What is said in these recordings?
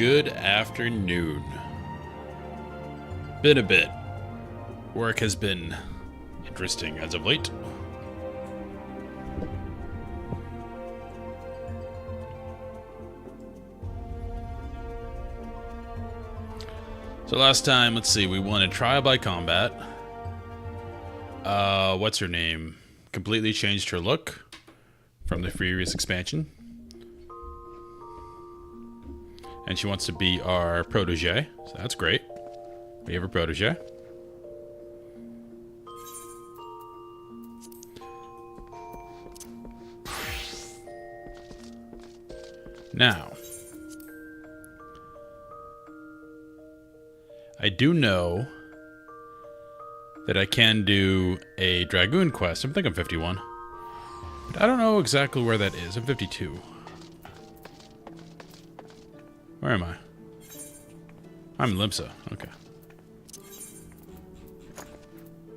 good afternoon. Been a bit. Work has been interesting as of late. So last time, let's see, we won a trial by combat. What's her name? Completely changed her look from the previous expansion. And she wants to be our protege, so that's great. We have a protege. Now, I do know that I can do a Dragoon quest. I think I'm 51. But I don't know exactly where that is. I'm 52. Where am I? I'm in Limsa. Okay.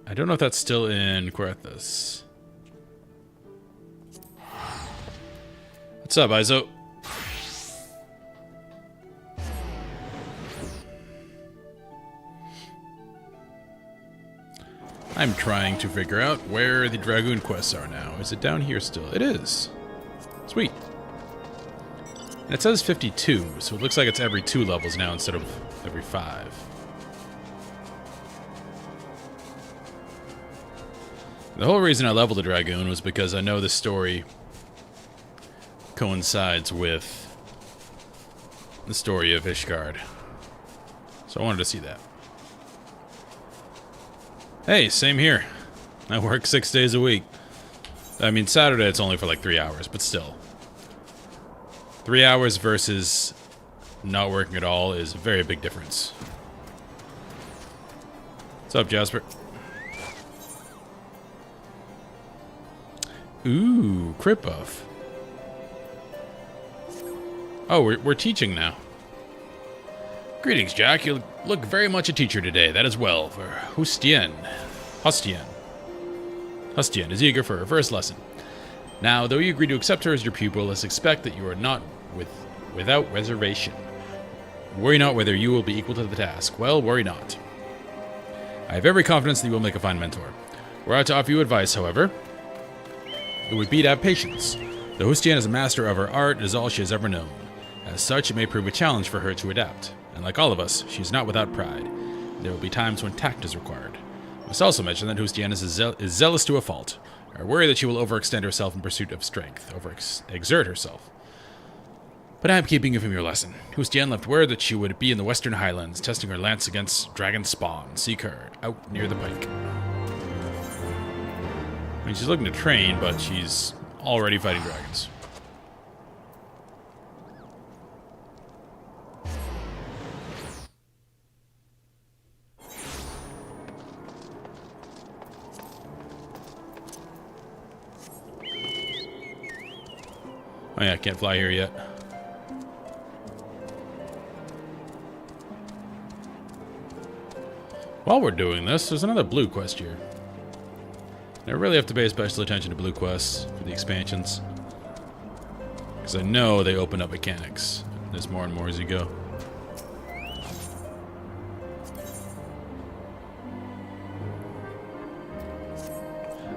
I don't know if that's still in Querethus. What's up, Izo? I'm trying to figure out where the Dragoon quests are now. Is it down here still? It is. Sweet. And it says 52, so it looks like it's every 2 levels now instead of every 5. The whole reason I leveled the Dragoon was because I know the story coincides with the story of Ishgard. So I wanted to see that. Hey, same here. I work 6 days a week. I mean, Saturday it's only for like 3 hours, but still. 3 hours versus not working at all is a very big difference. What's up, Jasper? Ooh, crit buff. Oh, we're teaching now. Greetings, Jack. You look very much a teacher today. That is well for Hustien. Hustien is eager for her first lesson. Now, though you agree to accept her as your pupil, let's expect that you are not without reservation. Worry not whether you will be equal to the task. Well, worry not. I have every confidence that you will make a fine mentor. Were I to offer you advice, however, it would be to have patience. Though Hustien is a master of her art, it is all she has ever known. As such, it may prove a challenge for her to adapt. And like all of us, she is not without pride. There will be times when tact is required. I must also mention that Hustien is zealous to a fault. I worry that she will overextend herself in pursuit of strength, overexert herself. But I am keeping you from your lesson. Hustien left word that she would be in the Western Highlands, testing her lance against dragon spawn. Seek her, out near the pike. I mean, she's looking to train, but she's already fighting dragons. Oh yeah, I can't fly here yet. While we're doing this, there's another blue quest here. I really have to pay special attention to blue quests for the expansions, because I know they open up mechanics. There's more and more as you go.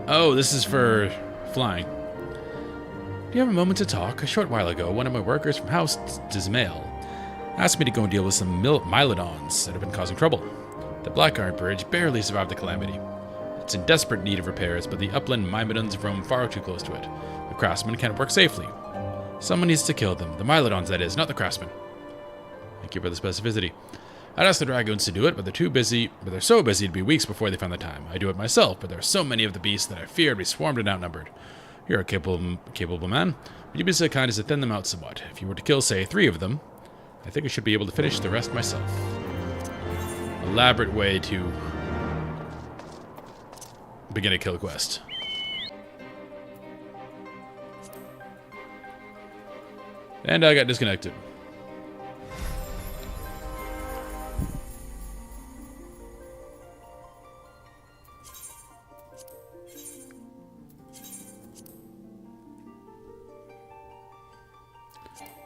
Oh, this is for flying. Do you have a moment to talk? A short while ago, one of my workers from House Dismail asked me to go and deal with some Mylodons that have been causing trouble. The Black Iron Bridge barely survived the calamity. It's in desperate need of repairs, but the upland Myrmidons roam far too close to it. The craftsmen can't work safely. Someone needs to kill them. The Mylodons, that is, not the craftsmen. Thank you for the specificity. I'd ask the Dragoons to do it, but they're too busy. But they're so busy it'd be weeks before they find the time. I do it myself, but there are so many of the beasts that I fear I'd be swarmed and outnumbered. You're a capable man. Would you be so kind as to thin them out somewhat? If you were to kill, say, 3 of them, I think I should be able to finish the rest myself. Elaborate way to begin a kill quest. And I got disconnected.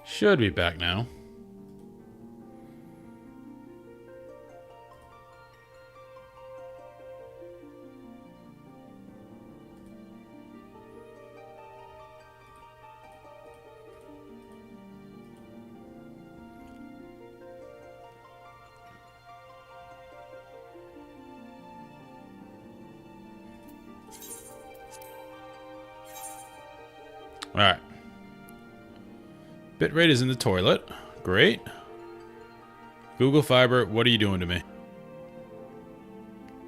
Should be back now. Alright. Bitrate is in the toilet. Great. Google Fiber, what are you doing to me?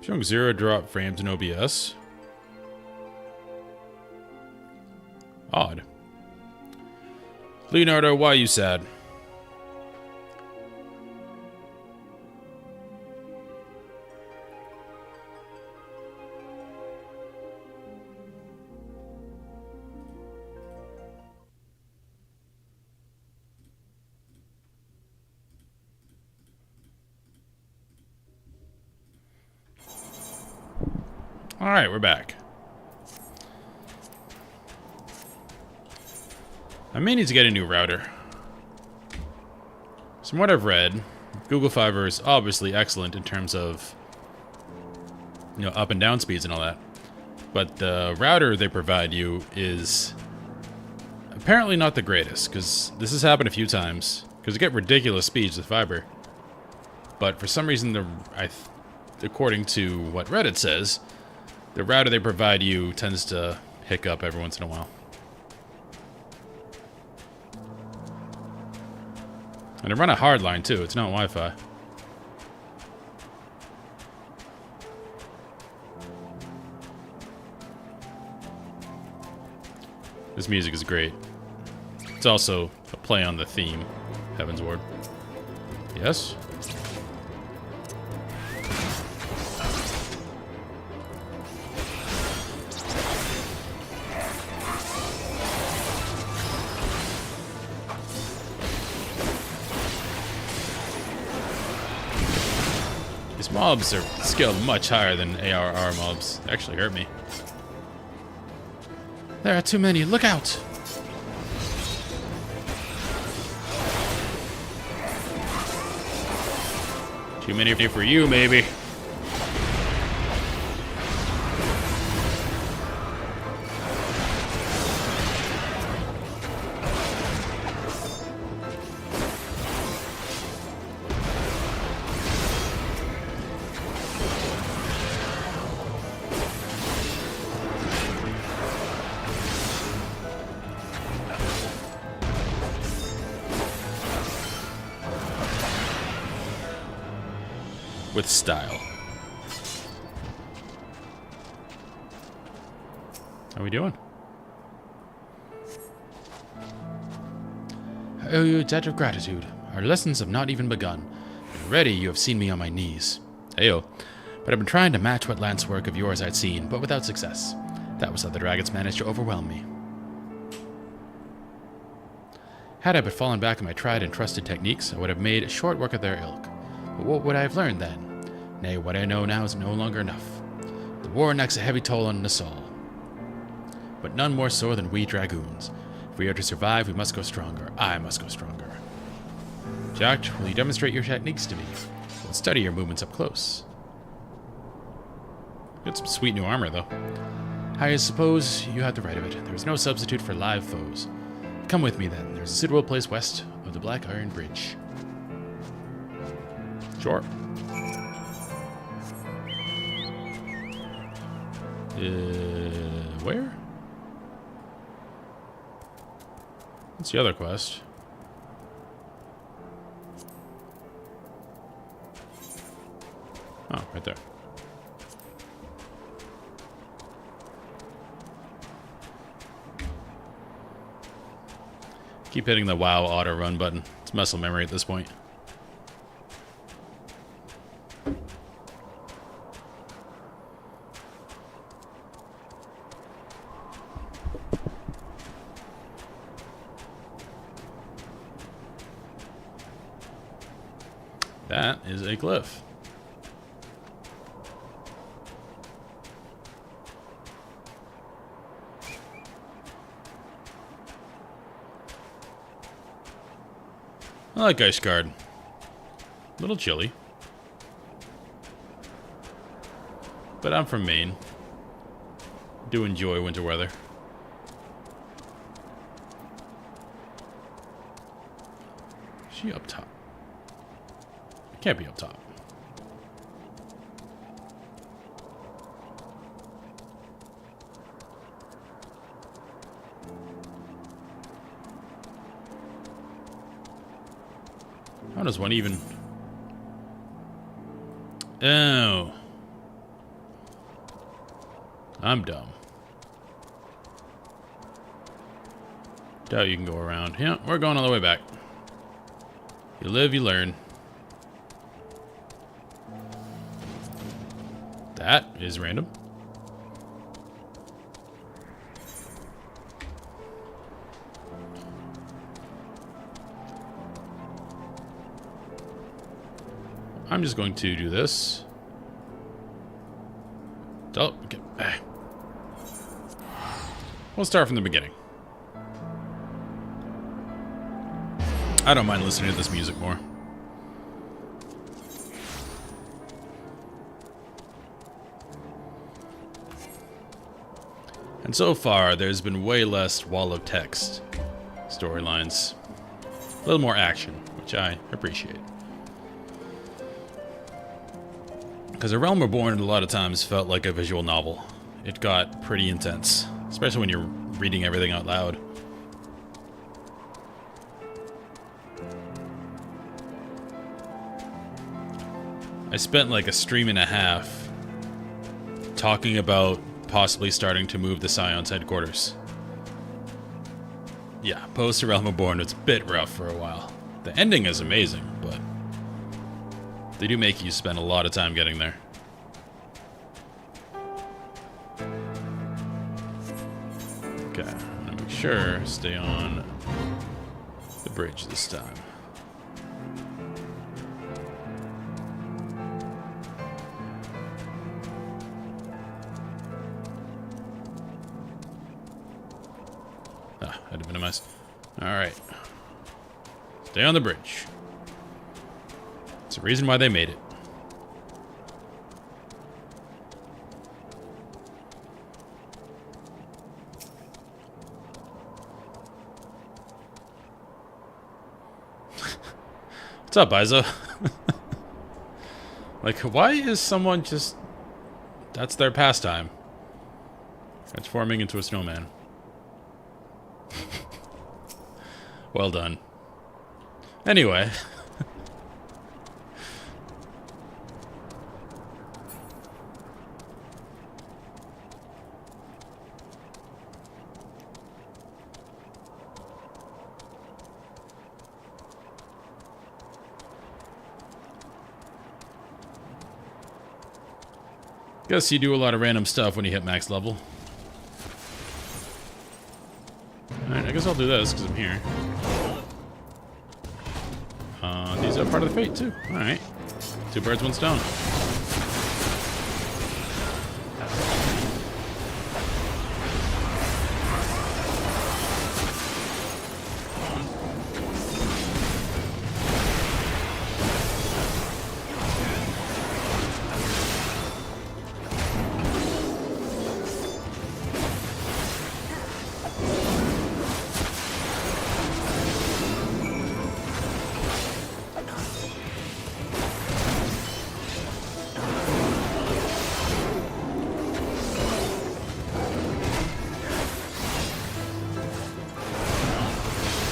Showing 0 drop frames in OBS. Odd. Leonardo, why are you sad? Alright, we're back. I may need to get a new router. From what I've read, Google Fiber is obviously excellent in terms of, you know, up and down speeds and all that. But the router they provide you is apparently not the greatest, because this has happened a few times. Because you get ridiculous speeds with fiber. But for some reason, according to what Reddit says, the router they provide you tends to hiccup every once in a while. And they run a hard line too, it's not Wi-Fi. This music is great. It's also a play on the theme, Heaven's Ward. Yes? These mobs are scaled much higher than ARR mobs. They actually hurt me. There are too many. Look out! Too many for you, maybe. With style. How are we doing? I owe you a debt of gratitude. Our lessons have not even begun. Already you have seen me on my knees. Ayo. But I've been trying to match what lance work of yours I'd seen, but without success. That was how the dragons managed to overwhelm me. Had I but fallen back on my tried and trusted techniques, I would have made short work of their ilk. But what would I have learned then? Nay, what I know now is no longer enough. The war knocks a heavy toll on us all. But none more so than we dragoons. If we are to survive, we must go stronger. I must go stronger. Jack, will you demonstrate your techniques to me? We'll study your movements up close. Got some sweet new armor, though. I suppose you had the right of it. There is no substitute for live foes. Come with me, then. There's a suitable place west of the Black Iron Bridge. Sure. Where? What's the other quest? Oh, right there. Keep hitting the WoW auto run button. It's muscle memory at this point. That is a glyph. I like Ishgard. A little chilly. But I'm from Maine. Do enjoy winter weather. Is she up top? Can't be up top. How does one even... Oh. I'm dumb. Doubt you can go around. Yeah, we're going all the way back. You live, you learn. That is random. I'm just going to do this. Oh, okay. We'll start from the beginning. I don't mind listening to this music more. And so far, there's been way less wall of text storylines. A little more action, which I appreciate. Because A Realm Reborn a lot of times felt like a visual novel. It got pretty intense, especially when you're reading everything out loud. I spent like a stream and a half talking about possibly starting to move the Scion's headquarters. Yeah, post A Realm Reborn, it's a bit rough for a while. The ending is amazing, but they do make you spend a lot of time getting there. Okay, I'm gonna make sure stay on the bridge this time. Ah, had to minimize. Alright. Stay on the bridge. It's the reason why they made it. What's up, Iza? Like, why is someone just... That's their pastime. Transforming into a snowman. Well done. Anyway. Guess you do a lot of random stuff when you hit max level. Alright, I guess I'll do this because I'm here. These are part of the fate too. Alright. 2 birds, 1 stone.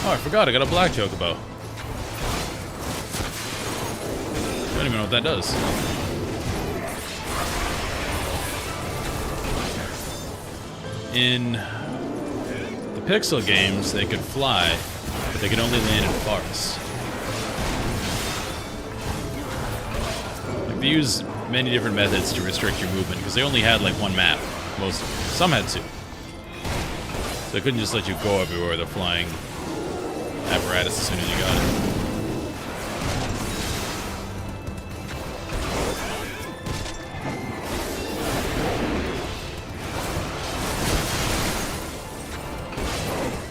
Oh, I forgot, I got a black chocobo. I don't even know what that does. In the Pixel games, they could fly, but they could only land in forests. Like, they use many different methods to restrict your movement, because they only had like 1 map. Most of them. Some had 2. So they couldn't just let you go everywhere with a flying apparatus as soon as you got it.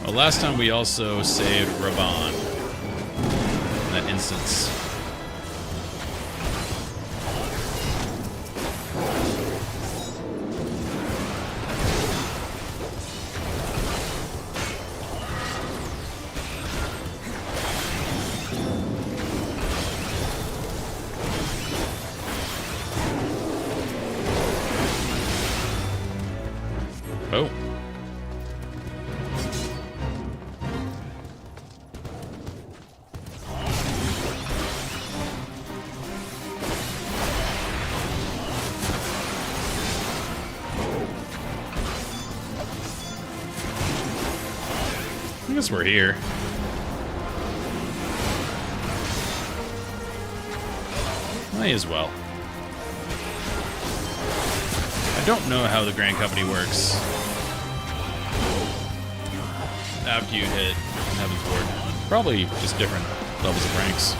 Well, last time we also saved Ravan in that instance. Oh. Since we're here. May as well. I don't know how the Grand Company works. After you hit Heaven's Ward. Probably just different levels of ranks.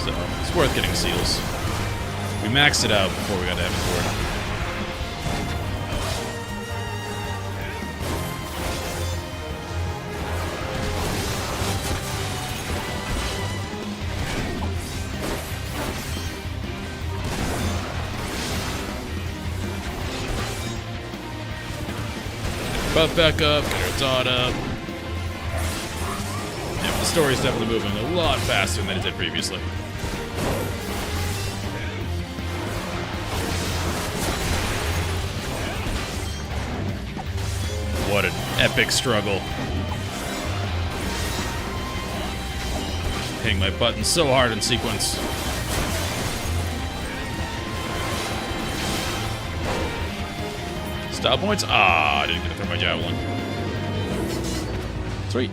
So, it's worth getting seals. We maxed it out before we got to Heaven's Ward. Buff back up, get our dot up. Yeah, the story's definitely moving a lot faster than it did previously. What an epic struggle. Hitting my button so hard in sequence. Style points? Ah, I didn't get to throw my javelin. Sweet.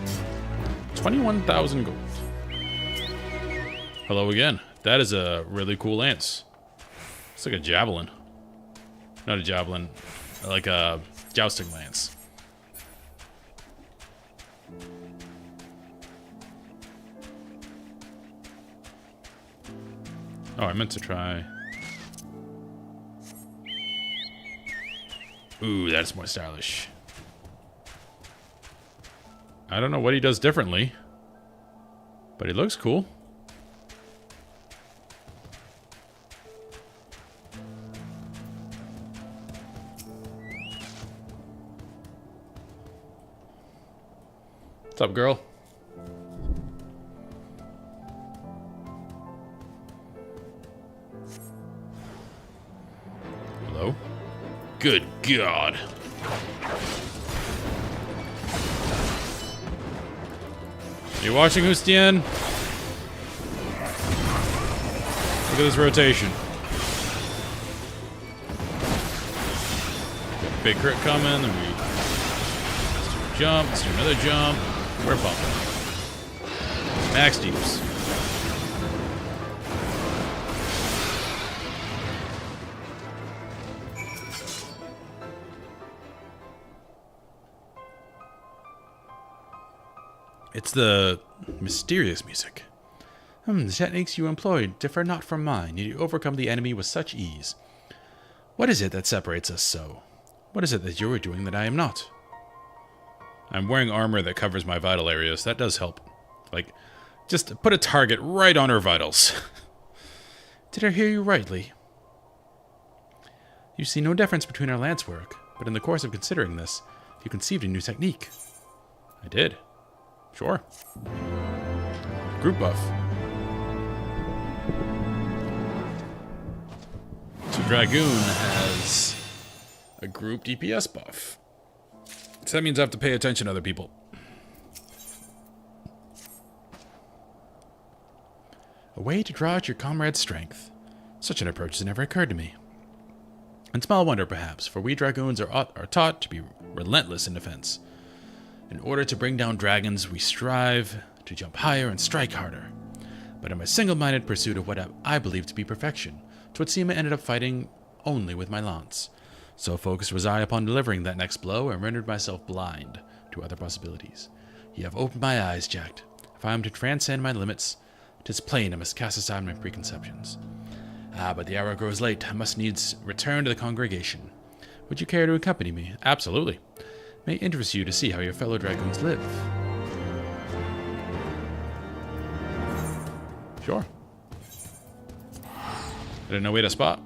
21,000 gold. Hello again. That is a really cool lance. It's like a javelin. Not a javelin. Like a jousting lance. Oh, I meant to try... Ooh, that's more stylish. I don't know what he does differently, but he looks cool. What's up, girl? Hello? Good God. You watching, Hustien? Look at this rotation. Got big crit coming, then we let's do a jump, let's do another jump. We're bumping. Max deeps. It's the mysterious music. The techniques you employed differ not from mine, yet you overcome the enemy with such ease. What is it that separates us so? What is it that you are doing that I am not? I'm wearing armor that covers my vital areas. That does help. Like, just put a target right on her vitals. Did I hear you rightly? You see no difference between our lance work, but in the course of considering this, you conceived a new technique. I did. Sure. Group buff. So Dragoon has a group DPS buff. So that means I have to pay attention to other people. A way to draw out your comrade's strength. Such an approach has never occurred to me. And small wonder, perhaps, for we Dragoons are taught to be relentless in defense. In order to bring down dragons, we strive to jump higher and strike harder. But in my single-minded pursuit of what I believe to be perfection, 'twould seem I ended up fighting only with my lance. So focused was I upon delivering that next blow and rendered myself blind to other possibilities. You have opened my eyes, Jack. If I am to transcend my limits, 'tis plain I must cast aside my preconceptions. Ah, but the hour grows late. I must needs return to the congregation. Would you care to accompany me? Absolutely. May interest you to see how your fellow Dragoons live. Sure. I didn't know where to spot.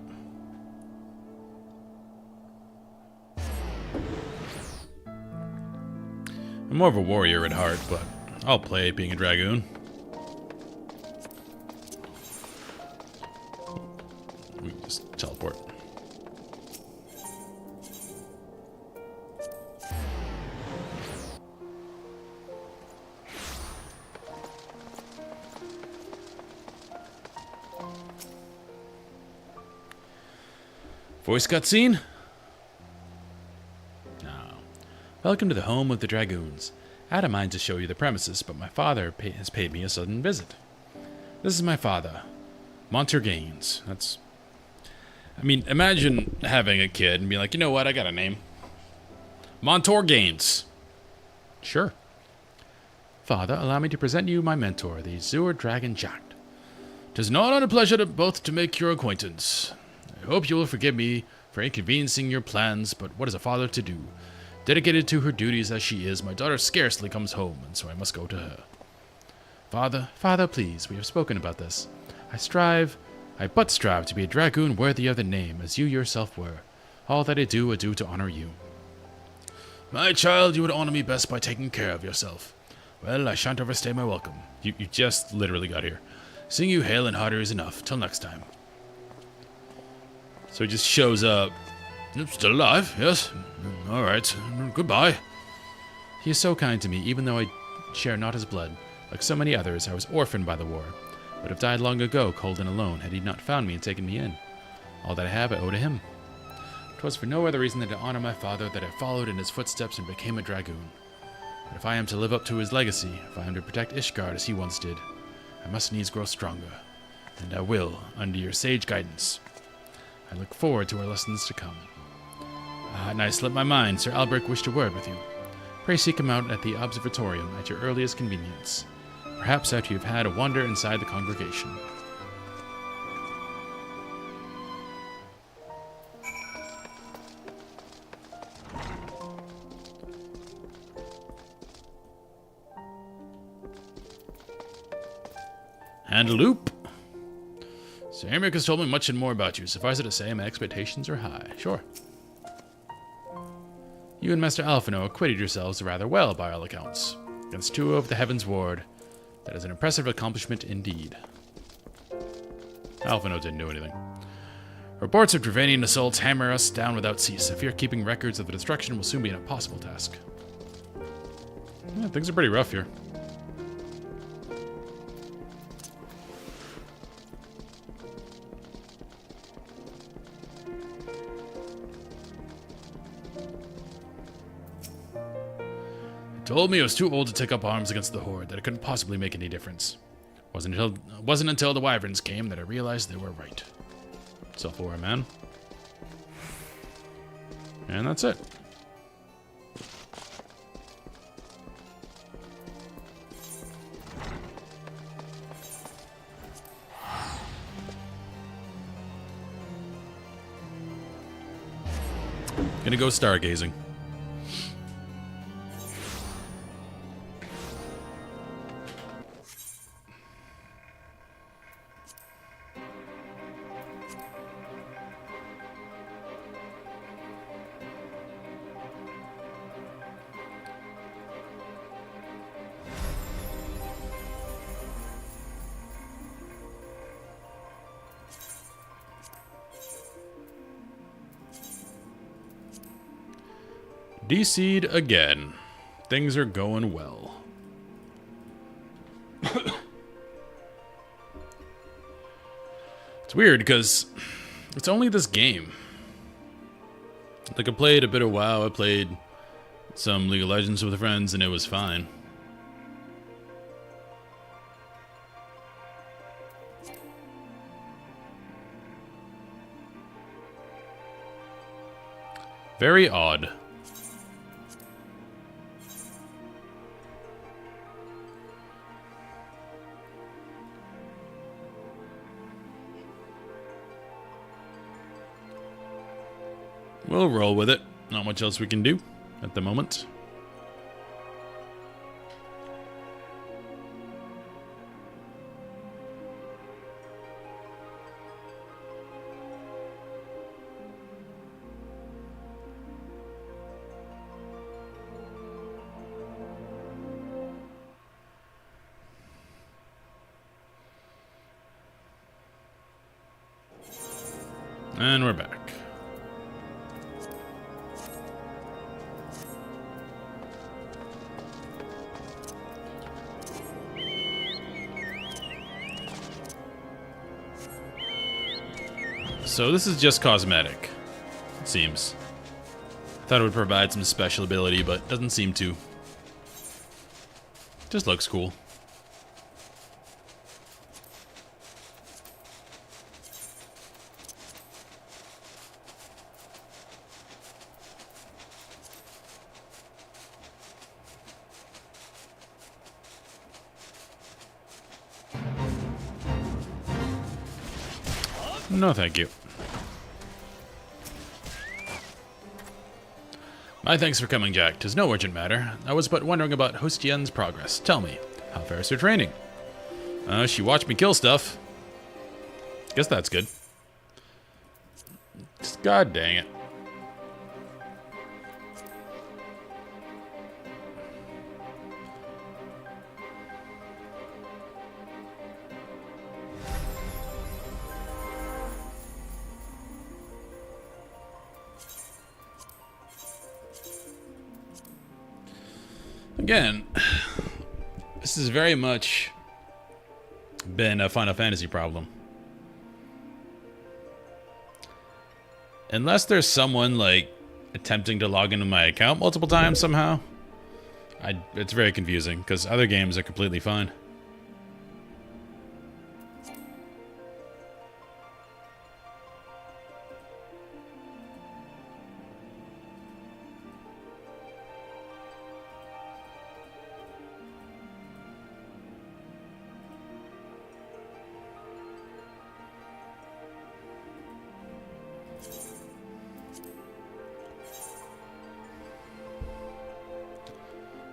I'm more of a warrior at heart, but I'll play being a Dragoon. We can just teleport. Voice cutscene? No. Welcome to the home of the Dragoons. I had a mind to show you the premises, but my father has paid me a sudden visit. This is my father, Monter Gaines. Imagine having a kid and being like, you know what, I got a name. Monter Gaines. Sure. Father, allow me to present you my mentor, the Azure Dragon Jack. 'Tis an honor and a pleasure to make your acquaintance. I hope you will forgive me for inconveniencing your plans, but what is a father to do? Dedicated to her duties as she is, my daughter scarcely comes home, and so I must go to her. Father, please, we have spoken about this. I but strive to be a dragoon worthy of the name, as you yourself were. All that I do to honor you. My child, you would honor me best by taking care of yourself. Well, I shan't overstay my welcome. You just literally got here. Seeing you hale and hearty is enough. Till next time. So he just shows up. Still alive, yes. All right. Goodbye. He is so kind to me, even though I share not his blood. Like so many others, I was orphaned by the war, but have died long ago, cold and alone, had he not found me and taken me in. All that I have I owe to him. 'Twas for no other reason than to honor my father that I followed in his footsteps and became a dragoon. But if I am to live up to his legacy, if I am to protect Ishgard as he once did, I must needs grow stronger, and I will, under your sage guidance. I look forward to our lessons to come. And I slipped my mind. Sir Albrecht wished a word with you. Pray seek him out at the observatorium at your earliest convenience. Perhaps after you've had a wander inside the congregation. And a loop. Sir Emmerich has told me much and more about you. Suffice it to say, my expectations are high. Sure. You and Master Alphino acquitted yourselves rather well, by all accounts. Against two of the Heaven's Ward. That is an impressive accomplishment indeed. Alphino didn't do anything. Reports of Dravanian assaults hammer us down without cease. I fear keeping records of the destruction will soon be an impossible task. Yeah, things are pretty rough here. Told me I was too old to take up arms against the Horde, that it couldn't possibly make any difference. Wasn't until the Wyverns came that I realized they were right. Self-aware man. And that's it. Gonna go stargazing. DC'd again. Things are going well. It's weird because it's only this game. Like I played a bit of WoW, I played some League of Legends with friends, and it was fine. Very odd. We'll roll with it. Not much else we can do at the moment. And we're back. So this is just cosmetic, it seems. Thought it would provide some special ability, but doesn't seem to. Just looks cool. No, thank you. My thanks for coming, Jack. 'Tis no urgent matter. I was but wondering about Hostien's progress. Tell me, how fares her training? She watched me kill stuff. Guess that's good. God dang it. Again, this has very much been a Final Fantasy problem. Unless there's someone, like, attempting to log into my account multiple times somehow, it's very confusing, because other games are completely fine.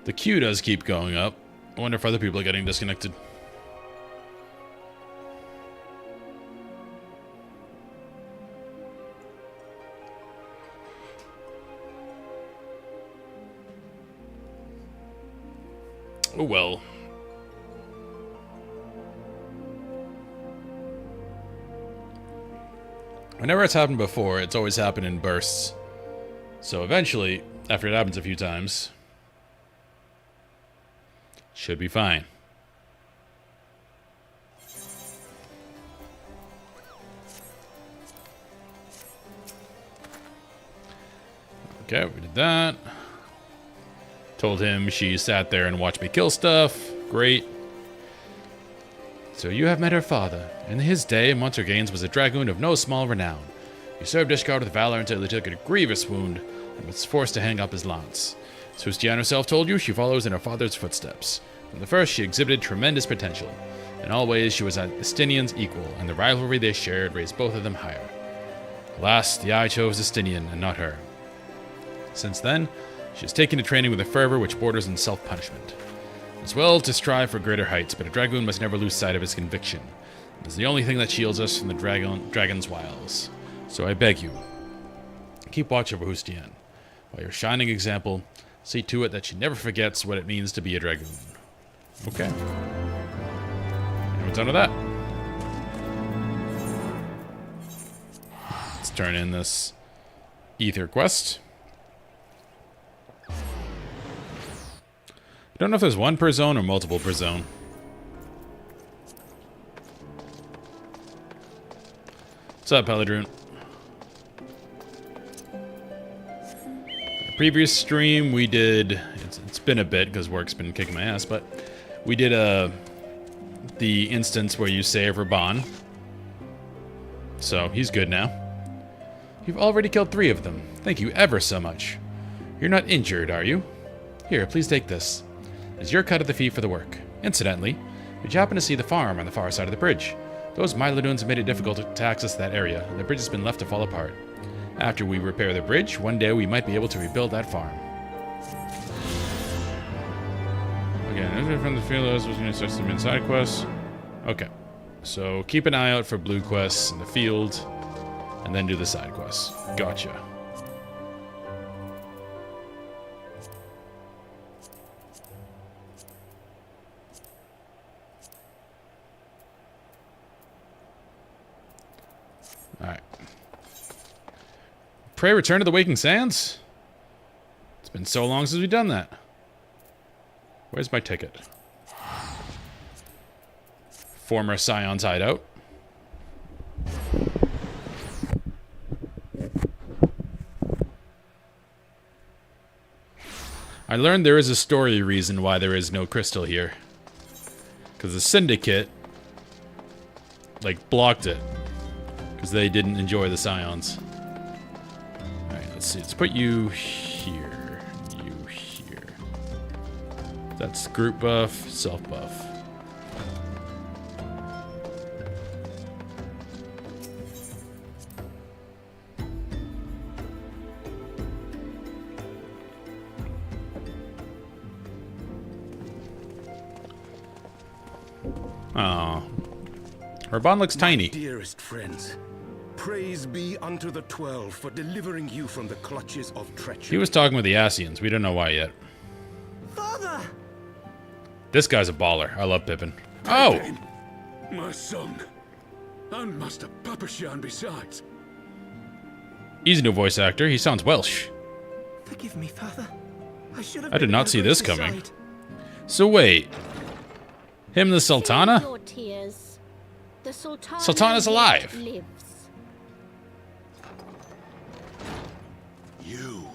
The queue does keep going up. I wonder if other people are getting disconnected. Oh well. Whenever it's happened before, it's always happened in bursts. So eventually, after it happens a few times, should be fine. Okay, we did that. Told him she sat there and watched me kill stuff. Great. So you have met her father. In his day, Monster Gaines was a dragoon of no small renown. He served Ishgard with valor until he took a grievous wound and was forced to hang up his lance. As Hustian herself told you, she follows in her father's footsteps. From the first, she exhibited tremendous potential. In all ways, she was Estinian's equal, and the rivalry they shared raised both of them higher. Alas, the eye chose Estinian and not her. Since then, she has taken to training with a fervor which borders on self-punishment. It's well to strive for greater heights, but a dragoon must never lose sight of his conviction. It is the only thing that shields us from the dragon's wiles. So I beg you, keep watch over Hustian. By your shining example, see to it that she never forgets what it means to be a dragoon. Okay. And we're done with that. Let's turn in this Ether quest. I don't know if there's one per zone or multiple per zone. What's up, Peladrun? Previous stream we did, it's been a bit because work's been kicking my ass, but we did the instance where you save Raban. So he's good now. You've already killed 3 of them. Thank you ever so much. You're not injured, are you? Here, please take this. It's your cut of the fee for the work. Incidentally, did you happen to see the farm on the far side of the bridge? Those Mylodoons have made it difficult to access that area, and the bridge has been left to fall apart. After we repair the bridge, one day we might be able to rebuild that farm. Okay, from the field, was going to start some side quests. Okay, so keep an eye out for blue quests in the field, and then do the side quests. Gotcha. Alright. Pray return to the Waking Sands? It's been so long since we've done that. Where's my ticket? Former Scion's hideout. I learned there is a story reason why there is no crystal here. Because the Syndicate, like, blocked it. Because they didn't enjoy the Scions. Alright, let's see. Let's put you here. You here. That's group buff, self buff. Oh, Raban looks tiny. Dearest friends, praise be unto the 12 for delivering you from the clutches of treachery. He was talking with the Asians. We don't know why yet. Father! This guy's a baller. I love Pippin. Oh! My son. And Master Papashan besides. He's a new voice actor. He sounds Welsh. Forgive me, Father. I did not see this coming. So wait. Him the Sultana? Your tears. The Sultana's alive. Lives. You.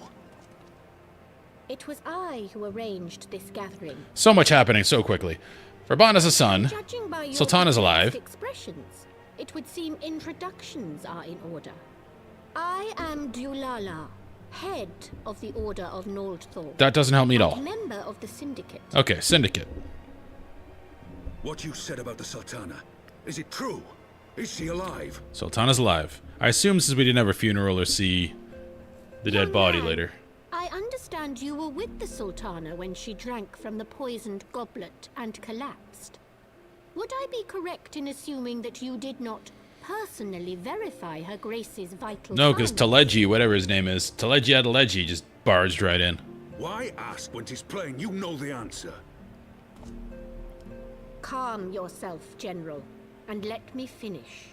It was I who arranged this gathering. So much happening so quickly. Raban is a son. Judging by your Sultana's alive. expressions, it would seem introductions are in order. I am Dulala, head of the Order of Noldthor. That doesn't help me at all. Member of the Syndicate. Okay, Syndicate. What you said about the Sultana, is it true? Is she alive? Sultana's alive. I assume since we didn't have a funeral or see the dead Young body man, later. I understand you were with the Sultana when she drank from the poisoned goblet and collapsed. Would I be correct in assuming that you did not personally verify her grace's vital No, because signs? Teleji, whatever his name is, Teleji Adeleji just barged right in. Why ask when 'tis plain you know the answer? Calm yourself, General, and let me finish.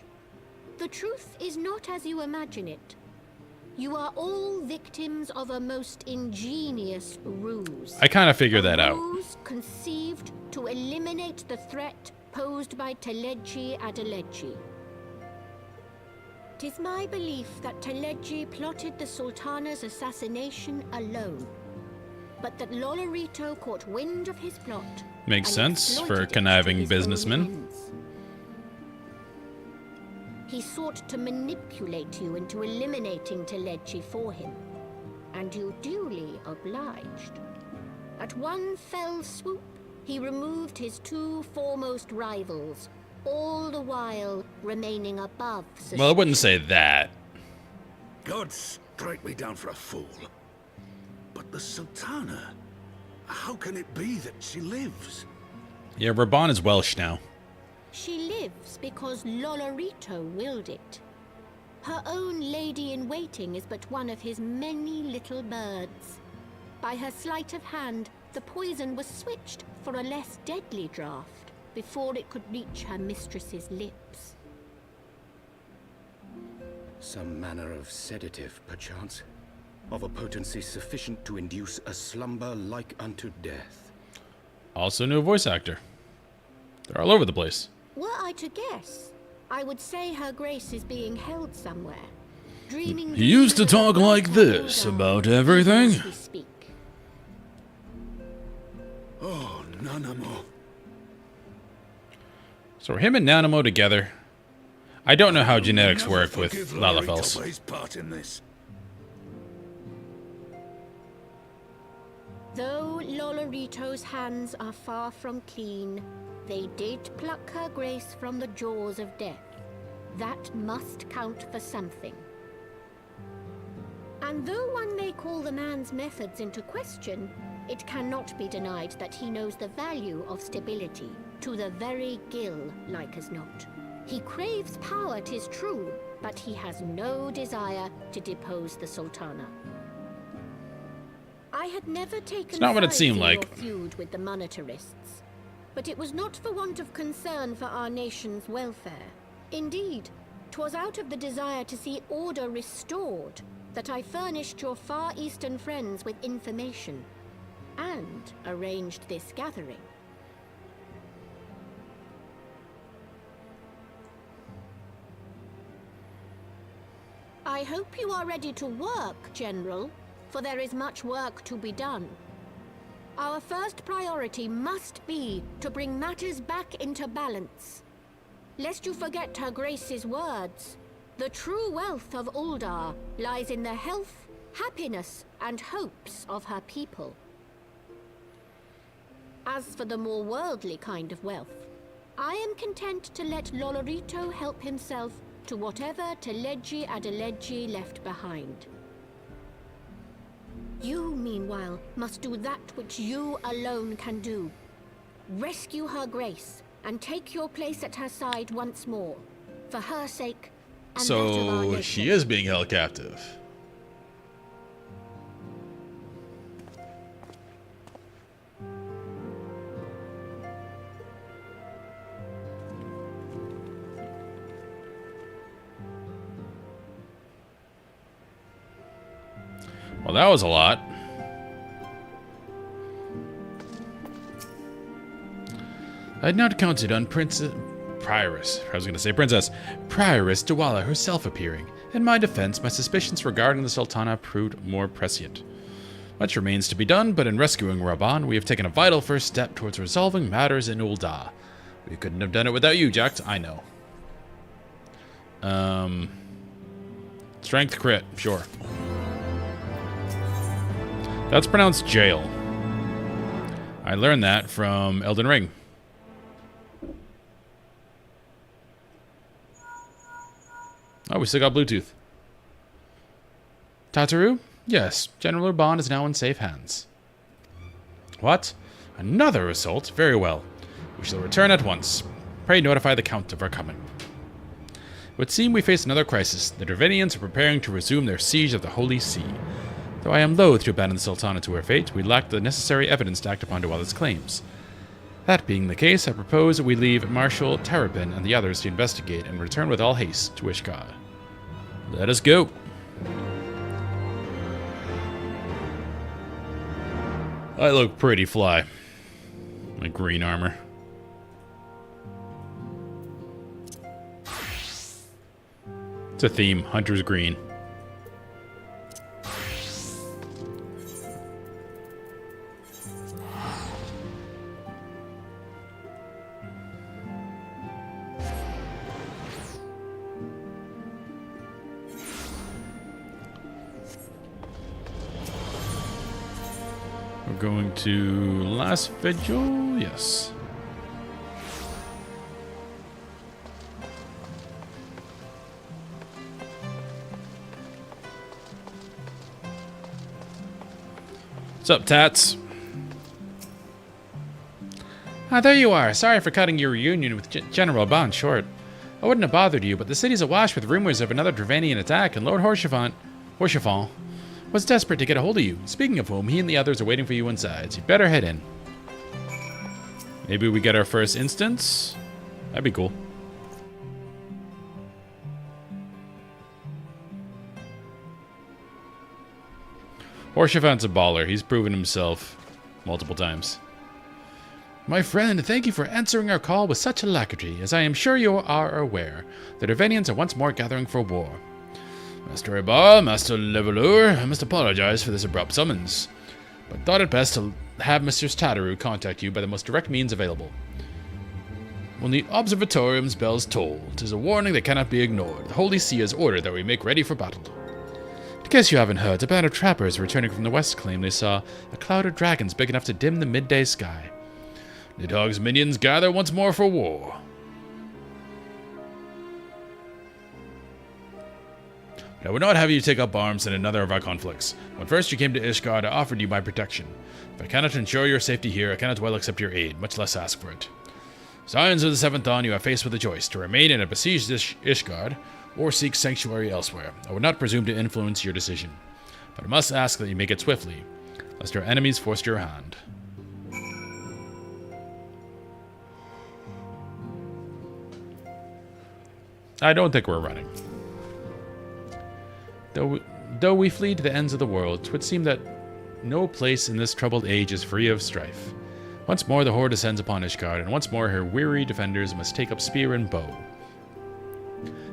The truth is not as you imagine it. You are all victims of a most ingenious ruse. I kind of figured that A out. ruse conceived to eliminate the threat posed by Teleji Adeleji. Tis my belief that Teleji plotted the Sultana's assassination alone, but that Lolorito caught wind of his plot. Makes and sense exploited for a it to conniving his businessman. own ends. He sought to manipulate you into eliminating Teleji for him, and you duly obliged. At one fell swoop, he removed his two foremost rivals, all the while remaining above suspicion. Well, I wouldn't say that. God strike me down for a fool. But the Sultana, how can it be that she lives? Yeah, Raban is Welsh now. She lives because Lolorito willed it. Her own lady-in-waiting is but one of his many little birds. By her sleight of hand, the poison was switched for a less deadly draught before it could reach her mistress's lips. Some manner of sedative, perchance, of a potency sufficient to induce a slumber like unto death. Also new voice actor. They're all over the place. Were I to guess, I would say her grace is being held somewhere, dreaming. He used to dreams of talk a like lifetime this older about as everything. we speak. Oh, Nanamo. So are him and Nanamo together? I don't know how genetics Never work with forgive Lolorito Lalafels. for his part in this. Though Lolorito's hands are far from clean, they did pluck her grace from the jaws of death. That must count for something. And though one may call the man's methods into question, it cannot be denied that he knows the value of stability, to the very gill, like as not. He craves power, 'tis true, but he has no desire to depose the Sultana. I had never taken not what it sides seemed in like. your feud with the monetarists, but it was not for want of concern for our nation's welfare. Indeed, 'twas out of the desire to see order restored that I furnished your Far Eastern friends with information and arranged this gathering. I hope you are ready to work, General, for there is much work to be done. Our first priority must be to bring matters back into balance. Lest you forget Her Grace's words, the true wealth of Uldar lies in the health, happiness, and hopes of her people. As for the more worldly kind of wealth, I am content to let Lolorito help himself to whatever Teledji Adeledji left behind. You, meanwhile, must do that which you alone can do. Rescue Her Grace and take your place at her side once more, for her sake and that of our So nation. she is being held captive. Well, that was a lot. I had not counted on Princess Prioress Dawala herself appearing. In my defense, my suspicions regarding the Sultana proved more prescient. Much remains to be done, but in rescuing Raban, we have taken a vital first step towards resolving matters in Ul'dah. We couldn't have done it without you, Jax. I know. Strength crit, sure. That's pronounced jail. I learned that from Elden Ring. Oh, we still got Bluetooth. Tataru? Yes, General Urban is now in safe hands. What? Another assault? Very well. We shall return at once. Pray notify the Count of our coming. It would seem we face another crisis. The Dravinians are preparing to resume their siege of the Holy See. Though I am loath to abandon the Sultana to her fate, we lack the necessary evidence to act upon Dawala's claims. That being the case, I propose that we leave Marshal Terrapin and the others to investigate and return with all haste to Ishgard. Let us go. I look pretty fly. My green armor. It's a theme, Hunter's Green. We're going to Last Vigil, yes. What's up, Tats? Ah, there you are. Sorry for cutting your reunion with General Bond short. I wouldn't have bothered you, but the city's awash with rumors of another Dravanian attack, and Lord Horchefant was desperate to get a hold of you. Speaking of whom, he and the others are waiting for you inside, so you'd better head in. Maybe we get our first instance? That'd be cool. Horchefant's a baller. He's proven himself multiple times. My friend, thank you for answering our call with such alacrity. As I am sure you are aware, the Dravanians are once more gathering for war. Master Ibar, Master Levelur, I must apologize for this abrupt summons, but thought it best to have Mr. Tataru contact you by the most direct means available. When the Observatorium's bells toll, 'tis a warning that cannot be ignored. The Holy See has ordered that we make ready for battle. In case you haven't heard, a band of trappers returning from the west claim they saw a cloud of dragons big enough to dim the midday sky. Nidhogg's minions gather once more for war. But I would not have you take up arms in another of our conflicts. When first you came to Ishgard, I offered you my protection. If I cannot ensure your safety here, I cannot well accept your aid, much less ask for it. Scions of the Seventh Dawn, you are faced with a choice, to remain in a besieged Ishgard, or seek sanctuary elsewhere. I would not presume to influence your decision, but I must ask that you make it swiftly, lest your enemies force your hand. I don't think we're running. Though we flee to the ends of the world, 'twould seem that no place in this troubled age is free of strife. Once more the horde descends upon Ishgard, and once more her weary defenders must take up spear and bow.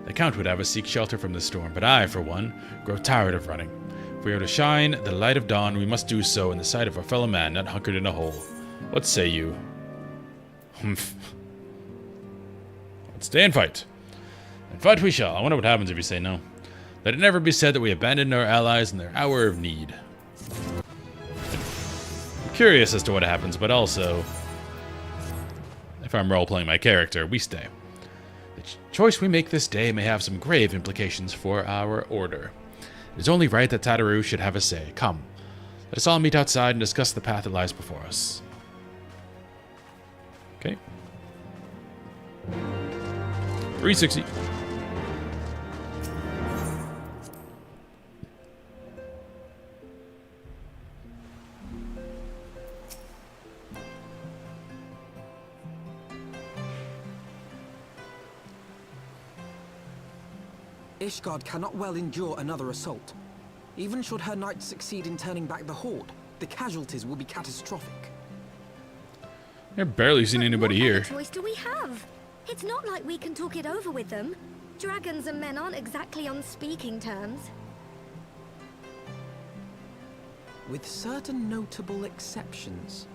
The Count would have us seek shelter from the storm, but I, for one, grow tired of running. If we are to shine the light of dawn, we must do so in the sight of our fellow man, not hunkered in a hole. What say you? Humph. Let's stay and fight. And fight we shall. I wonder what happens if you say no. Let it never be said that we abandoned our allies in their hour of need. I'm curious as to what happens, but also, if I'm role-playing my character, we stay. The choice we make this day may have some grave implications for our order. It is only right that Tataru should have a say. Come, let us all meet outside and discuss the path that lies before us. Okay. 360. Ishgard cannot well endure another assault. Even should her knights succeed in turning back the Horde, the casualties will be catastrophic. I've barely seen anybody What here. other choice do we have? It's not like we can talk it over with them. Dragons and men aren't exactly on speaking terms. With certain notable exceptions.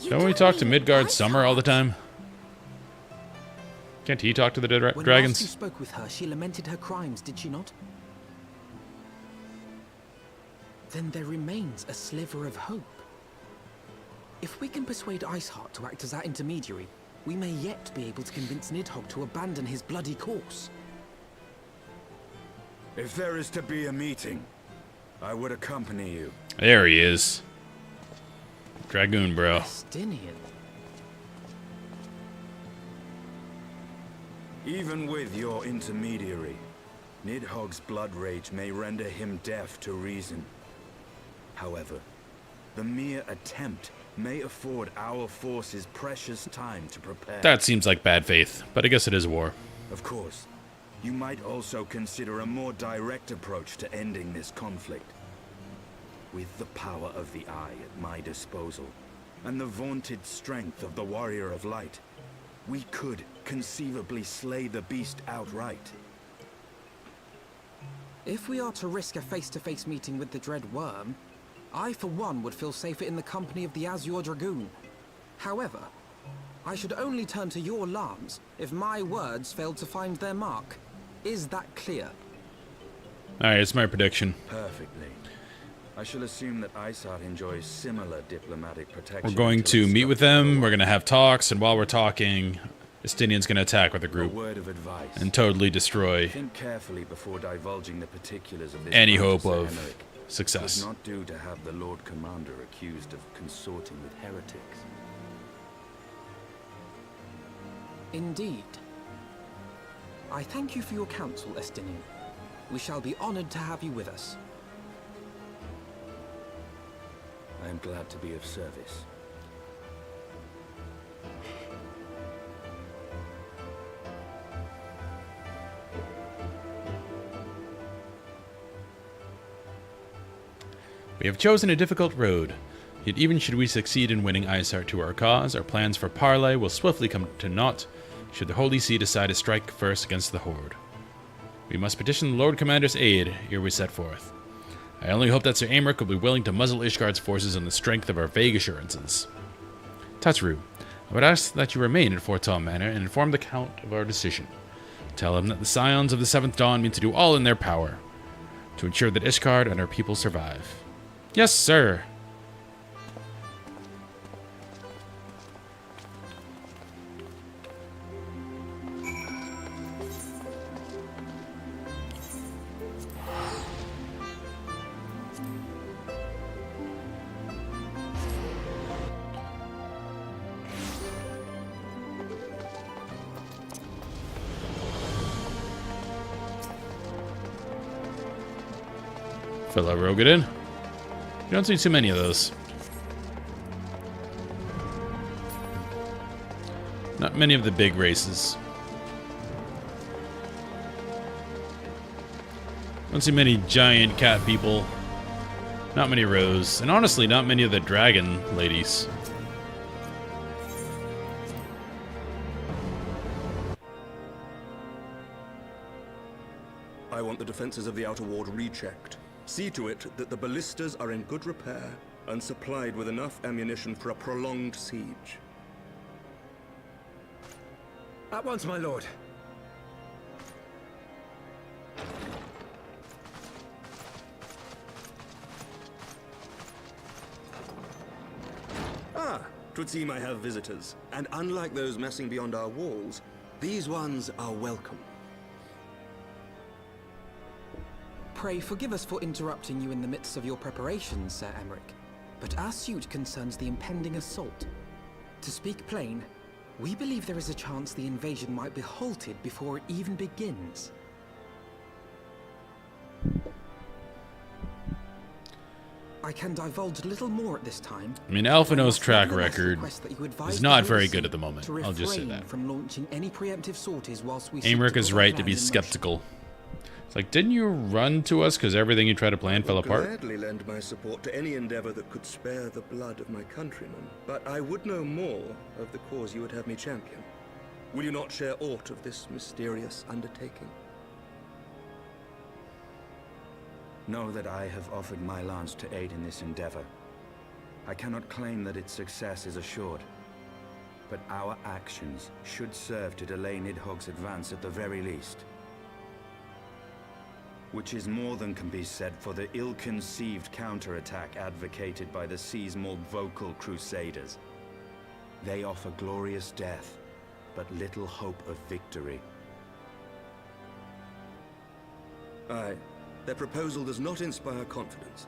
Don't we talk to Midgard Summer all the time? Can't he talk to the When last you dragons? spoke with her, she lamented her crimes, did she not? Then there remains a sliver of hope. If we can persuade Iceheart to act as our intermediary, we may yet be able to convince Nidhogg to abandon his bloody course. If there is to be a meeting, I would accompany you. There he is. Dragoon, bro. Estinian. Even with your intermediary, Nidhogg's blood rage may render him deaf to reason. However, the mere attempt may afford our forces precious time to prepare. That seems like bad faith, but I guess it is war. Of course, you might also consider a more direct approach to ending this conflict. With the power of the Eye at my disposal, and the vaunted strength of the Warrior of Light, we could conceivably slay the beast outright. If we are to risk a face-to-face meeting with the Dread Worm, I for one would feel safer in the company of the Azure Dragoon. However, I should only turn to your alarms if my words failed to find their mark. Is that clear? Alright, it's my prediction. Perfectly. I shall assume that Iceheart enjoys similar diplomatic protection. We're going until to it's meet with got them, we're going to have talks, and while we're talking, Estinian's going to attack with a a group word of advice. and totally destroy Think carefully before divulging the particulars of this any matter, hope Sir of Henrik. It success. does not do to have the Lord Commander accused of consorting with heretics. Indeed. I thank you for your counsel, Estinian. We shall be honored to have you with us. I am glad to be of service. We have chosen a difficult road. Yet even should we succeed in winning Iceheart to our cause, our plans for parley will swiftly come to naught should the Holy See decide to strike first against the Horde. We must petition the Lord Commander's aid ere we set forth. I only hope that Sir Aymeric will be willing to muzzle Ishgard's forces on the strength of our vague assurances. Tataru, I would ask that you remain at Fort Tom Manor and inform the Count of our decision. Tell him that the Scions of the Seventh Dawn mean to do all in their power to ensure that Ishgard and our people survive. Yes, sir. Fellow Rogadin. You don't see too many of those. Not many of the big races. Don't see many giant cat people. Not many Rose. And honestly, not many of the dragon ladies. I want the defenses of the outer ward rechecked. See to it that the ballistas are in good repair and supplied with enough ammunition for a prolonged siege. At once, my lord. Ah, 'twould seem I have visitors. And unlike those messing beyond our walls, these ones are welcome. Pray forgive us for interrupting you in the midst of your preparations, Sir Emmerich. But our suit concerns the impending assault. To speak plain, we believe there is a chance the invasion might be halted before it even begins. I can divulge little more at this time. I mean, Alphino's track Nevertheless record request that you advise is not the very Holy good See at the moment. to I'll just say refrain that. from launching any preemptive sorties whilst we seek Aymeric to is put our right to be plans in motion. skeptical. It's like, didn't you run to us because everything you tried to plan fell I would apart? gladly lend my support to any endeavor that could spare the blood of my countrymen, but I would know more of the cause you would have me champion. Will you not share aught of this mysterious undertaking? Know that I have offered my lance to aid in this endeavor. I cannot claim that its success is assured, but our actions should serve to delay Nidhogg's advance at the very least. Which is more than can be said for the ill-conceived counterattack advocated by the sea's more vocal crusaders. They offer glorious death, but little hope of victory. Aye, their proposal does not inspire confidence.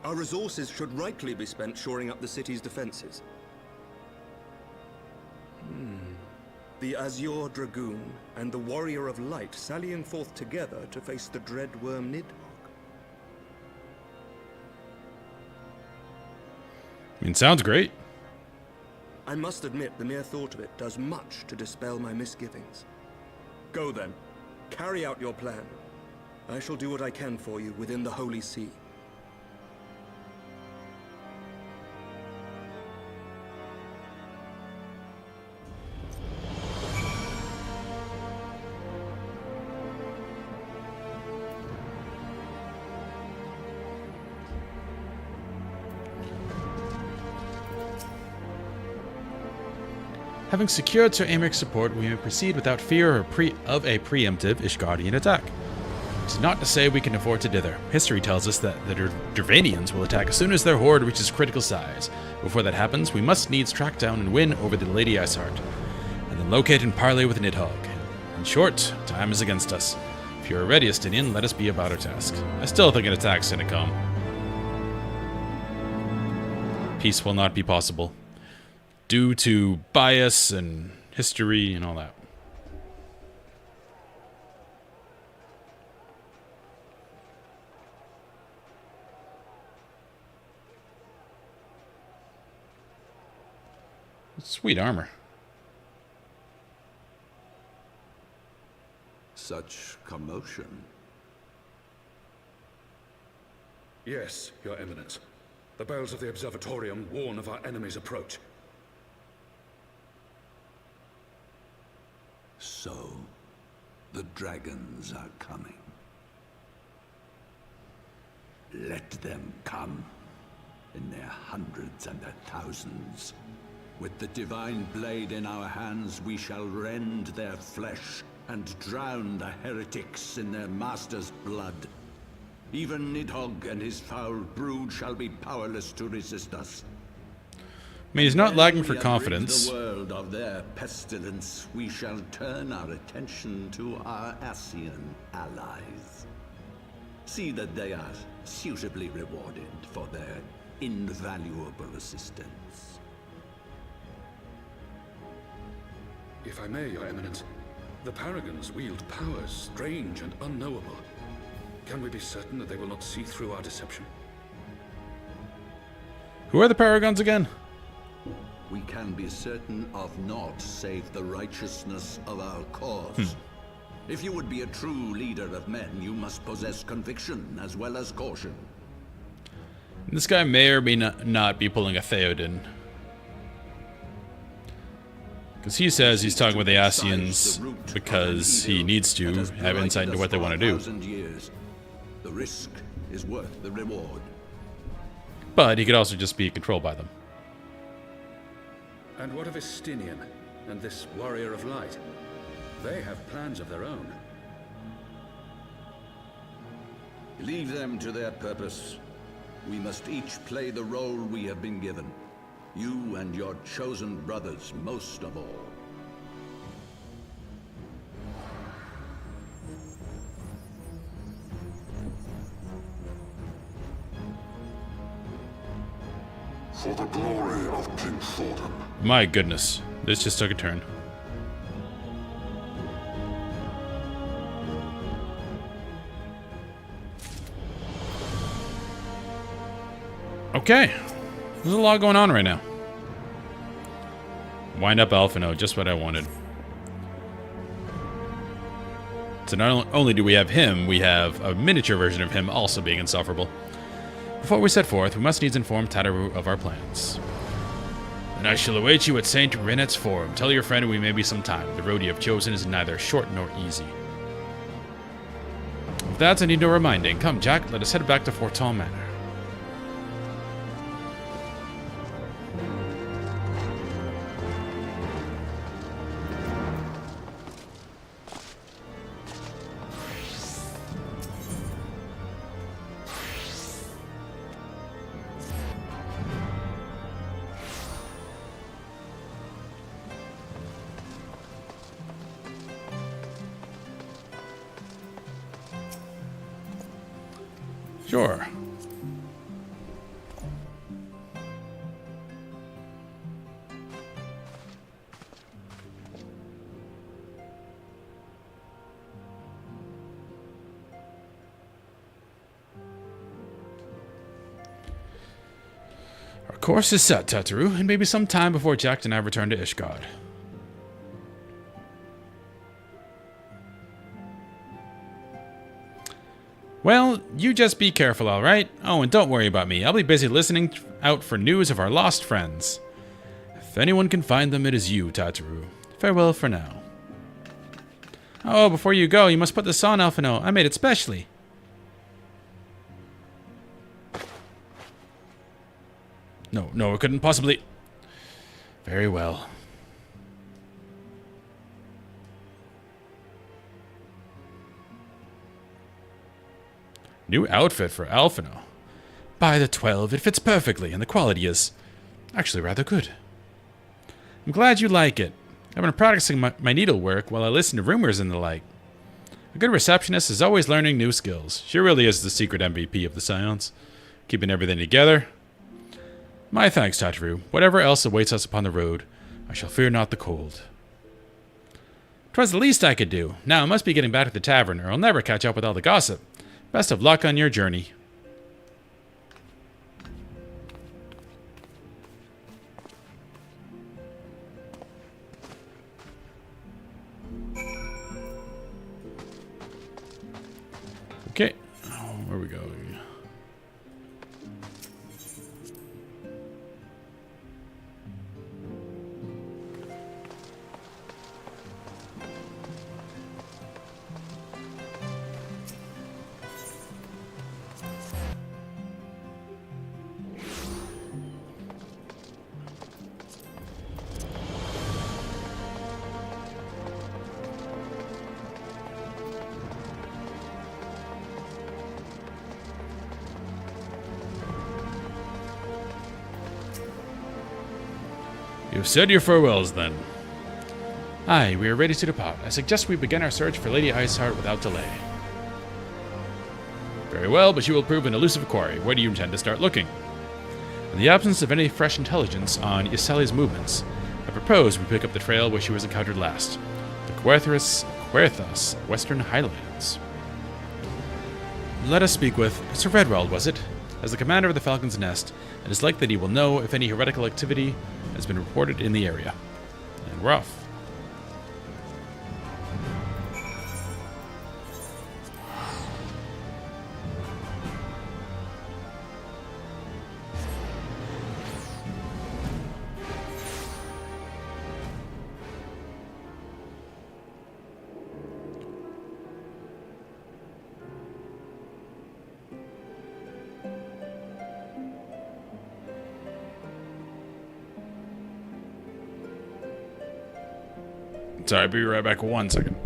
Our resources should rightly be spent shoring up the city's defenses. The Azure Dragoon and the Warrior of Light sallying forth together to face the dread worm Nidhogg. I mean, sounds great. I must admit the mere thought of it does much to dispel my misgivings. Go then, carry out your plan. I shall do what I can for you within the Holy See. Having secured Sir Aymerich's support, we may proceed without fear of a preemptive Ishgardian attack. Which is not to say we can afford to dither. History tells us that the Dervanians will attack as soon as their horde reaches critical size. Before that happens, we must needs track down and win over the Lady Iceheart, and then locate and parley with Nidhogg. In short, time is against us. If you are ready, Estinian, let us be about our task. I still think an attack's gonna come. Peace will not be possible, due to bias and history and all that. Sweet armor. Such commotion. Yes, Your Eminence. The bells of the Observatorium warn of our enemy's approach. So, the dragons are coming. Let them come, in their hundreds and their thousands. With the divine blade in our hands, we shall rend their flesh and drown the heretics in their master's blood. Even Nidhogg and his foul brood shall be powerless to resist us. I mean, he's not lacking for When we have rid confidence. the world of their pestilence, we shall turn our attention to our Ascian allies. See that they are suitably rewarded for their invaluable assistance. If I may, Your Eminence, the Paragons wield powers strange and unknowable. Can we be certain that they will not see through our deception? Who are the Paragons again? We can be certain of naught save the righteousness of our cause. If you would be a true leader of men, you must possess conviction as well as caution. This guy may or may not be pulling a Theoden. Because he says he's talking with the Asians because he needs to have insight into what they want to do. The risk is worth the reward. But he could also just be controlled by them. And what of Estinian and this warrior of light? They have plans of their own. Leave them to their purpose. We must each play the role we have been given. You and your chosen brothers, most of all. For the glory of King Thornton. My goodness, this just took a turn. Okay, there's a lot going on right now. Wind up Alphino, just what I wanted. So not only do we have him, we have a miniature version of him also being insufferable. Before we set forth, we must needs inform Tataru of our plans. And I shall await you at St. Renet's Forum. Tell your friend we may be some time. The road you have chosen is neither short nor easy. With that, I need no reminding. Come, Jack, let us head back to Forton Manor. Sure. Our course is set, Tataru, and maybe some time before Jack and I return to Ishgard. Well, you just be careful, alright? Oh, and don't worry about me. I'll be busy listening out for news of our lost friends. If anyone can find them, it is you, Tataru. Farewell for now. Oh, before you go, you must put this on, Alphino. I made it specially. No, it couldn't possibly... Very well. New outfit for Alphino. By the 12, it fits perfectly, and the quality is actually rather good. I'm glad you like it. I've been practicing my needlework while I listen to rumors and the like. A good receptionist is always learning new skills. She really is the secret MVP of the Scions, keeping everything together. My thanks, Tataru. Whatever else awaits us upon the road, I shall fear not the cold. 'Twas the least I could do. Now I must be getting back to the tavern, or I'll never catch up with all the gossip. Best of luck on your journey. Okay, where we go? You've said your farewells, then. Aye, we are ready to depart. I suggest we begin our search for Lady Iceheart without delay. Very well, but she will prove an elusive quarry. Where do you intend to start looking? In the absence of any fresh intelligence on Ysalia's movements, I propose we pick up the trail where she was encountered last. The Querthas Western Highlands. Let us speak with Sir Redwald, was it? As the commander of the Falcon's Nest, it is likely that he will know if any heretical activity has been reported in the area. And we're off. Sorry, be right back 1 second.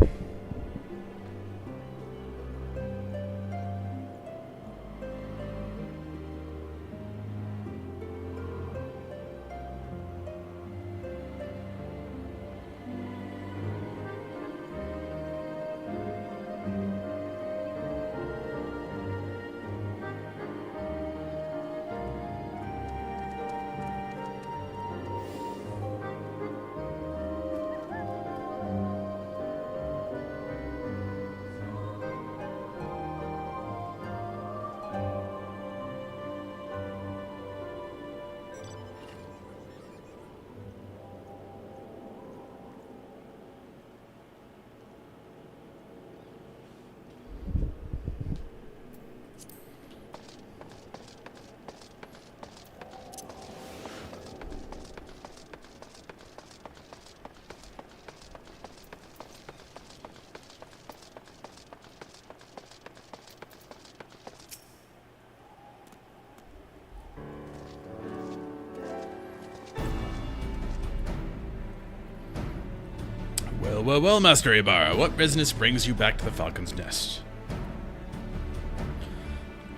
Well, Master Ibarra, what business brings you back to the Falcon's Nest?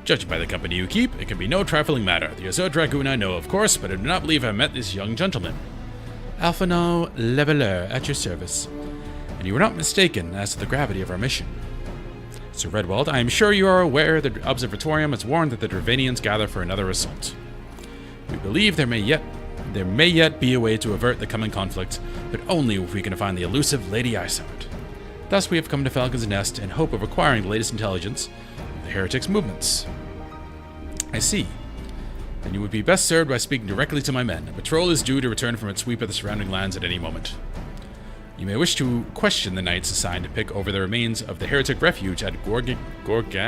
Judging by the company you keep, it can be no trifling matter. The Azure Dragoon I know, of course, but I do not believe I met this young gentleman. Alphonse Leveler, at your service. And you were not mistaken as to the gravity of our mission. Sir Redwald, I am sure you are aware the Observatorium has warned that the Dravanians gather for another assault. We believe there may yet be a way to avert the coming conflict, but only if we can find the elusive Lady Ishgard. Thus we have come to Falcon's Nest in hope of acquiring the latest intelligence of the heretics' movements. I see. Then you would be best served by speaking directly to my men. A patrol is due to return from its sweep of the surrounding lands at any moment. You may wish to question the knights assigned to pick over the remains of the heretic refuge at Gorgagni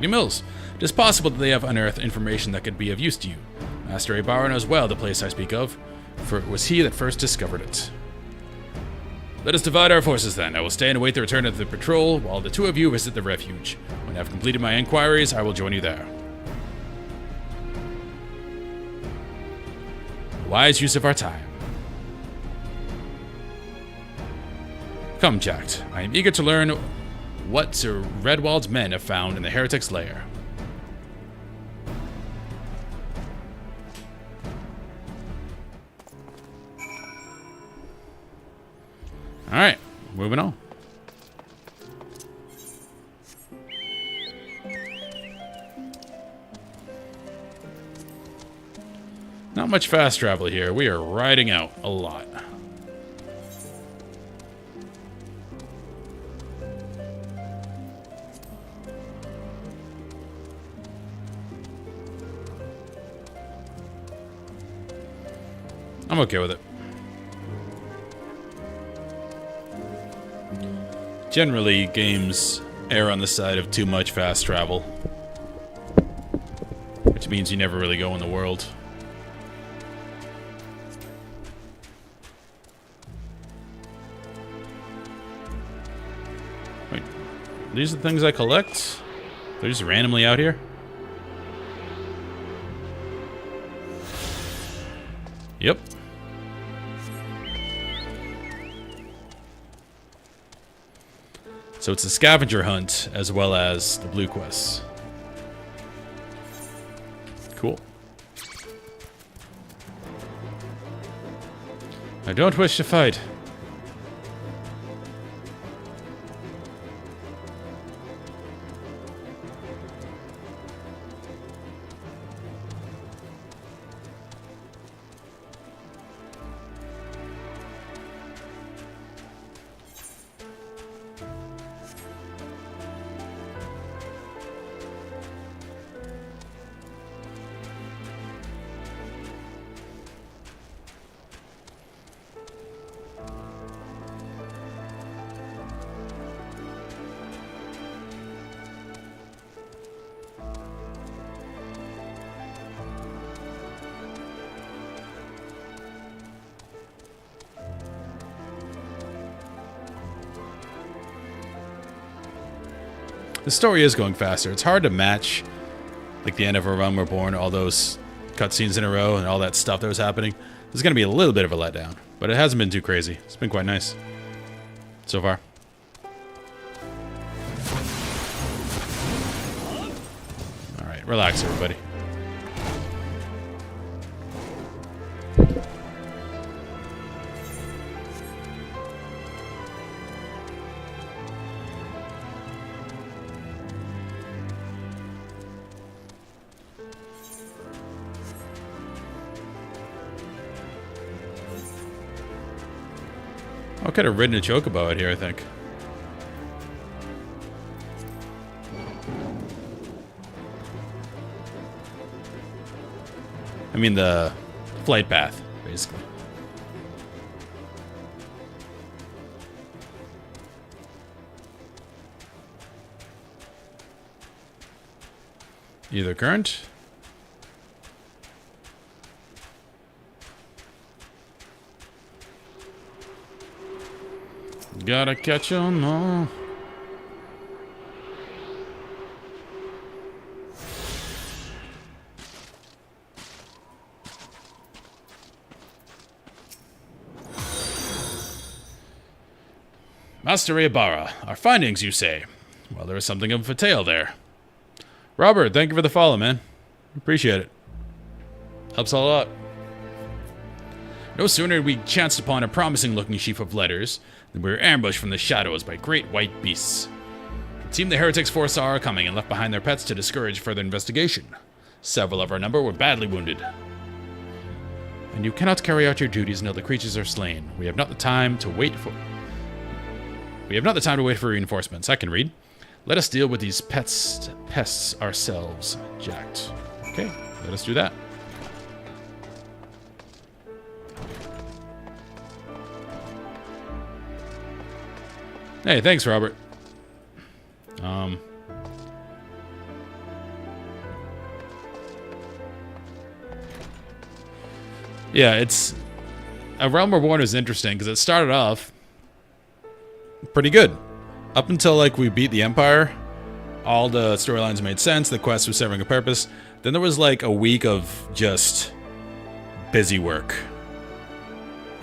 Mills. It is possible that they have unearthed information that could be of use to you. Master Ibarra knows well the place I speak of, for it was he that first discovered it. Let us divide our forces then. I will stay and await the return of the patrol, while the two of you visit the refuge. When I have completed my inquiries, I will join you there. Wise use of our time. Come, Jack. I am eager to learn what Sir Redwald's men have found in the heretic's lair. Alright, moving on. Not much fast travel here. We are riding out a lot. I'm okay with it. Generally, games err on the side of too much fast travel, which means you never really go in the world. Wait, these are the things I collect? They're just randomly out here? Yep. So it's a scavenger hunt as well as the blue quests. Cool. I don't wish to fight. The story is going faster. It's hard to match, like the end of A Realm Reborn, all those cutscenes in a row and all that stuff that was happening. This is going to be a little bit of a letdown, but it hasn't been too crazy. It's been quite nice so far. All right, relax, everybody. I could have ridden a chocobo out here, I think. I mean the flight path, basically. Either current. Gotta catch 'em all. Master Ibarra, our findings, you say? Well, there is something of a tale there. Robert, thank you for the follow, man. Appreciate it. Helps a lot. No sooner had we chanced upon a promising-looking sheaf of letters than we were ambushed from the shadows by great white beasts. It seemed the heretics foresaw our coming and left behind their pets to discourage further investigation. Several of our number were badly wounded. And you cannot carry out your duties until the creatures are slain. We have not the time to wait for reinforcements. I can read. Let us deal with these pests ourselves, Jacked. Okay, let us do that. Hey, thanks, Robert. Yeah, it's... A Realm Reborn is interesting, because it started off pretty good. Up until, like, we beat the Empire, all the storylines made sense, the quest was serving a purpose. Then there was, like, a week of just busy work.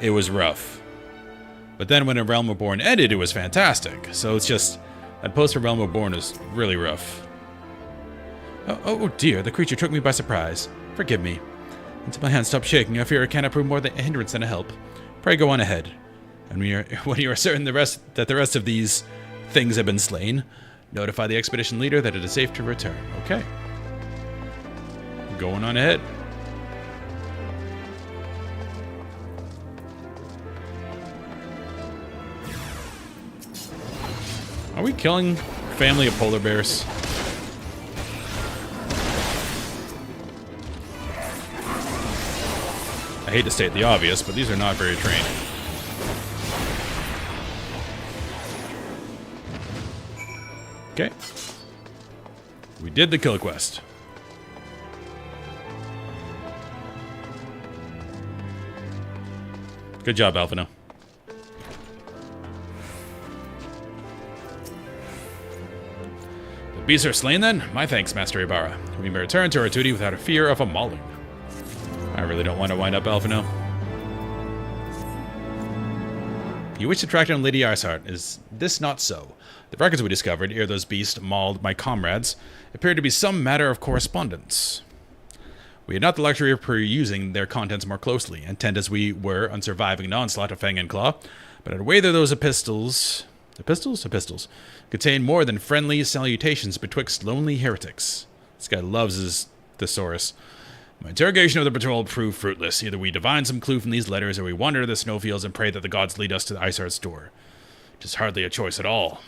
It was rough. But then when A Realm Reborn ended, it was fantastic. So it's just, that post for Realm Reborn is really rough. Oh dear, the creature took me by surprise. Forgive me. Until my hand stopped shaking, I fear it cannot prove more than a hindrance than a help. Pray go on ahead. And when you are certain that the rest of these things have been slain, notify the expedition leader that it is safe to return. Okay. Going on ahead. Are we killing family of polar bears? I hate to state the obvious, but these are not very trained. Okay. We did the kill quest. Good job, Alphino. The beasts are slain then? My thanks, Master Ibarra. We may return to our duty without a fear of a mauling. I really don't want to wind up Alphino. You wish to track down Lady Ishgard. Is this not so? The records we discovered, ere those beasts mauled my comrades, appeared to be some matter of correspondence. We had not the luxury of perusing their contents more closely, intent as we were on surviving an onslaught of Fang and Claw, but I'd wager those epistles contain more than friendly salutations betwixt lonely heretics. This guy loves his thesaurus. My interrogation of the patrol proved fruitless. Either we divine some clue from these letters, or we wander to the snowfields and pray that the gods lead us to the Ishgard's door. It is hardly a choice at all.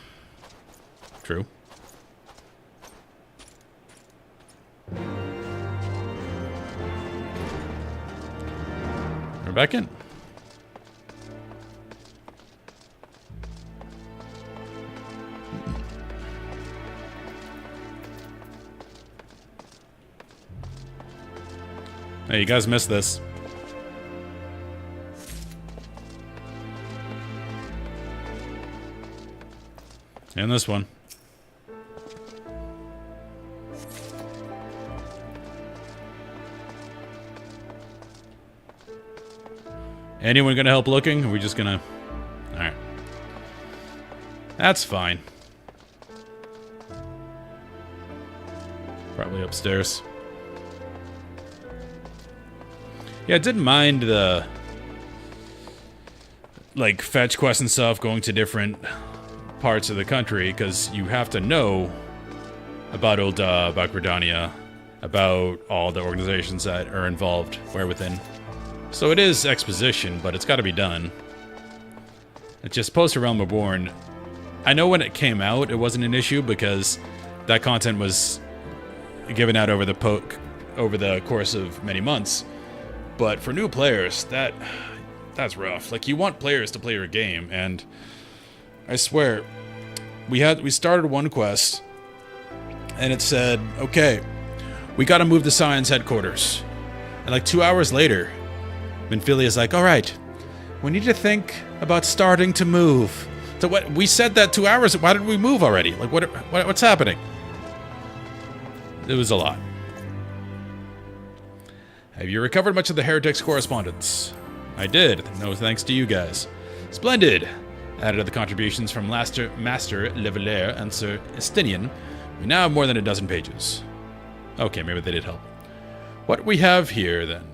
True. We're back in. Hey, you guys missed this. And this one. Anyone gonna help looking? Or are we just gonna... Alright. That's fine. Probably upstairs. Yeah, I didn't mind the... like, fetch quests and stuff going to different parts of the country, because you have to know about Ul'dah, about Gridania, about all the organizations that are involved where within. So it is exposition, but it's got to be done. It's just Post Realm Reborn. I know when it came out, it wasn't an issue because that content was given out over the course of many months. But for new players, that's rough. Like, you want players to play your game, and I swear, we started one quest, and it said, okay, we gotta move the Science headquarters. And like 2 hours later, Minfilia's like, alright, we need to think about starting to move. So what, we said that 2 hours, why didn't we move already? Like, what's happening? It was a lot. Have you recovered much of the Heretics correspondence? I did, no thanks to you guys. Splendid! Added to the contributions from Master Leveler and Sir Estinian, we now have more than a dozen pages. Okay, maybe they did help. What have we here then?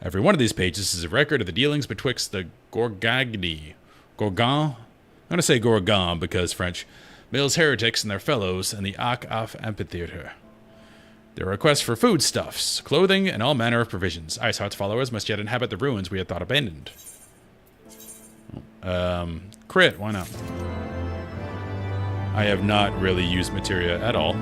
Every one of these pages is a record of the dealings betwixt the Gorgon? I'm gonna say Gorgon because French. Mills heretics and their fellows in the Ak-Af amphitheater. There are requests for foodstuffs, clothing, and all manner of provisions. Iceheart's followers must yet inhabit the ruins we had thought abandoned. Crit, why not? I have not really used materia at all.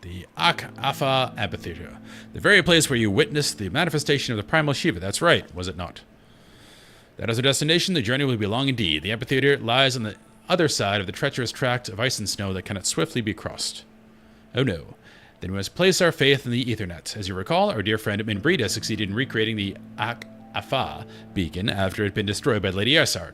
The Ak-Afa amphitheater. The very place where you witnessed the manifestation of the primal Shiva. That's right, was it not? That is our destination. The journey will be long indeed. The amphitheater lies on the other side of the treacherous tract of ice and snow that cannot swiftly be crossed. Oh no. Then we must place our faith in the Ethernet. As you recall, our dear friend Minbrida succeeded in recreating the Ak-Afa beacon after it had been destroyed by Lady Ersard.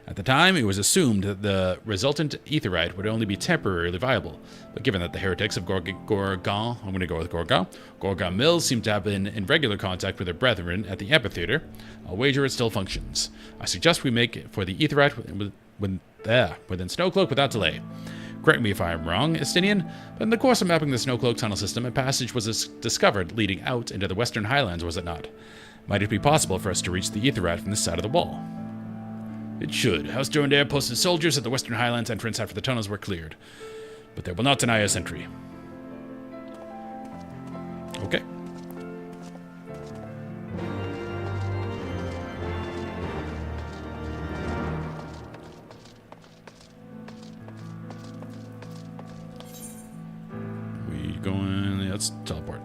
At the time, it was assumed that the resultant aetherite would only be temporarily viable, but given that the heretics of Gorgon, I'm going to go with Gorgon Mills seem to have been in regular contact with their brethren at the amphitheater, I'll wager it still functions. I suggest we make for the aetherite within Snowcloak without delay. Correct me if I am wrong, Estinian, but in the course of mapping the Snowcloak tunnel system, a passage was discovered leading out into the western highlands, was it not? Might it be possible for us to reach the aetherite from this side of the wall? It should. House Durandare posted soldiers at the Western Highlands entrance after the tunnels were cleared. But they will not deny us entry. Okay. We going... Let's teleport.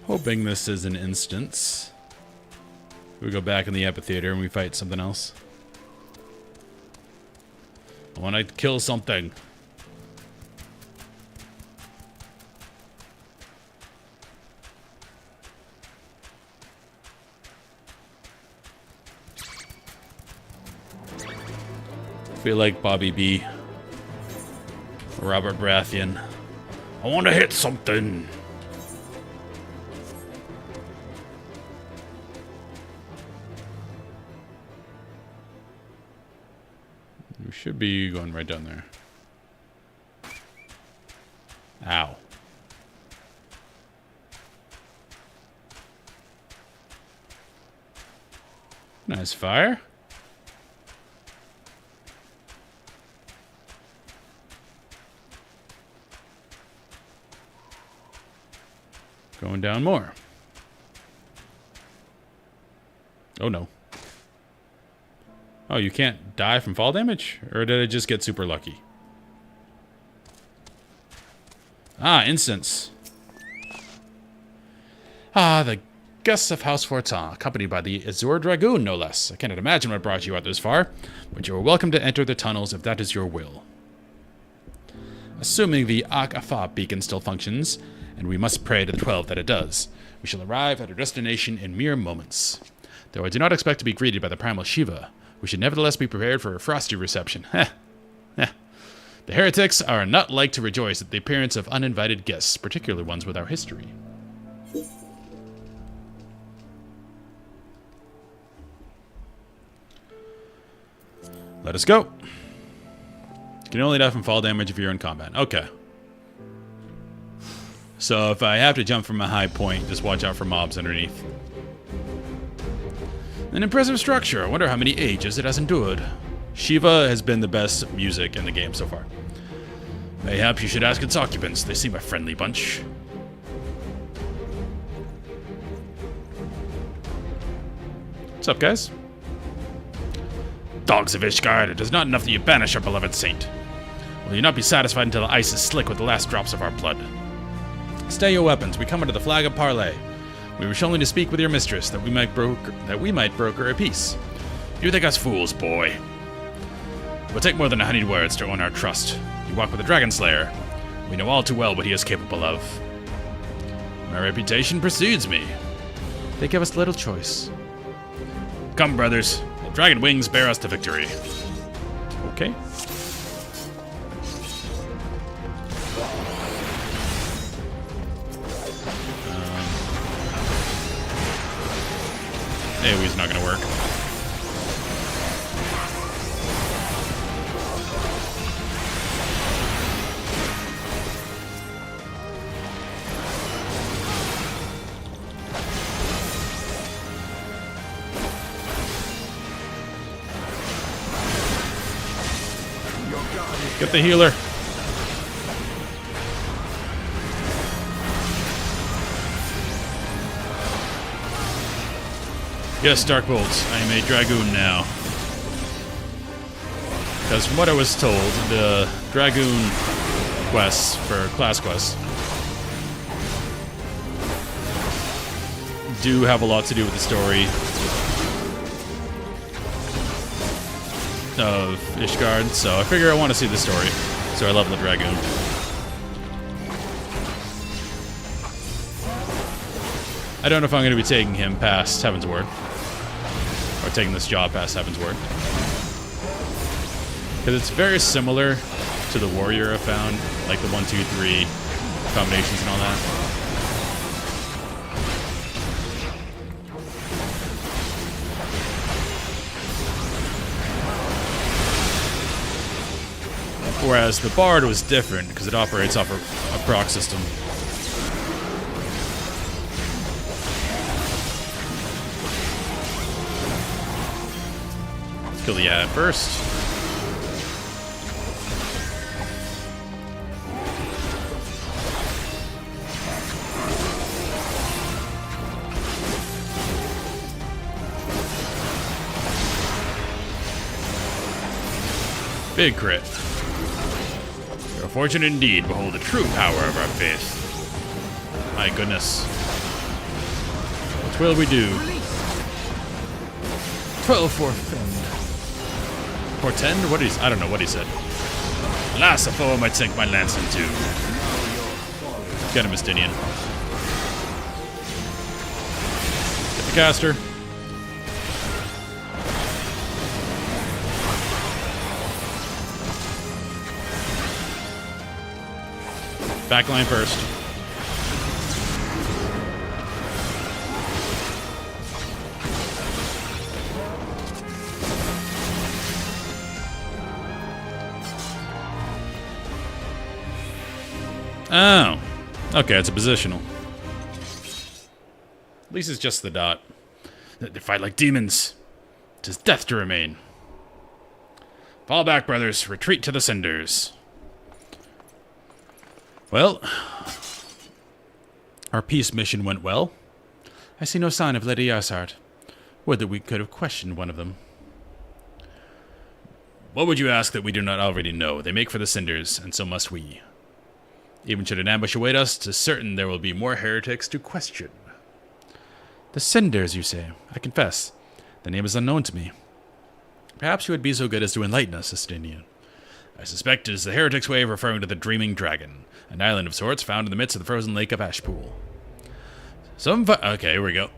Hoping this is an instance. We go back in the amphitheater and we fight something else. I want to kill something. I feel like Bobby B. Robert Baratheon. I want to hit something. We should be going right down there. Ow. Nice fire. Going down more. Oh no. Oh, you can't die from fall damage? Or did I just get super lucky? Ah, incense. Ah, the guests of House Fortin, accompanied by the Azure Dragoon, no less. I cannot imagine what brought you out this far, but you are welcome to enter the tunnels if that is your will. Assuming the Ak-Afa beacon still functions, and we must pray to the 12 that it does, we shall arrive at our destination in mere moments. Though I do not expect to be greeted by the Primal Shiva, we should nevertheless be prepared for a frosty reception. Heh. Heh. The heretics are not like to rejoice at the appearance of uninvited guests, particularly ones with our history. Let us go. You can only die from fall damage if you're in combat. Okay. So if I have to jump from a high point, just watch out for mobs underneath. An impressive structure. I wonder how many ages it has endured. Shiva has been the best music in the game so far. Mayhap you should ask its occupants. They seem a friendly bunch. What's up, guys? Dogs of Ishgard, it is not enough that you banish our beloved saint. Will you not be satisfied until the ice is slick with the last drops of our blood? Stay your weapons. We come under the flag of parley. We wish only to speak with your mistress, that we might broker a peace. You think us fools, boy. It will take more than 100 words to earn our trust. You walk with a dragon slayer. We know all too well what he is capable of. My reputation precedes me. They give us little choice. Come, brothers. The dragon wings bear us to victory. Okay. AoE's not gonna work. Get the healer. Yes, Darkbolt, I am a Dragoon now. Because from what I was told, the Dragoon quests for class quests do have a lot to do with the story of Ishgard, so I figure I want to see the story. So I love the Dragoon. I don't know if I'm going to be taking him past Heaven's Word. Or taking this job past Heaven's Word. Because it's very similar to the warrior I found. Like the 1, 2, 3 combinations and all that. Whereas the Bard was different because it operates off a proc system. Let's kill the ad first. Big crit. You're fortunate indeed. Behold the true power of our faith. My goodness. What will we do? 12 forfend. Portend? What is? I don't know what he said. Alas, a foe might sink my lance in two. Get him, Mystinian. Get the caster. Backline first. Oh. Okay, it's a positional. At least it's just the dot. They fight like demons. 'Tis death to remain. Fall back, brothers. Retreat to the cinders. Well, Our peace mission went well. I see no sign of Lady Yarsart. Would that we could have questioned one of them. What would you ask that we do not already know? They make for the cinders, and so must we. Even should an ambush await us, 'tis certain there will be more heretics to question. The cinders, you say? I confess, the name is unknown to me. Perhaps you would be so good as to enlighten us, Estinian. I suspect it is the heretics' way of referring to the Dreaming Dragon, an island of sorts found in the midst of the frozen lake of Ashpool. Okay, here we go.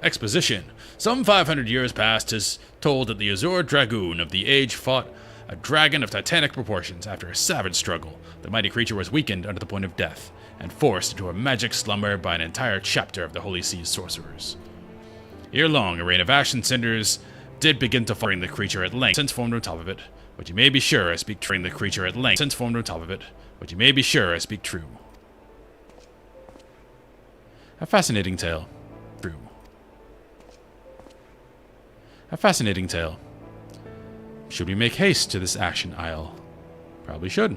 Exposition. Some 500 years past, 'tis told that the Azure Dragoon of the age fought a dragon of titanic proportions. After a savage struggle, the mighty creature was weakened under the point of death, and forced into a magic slumber by an entire chapter of the Holy Sea's sorcerers. Ere long, a rain of ash and cinders did begin to fall, the creature at length since formed on top of it, but you may be sure I speak true. The creature at length since formed on top of it, but you may be sure I speak true. A fascinating tale. True. A fascinating tale. Should we make haste to this Ashen Isle? Probably should.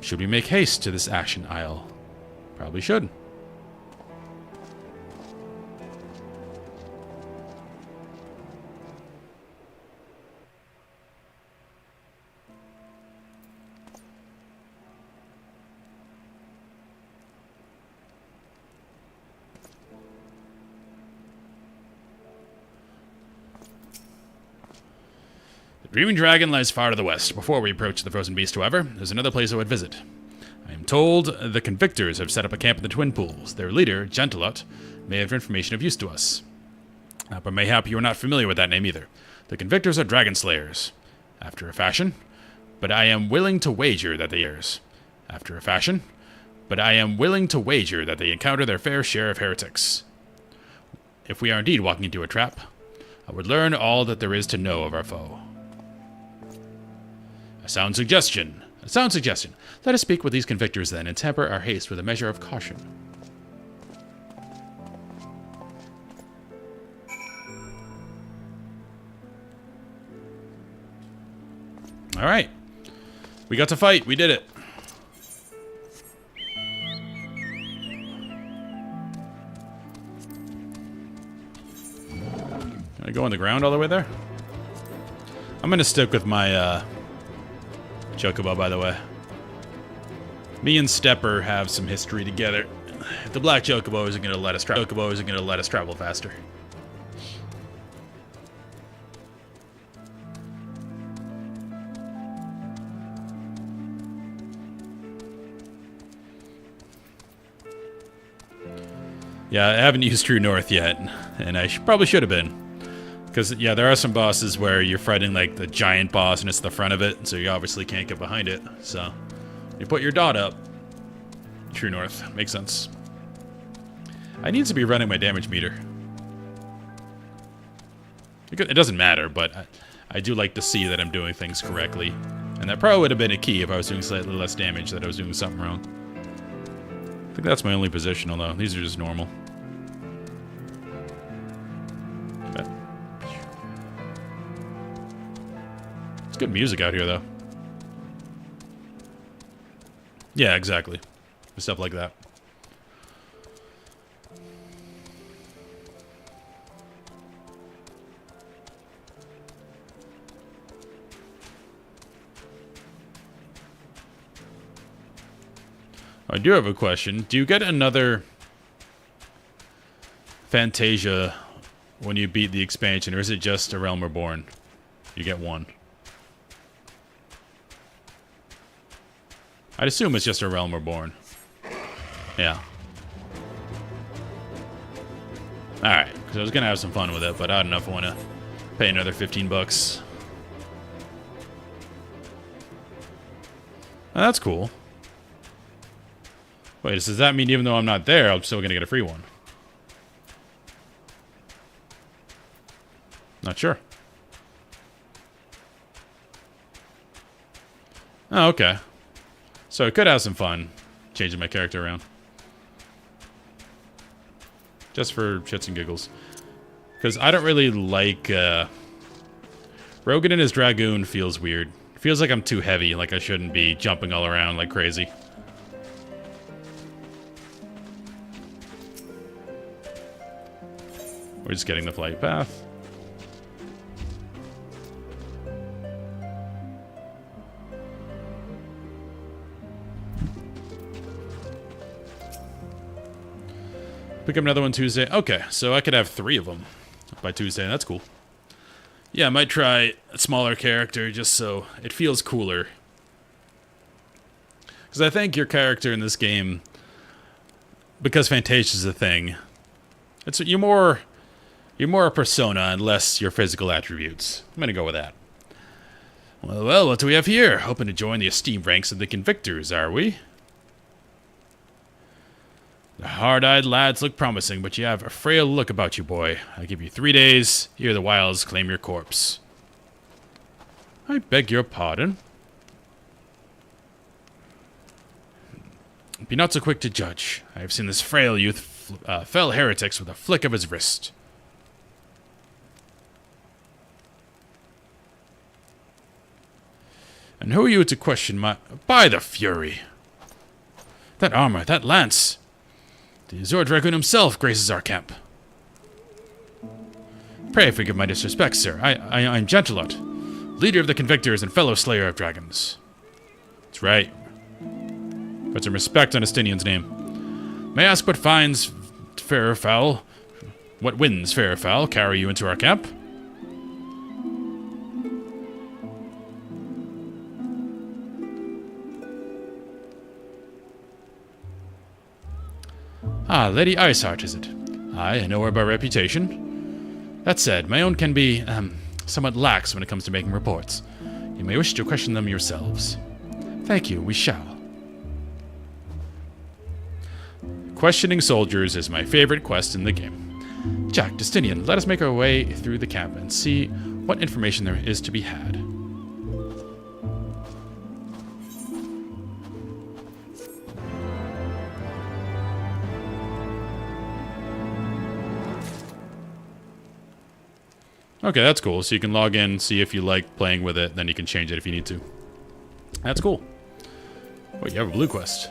Should we make haste to this Ashen Isle? Probably should. The Dreaming Dragon lies far to the west. Before we approach the Frozen Beast, however, there's another place I would visit. I am told the Convictors have set up a camp in the Twin Pools. Their leader, Gentilot, may have information of use to us. But mayhap you are not familiar with that name either. The Convictors are dragon slayers, after a fashion, but I am willing to wager that they after a fashion, but I am willing to wager that they encounter their fair share of heretics. If we are indeed walking into a trap, I would learn all that there is to know of our foe. A sound suggestion. A sound suggestion. Let us speak with these convictors then, and temper our haste with a measure of caution. Alright. We got to fight. We did it. Can I go on the ground all the way there? I'm gonna stick with my, Chocobo, by the way. Me and Stepper have some history together. The black Chocobo isn't gonna let us travel faster. Yeah, I haven't used True North yet, and I probably should have been. Because, yeah, there are some bosses where you're fighting, like, the giant boss and it's the front of it, so you obviously can't get behind it. So, you put your dot up. True North. Makes sense. I need to be running my damage meter. It doesn't matter, but I do like to see that I'm doing things correctly. And that probably would have been a key if I was doing slightly less damage, that I was doing something wrong. I think that's my only position, although these are just normal. Good music out here, though. Yeah, exactly. Stuff like that. I do have a question. Do you get another Fantasia when you beat the expansion, or is it just A Realm Reborn? You get one. I'd assume it's just A Realm Reborn. Yeah. Alright, because I was going to have some fun with it, but I don't know if I want to pay another 15 bucks. Oh, that's cool. Wait, does that mean even though I'm not there, I'm still going to get a free one? Not sure. Oh, okay. So I could have some fun changing my character around. Just for shits and giggles. Because I don't really like... Rogan and his Dragoon feels weird. Feels like I'm too heavy, like I shouldn't be jumping all around like crazy. We're just getting the flight path. Pick up another one Tuesday. Okay, so I could have 3 of them by Tuesday. That's cool. Yeah, I might try a smaller character just so it feels cooler. Because I think your character in this game, because Fantasia's a thing, you're more a persona and less your physical attributes. I'm gonna go with that. Well, what do we have here? Hoping to join the esteemed ranks of the Convictors, are we? The hard-eyed lads look promising, but you have a frail look about you, boy. I give you 3 days, ere the wilds claim your corpse. I beg your pardon? Be not so quick to judge. I have seen this frail youth fell heretics with a flick of his wrist. And who are you to question my... By the Fury! That armor, that lance... The Azure Dragoon himself graces our camp. Pray forgive my disrespect, sir. I'm Gentilot, leader of the Convictors and fellow slayer of dragons. That's right. Put some respect on Estinian's name. May I ask what finds fair or foul, what winds fair or foul, carry you into our camp? Ah, Lady Iceheart, is it? I know her by reputation. That said, my own can be, somewhat lax when it comes to making reports. You may wish to question them yourselves. Thank you, we shall. Questioning soldiers is my favorite quest in the game. Jack, Justinian, let us make our way through the camp and see what information there is to be had. Okay, that's cool. So you can log in, see if you like playing with it, then you can change it if you need to. That's cool. Oh, you have a blue quest.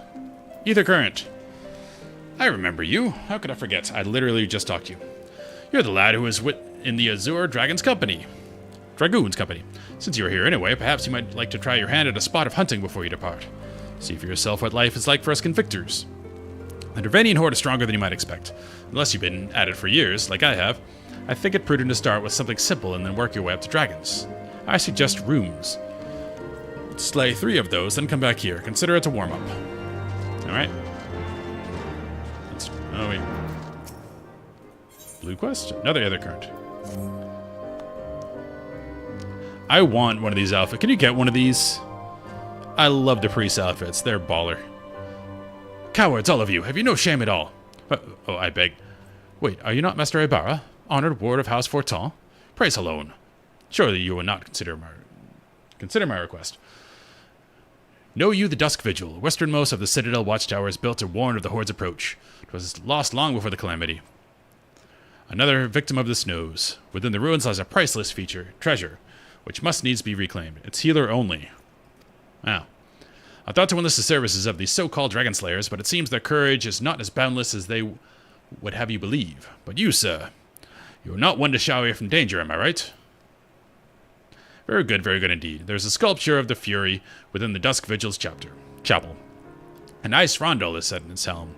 Ether Current. I remember you. How could I forget? I literally just talked to you. You're the lad who was in the Azure Dragoon's company. Since you're here anyway, perhaps you might like to try your hand at a spot of hunting before you depart. See for yourself what life is like for us Convictors. The Dravanian horde is stronger than you might expect. Unless you've been at it for years, like I have, I think it prudent to start with something simple and then work your way up to dragons. I suggest rooms. Slay 3 of those, then come back here. Consider it a warm-up. Alright. Oh, wait. Blue quest? Another Ether Current. I want one of these outfits. Can you get one of these? I love the priest outfits. They're baller. Cowards, all of you. Have you no shame at all? Oh, I beg. Wait, are you not Master Ibarra? Honored ward of House Fortin? Praise alone. Surely you will not consider my request. Know you the Dusk Vigil, westernmost of the Citadel watchtowers built to warn of the Horde's approach. It was lost long before the calamity. Another victim of the snows. Within the ruins lies a priceless treasure, which must needs be reclaimed. It's healer only. Wow. I thought to enlist the services of these so-called dragon slayers, but it seems their courage is not as boundless as they would have you believe. But you, sir, you are not one to shy away from danger, am I right? Very good indeed. There's a sculpture of the Fury within the Dusk Vigil's chapel. A nice rondel is set in its helm.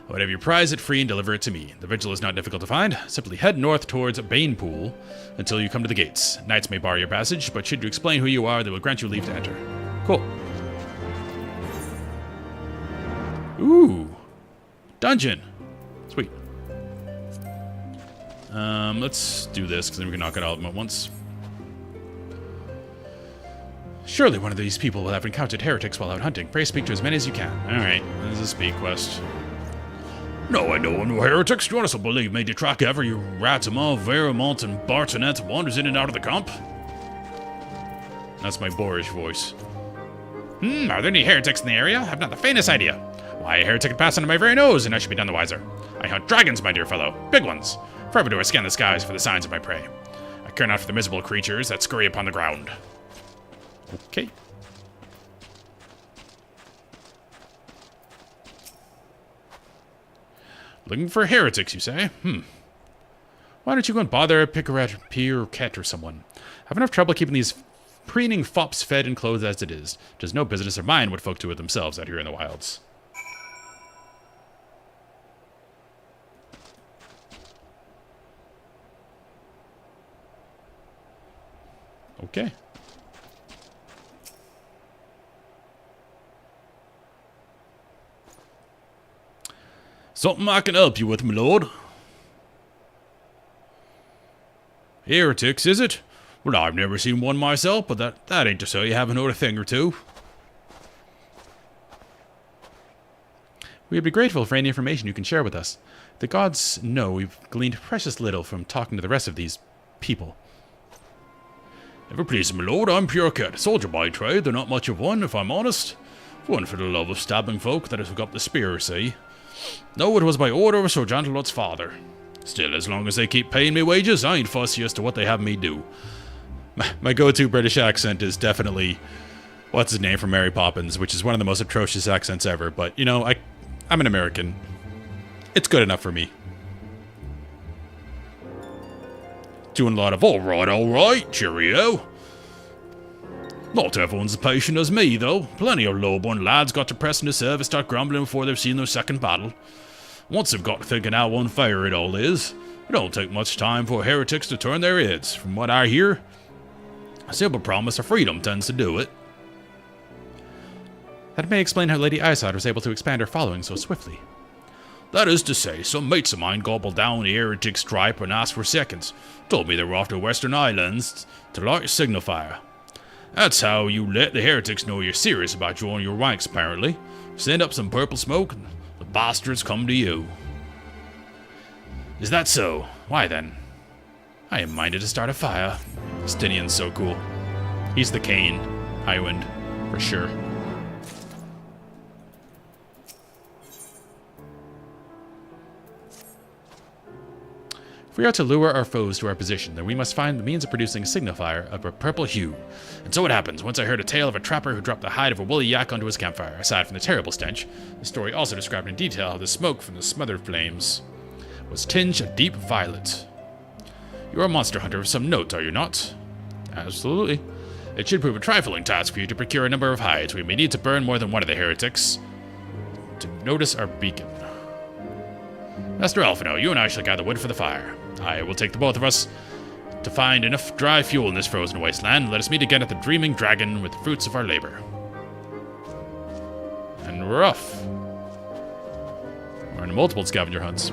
Whatever you prize it free and deliver it to me. The vigil is not difficult to find. Simply head north towards Banepool until you come to the gates. Knights may bar your passage, but should you explain who you are, they will grant you leave to enter. Cool. Ooh. Dungeon. Sweet. Let's do this, because then we can knock it out at once. Surely one of these people will have encountered heretics while out hunting. Pray speak to as many as you can. Alright, this is a speed quest. No, I know no heretics. You honestly believe me to track every Ratima, Verimont, and Bartonet wanders in and out of the camp? That's my boorish voice. Are there any heretics in the area? I've not the faintest idea. Why, a heretic could pass under my very nose, and I should be none the wiser. I hunt dragons, my dear fellow. Big ones. Forever do I scan the skies for the signs of my prey. I care not for the miserable creatures that scurry upon the ground. Okay. Looking for heretics, you say? Why don't you go and bother Pirouquette or someone? I have enough trouble keeping these preening fops fed and clothed as it is. Just no business of mine what folk do with themselves out here in the wilds. Okay. Something I can help you with, my lord? Heretics, is it? Well, I've never seen one myself, but that ain't to say you haven't heard a thing or two. We would be grateful for any information you can share with us. The gods know we've gleaned precious little from talking to the rest of these people. Never please, my lord, I'm Pirouquette, soldier by trade, though not much of one, if I'm honest. One for the love of stabbing folk that has took up the spear, see? No, it was by order of Sir Jantelot's father. Still, as long as they keep paying me wages, I ain't fussy as to what they have me do. My go-to British accent is definitely, what's his name from Mary Poppins, which is one of the most atrocious accents ever, but, you know, I'm an American. It's good enough for me. Doing a lot of all right, cheerio. Not everyone's as patient as me, though. Plenty of low-born lads got to press into service, start grumbling before they've seen their second battle. Once they've got to thinking how unfair it all is, it don't take much time for heretics to turn their heads. From what I hear, a simple promise of freedom tends to do it. That may explain how Lady Isard was able to expand her following so swiftly. That is to say, some mates of mine gobbled down the heretic stripe and asked for seconds. Told me they were off to Western Islands to light a signifier. That's how you let the heretics know you're serious about joining your ranks, apparently. Send up some purple smoke, and the bastards come to you. Is that so? Why then? I am minded to start a fire. Stinian's so cool. He's the Cain. Highwind, for sure. If we are to lure our foes to our position, then we must find the means of producing a signifier of a purple hue. And so it happens. Once I heard a tale of a trapper who dropped the hide of a woolly yak onto his campfire. Aside from the terrible stench, the story also described in detail how the smoke from the smothered flames was tinged a deep violet. You are a monster hunter of some note, are you not? Absolutely. It should prove a trifling task for you to procure a number of hides. We may need to burn more than one of the heretics to notice our beacon. Master Alphino, you and I shall gather wood for the fire. I will take the both of us to find enough dry fuel in this frozen wasteland. Let us meet again at the Dreaming Dragon with the fruits of our labor. And we're off. We're on multiple scavenger hunts.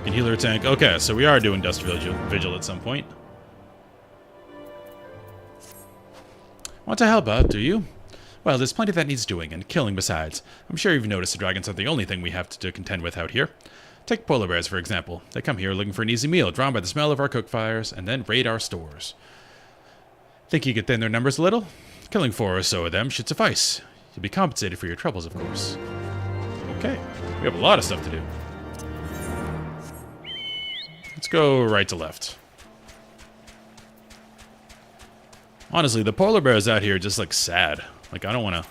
Can heal her tank. Okay, so we are doing Dust Vigil at some point. Want to help out, do you? Well, there's plenty that needs doing, and killing besides. I'm sure you've noticed the dragons aren't the only thing we have to contend with out here. Take polar bears, for example. They come here looking for an easy meal, drawn by the smell of our cook fires, and then raid our stores. Think you could thin their numbers a little? Killing 4 or so of them should suffice. You'll be compensated for your troubles, of course. Okay, we have a lot of stuff to do. Let's go right to left. Honestly, the polar bears out here just look sad. Like, I don't want to...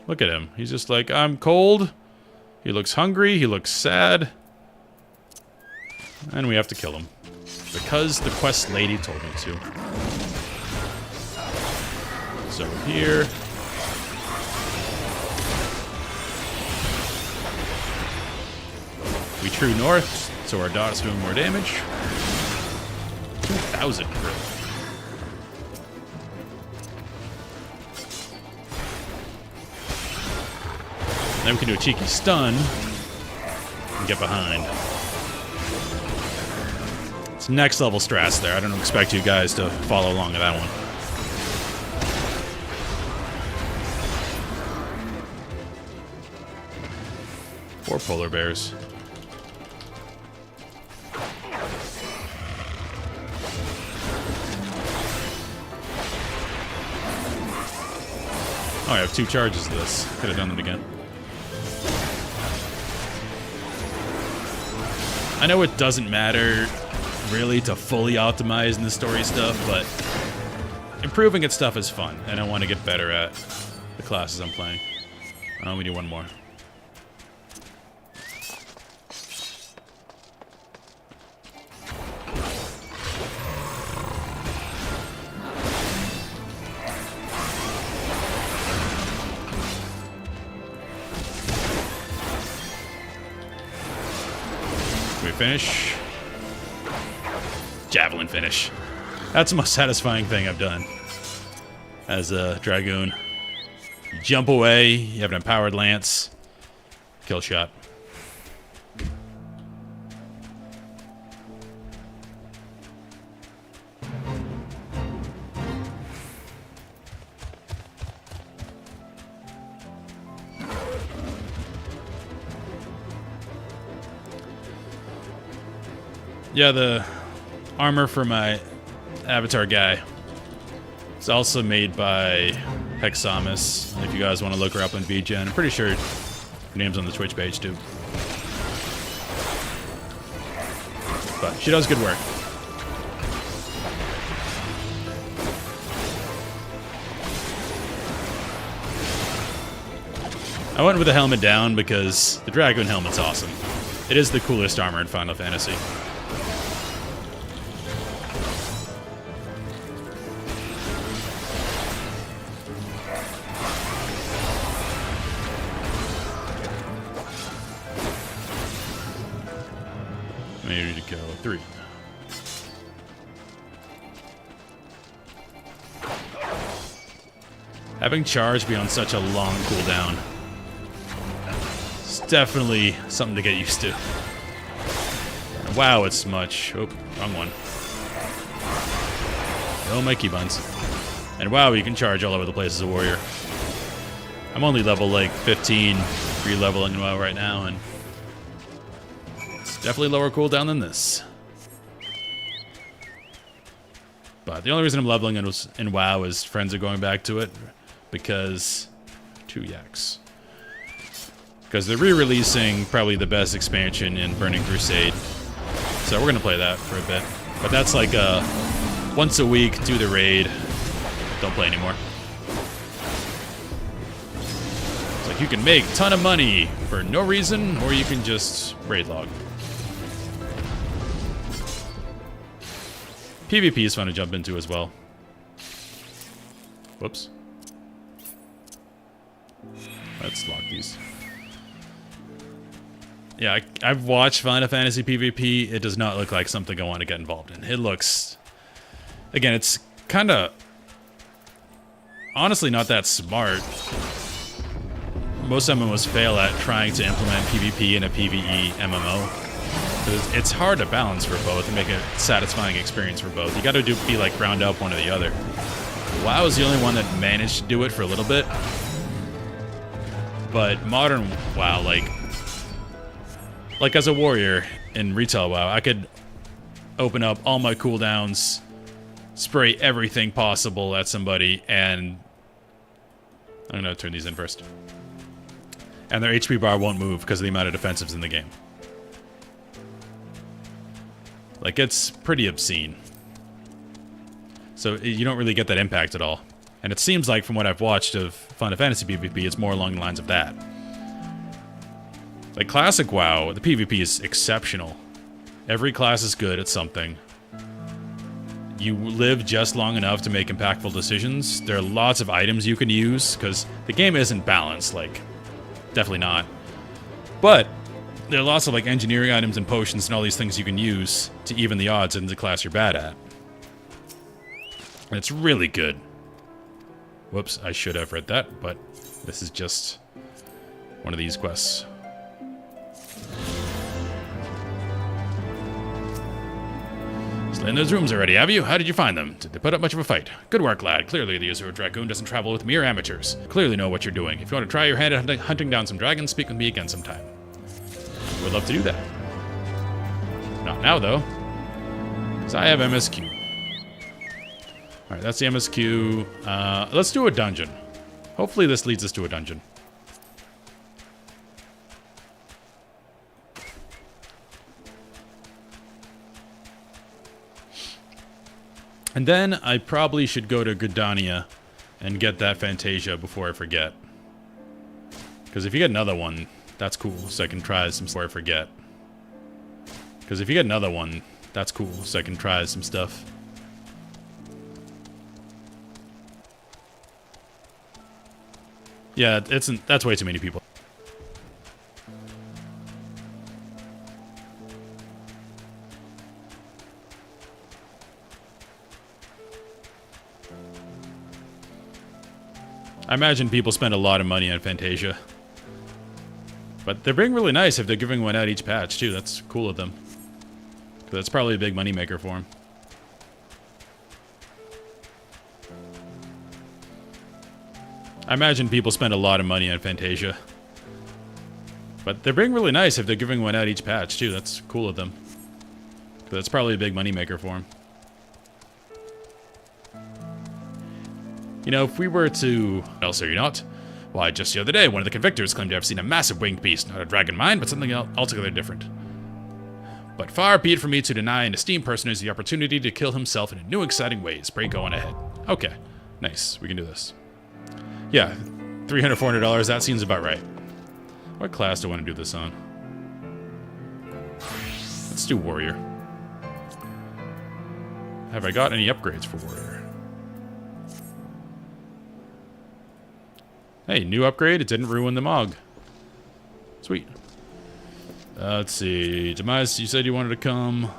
Look at him. He's just like, I'm cold. He looks hungry. He looks sad. And we have to kill him. Because the quest lady told me to. So here... We true north, so our dot's doing more damage. 2,000 crit. Then we can do a cheeky stun and get behind. It's next level strats there. I don't expect you guys to follow along with that one. Poor polar bears. Oh, I have 2 charges of this. Could have done them again. I know it doesn't matter, really, to fully optimize in the story stuff, but improving at stuff is fun, and I want to get better at the classes I'm playing. Oh, we need one more. finish. Javelin finish. That's the most satisfying thing I've done as a Dragoon. You jump away, you have an empowered lance, kill shot. Yeah, the armor for my avatar guy is also made by Hexamus. If you guys want to look her up on VGen, I'm pretty sure her name's on the Twitch page too. But she does good work. I went with the helmet down because the Dragoon helmet's awesome. It is the coolest armor in Final Fantasy. Maybe to go 3. Having charge be on such a long cooldown is definitely something to get used to. Wow, it's much. Oh, wrong one. Oh, my key buns. And wow, you can charge all over the place as a warrior. I'm only level like 15, re-leveling WoW right now, and it's definitely lower cooldown than this. But the only reason I'm leveling in WoW is friends are going back to it because 2 yaks. Because they're re-releasing probably the best expansion in Burning Crusade. So we're gonna play that for a bit. But that's like once a week, do the raid, don't play anymore. It's like you can make a ton of money for no reason, or you can just raid log. PvP is fun to jump into as well. Whoops. Let's lock these. Yeah, I've watched Final Fantasy PvP. It does not look like something I want to get involved in. It looks... Again, it's kind of... honestly not that smart. Most MMOs fail at trying to implement PvP in a PvE MMO. It's hard to balance for both and make a satisfying experience for both. You gotta be like round up one or the other. WoW is the only one that managed to do it for a little bit. But modern WoW, like as a warrior in retail WoW, I could open up all my cooldowns, spray everything possible at somebody, and I'm gonna turn these in first. And their HP bar won't move because of the amount of defensives in the game. Like, it's pretty obscene. So you don't really get that impact at all. And it seems like, from what I've watched of Final Fantasy PvP, it's more along the lines of that. Like, classic WoW, the PvP is exceptional. Every class is good at something. You live just long enough to make impactful decisions. There are lots of items you can use, because the game isn't balanced, like, definitely not. But there are lots of, like, engineering items and potions and all these things you can use to even the odds in the class you're bad at. And it's really good. Whoops, I should have read that, but this is just one of these quests. Slain those rooms already, have you? How did you find them? Did they put up much of a fight? Good work, lad. Clearly the Azure Dragoon doesn't travel with mere amateurs. Clearly know what you're doing. If you want to try your hand at hunting down some dragons, speak with me again sometime. Would love to do that. Not now, though. Because I have MSQ. Alright, that's the MSQ. Let's do a dungeon. Hopefully this leads us to a dungeon. And then I probably should go to Gridania and get that Fantasia before I forget. Because if you get another one, that's cool, so I can try some before I forget. Because if you get another one, that's cool, so I can try some stuff. Yeah, that's way too many people. I imagine people spend a lot of money on Fantasia. But they're being really nice if they're giving one out each patch, too. That's cool of them. That's probably a big moneymaker for them. I imagine people spend a lot of money on Fantasia. But they're being really nice if they're giving one out each patch, too. That's cool of them. That's probably a big moneymaker for them. You know, if we were to... What else are you not? Why, just the other day, one of the convictors claimed to have seen a massive winged beast. Not a dragon mind, but something altogether different. But far be it from me to deny an esteemed personage the opportunity to kill himself in new exciting ways. Pray go on ahead. Okay. Nice. We can do this. Yeah. $300, $400. That seems about right. What class do I want to do this on? Let's do warrior. Have I got any upgrades for warrior? Hey, new upgrade. It didn't ruin the Mog. Sweet. Let's see. Demise, you said you wanted to come.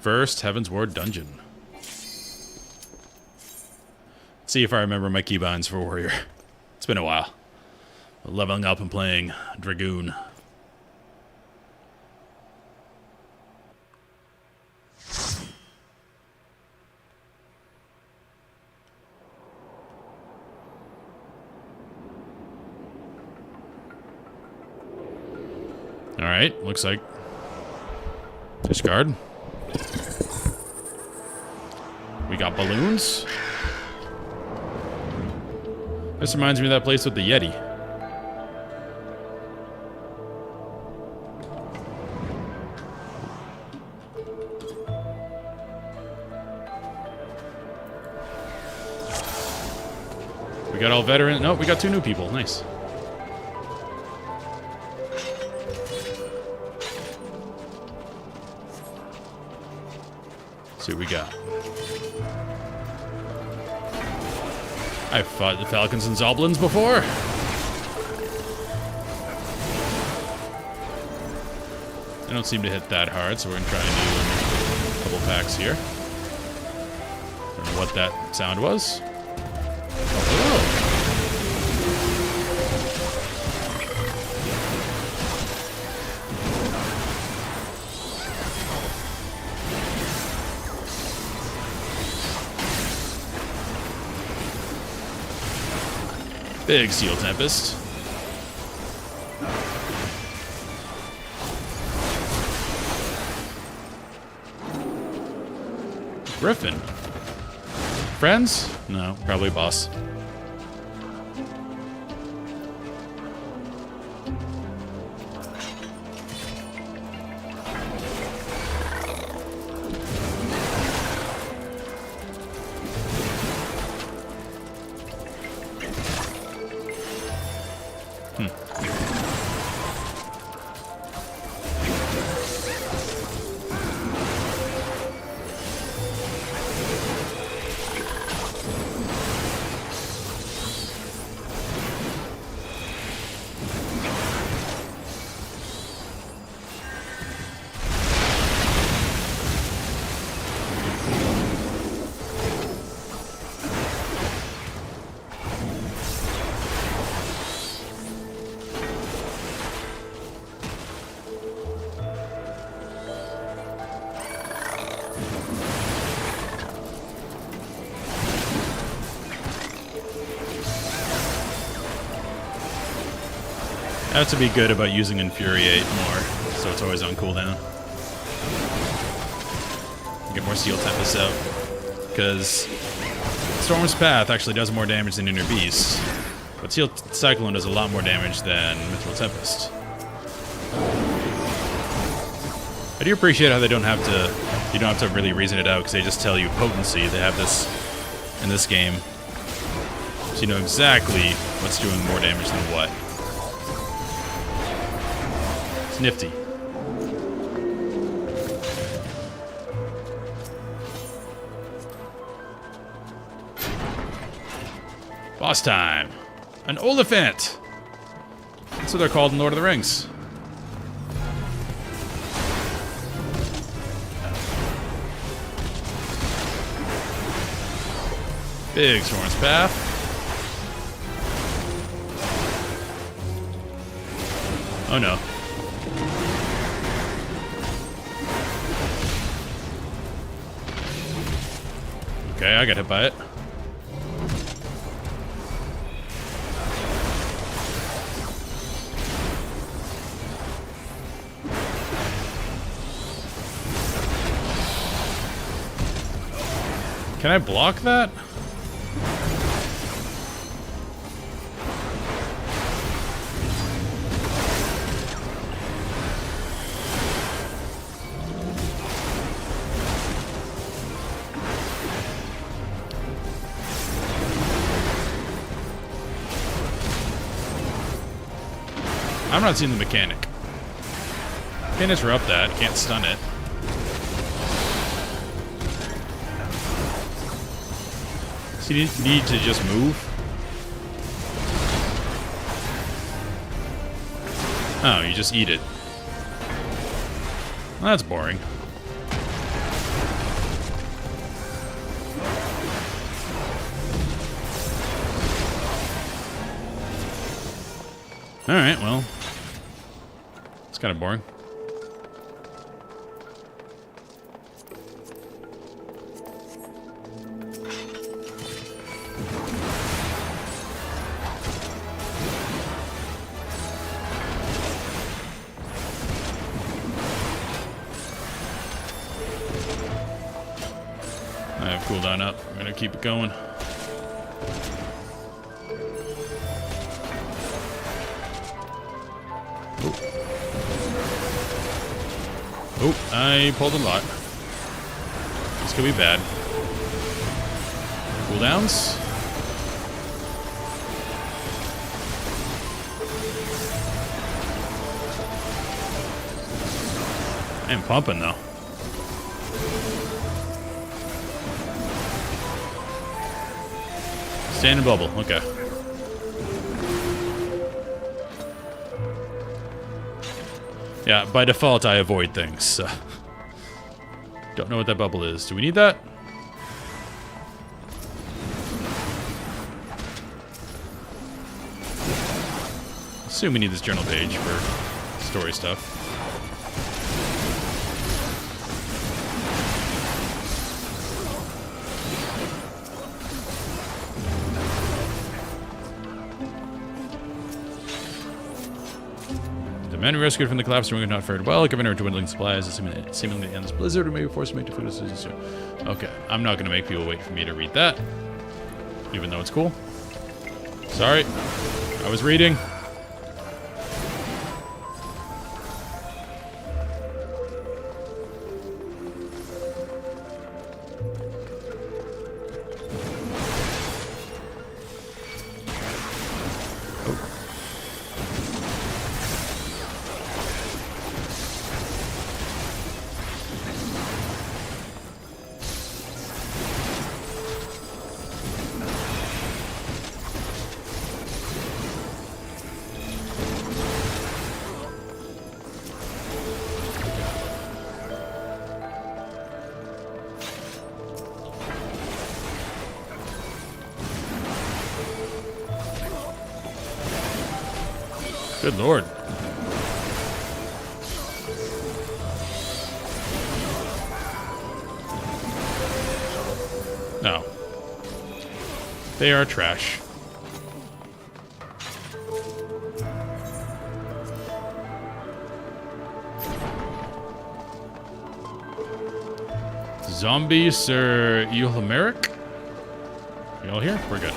First, Heaven's Ward Dungeon. See if I remember my keybinds for warrior. It's been a while. Leveling up and playing Dragoon. Alright, looks like Ishgard. We got balloons. This reminds me of that place with the Yeti. We got all veteran. Nope, we got 2 new people. Nice. Let's see what we got. I've fought the Falcons and Zoblins before. They don't seem to hit that hard, so we're going to try and do a couple packs here. Don't know what that sound was. Oh, hello. Big Steel Tempest. Griffin. Friends? No, probably boss. I have to be good about using Infuriate more, so it's always on cooldown. Get more Steel Tempest out, because Storm's Path actually does more damage than Inner Beast, but Steel Cyclone does a lot more damage than Mithril Tempest. I do appreciate how they don't have to, you don't have to really reason it out, because they just tell you potency. They have this in this game, so you know exactly what's doing more damage than what. Nifty. Boss time. An Oliphant. That's what they're called in Lord of the Rings. Big Soren's Path. Oh no. Okay, I got hit by it. Can I block that? I'm not seeing the mechanic. Can't interrupt that. Can't stun it. So you need to just move? Oh, you just eat it. Well, that's boring. Alright, well. It's kind of boring. I have cooldown up. I'm gonna keep it going. Oh, I pulled a lot. This could be bad. Cooldowns. I am pumping though. Standing bubble, okay. Yeah, by default I avoid things, so. Don't know what that bubble is. Do we need that? Assume we need this journal page for story stuff. Men rescued from the collapse room have not fared well, given our dwindling supplies, seemingly endless blizzard, we may be forced to make the food decisions soon. Okay, I'm not going to make people wait for me to read that, even though it's cool. Sorry, I was reading. Good lord. No. They are trash. Zombie Sir Euhameric? You all here? We're good.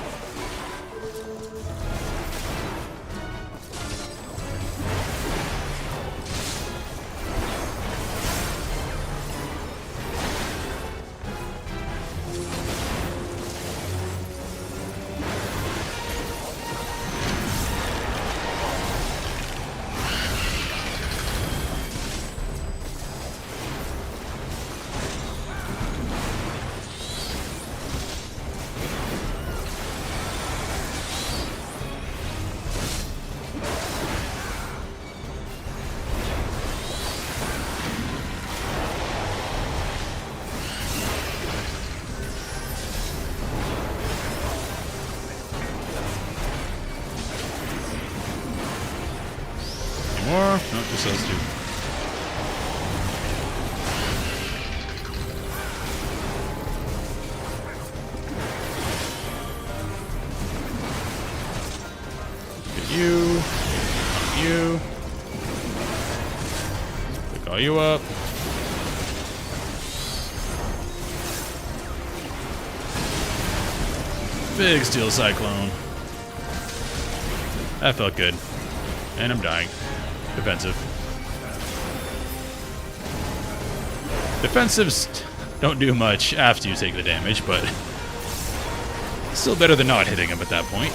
more? No, just those two. Get you. You. Pick all you up. Big steel cyclone. That felt good. And I'm dying. Defensive. Defensives don't do much after you take the damage, but still better than not hitting them at that point.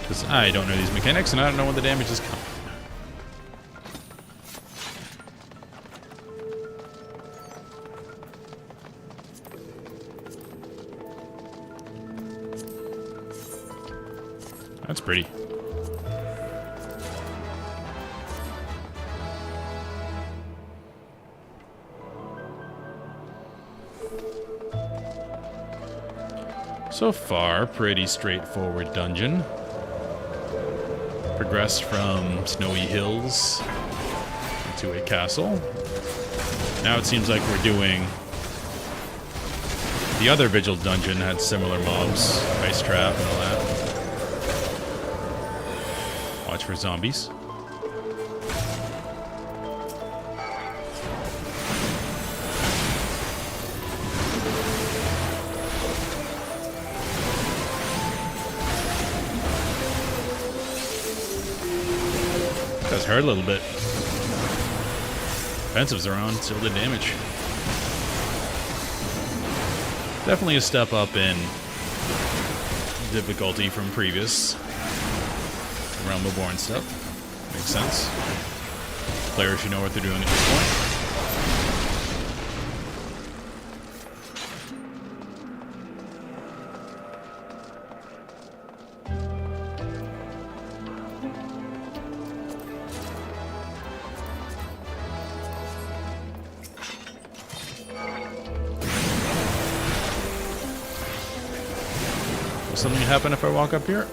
Because I don't know these mechanics and I don't know when the damage is coming. That's pretty. So far, pretty straightforward dungeon. Progressed from snowy hills into a castle. Now it seems like we're doing... The other Vigil dungeon had similar mobs, ice trap and all that. Watch for zombies. Does hurt a little bit. Defensives are on, still did damage. Definitely a step up in difficulty from previous Realm of Born stuff. Makes sense. Players should know what they're doing at this point. Will something happen if I walk up here?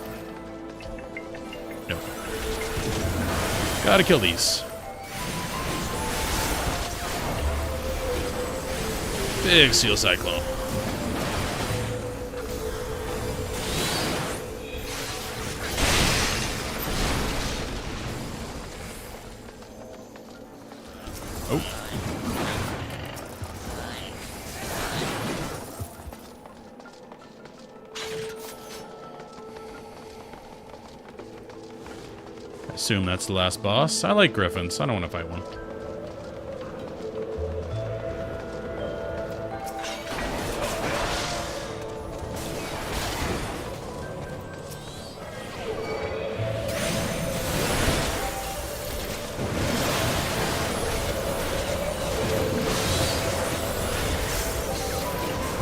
No. Gotta kill these. Big steel cyclone. Oh. I assume that's the last boss. I like griffins. I don't want to fight one.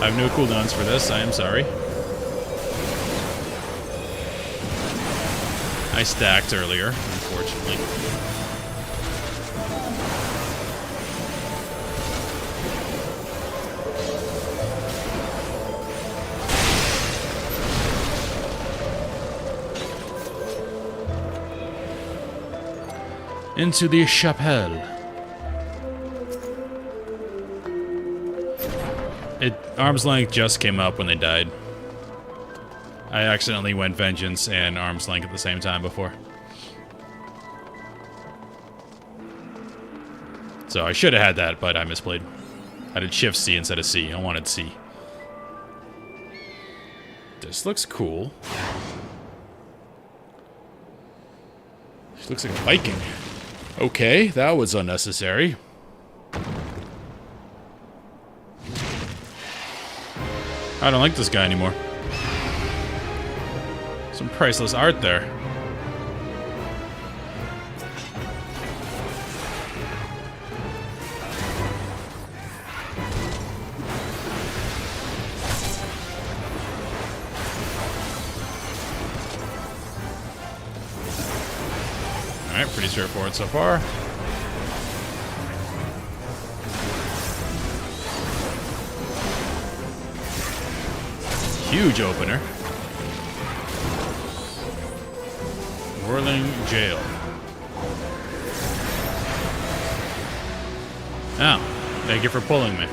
I have no cooldowns for this. I am sorry. I stacked earlier, unfortunately. Into the chapelle. Arm's Length just came up when they died. I accidentally went Vengeance and Arm's Length at the same time before. So I should have had that, but I misplayed. I did Shift C instead of C. I wanted C. This looks cool. She looks like a Viking. Okay, that was unnecessary. I don't like this guy anymore. Some priceless art there. Alright, pretty straightforward so far. Huge opener. Whirling jail. Oh, thank you for pulling me.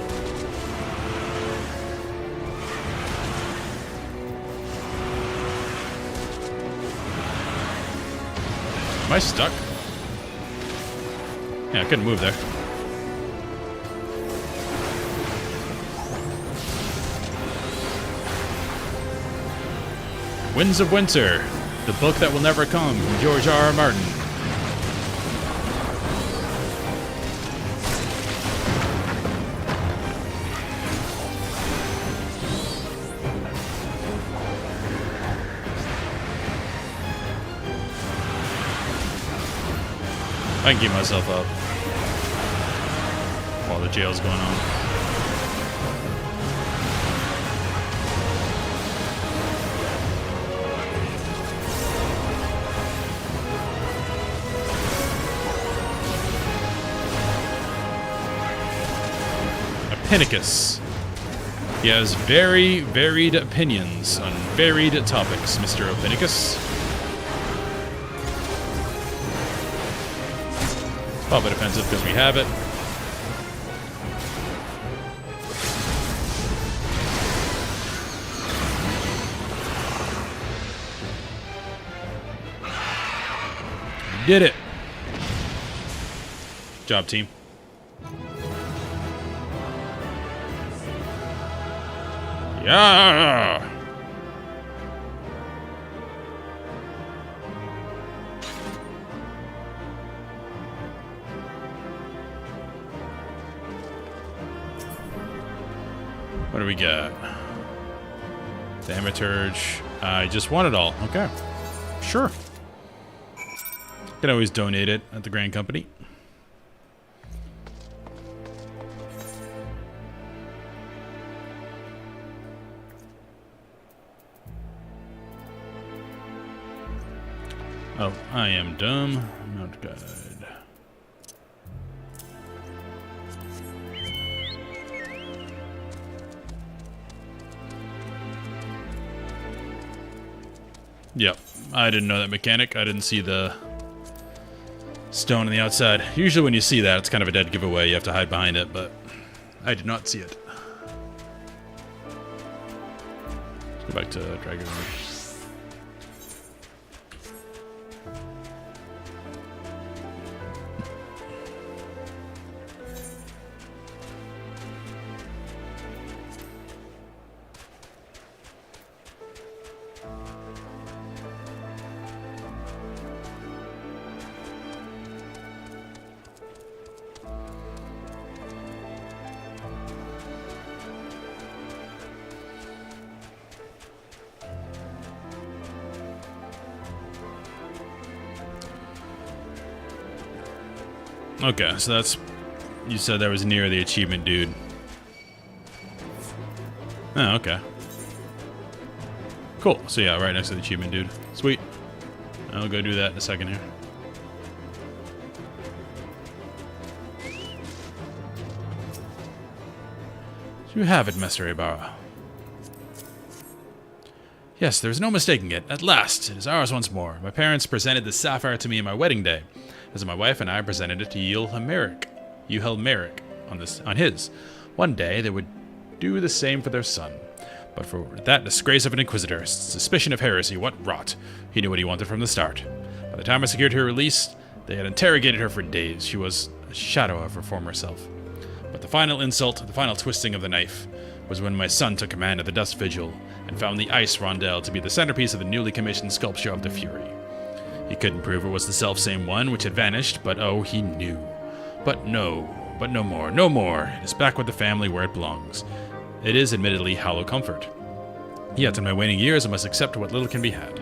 Am I stuck? Yeah, I couldn't move there. Winds of Winter, the book that will never come, from George R. R. Martin. I can keep myself up while the jail's going on. Ophinicus. He has very varied opinions on varied topics, Mr. Ophinicus. Probably defensive because we have it. We did it. Good job, team. Yeah. What do we got? Thaumaturge. I just want it all. Okay. Sure. Can always donate it at the Grand Company. Oh, I am dumb. Not good. Yep, I didn't know that mechanic. I didn't see the stone on the outside. Usually when you see that, it's kind of a dead giveaway. You have to hide behind it, but I did not see it. Let's go back to Dragon. Okay, so that's... You said that was near the achievement, dude. Oh, okay. Cool. So yeah, right next to the achievement, dude. Sweet. I'll go do that in a second here. You have it, Master Ibarra. Yes, there's no mistaking it. At last, it is ours once more. My parents presented the sapphire to me on my wedding day, as my wife and I presented it to Yuhel Merrick on his. One day, they would do the same for their son. But for that disgrace of an inquisitor, suspicion of heresy, what rot. He knew what he wanted from the start. By the time I secured her release, they had interrogated her for days. She was a shadow of her former self. But the final insult, the final twisting of the knife, was when my son took command of the Dust Vigil and found the Ice Rondel to be the centerpiece of the newly commissioned sculpture of the Fury. He couldn't prove it was the selfsame one which had vanished, but oh, he knew. But no more, no more. It is back with the family where it belongs. It is admittedly hollow comfort. Yet in my waning years, I must accept what little can be had.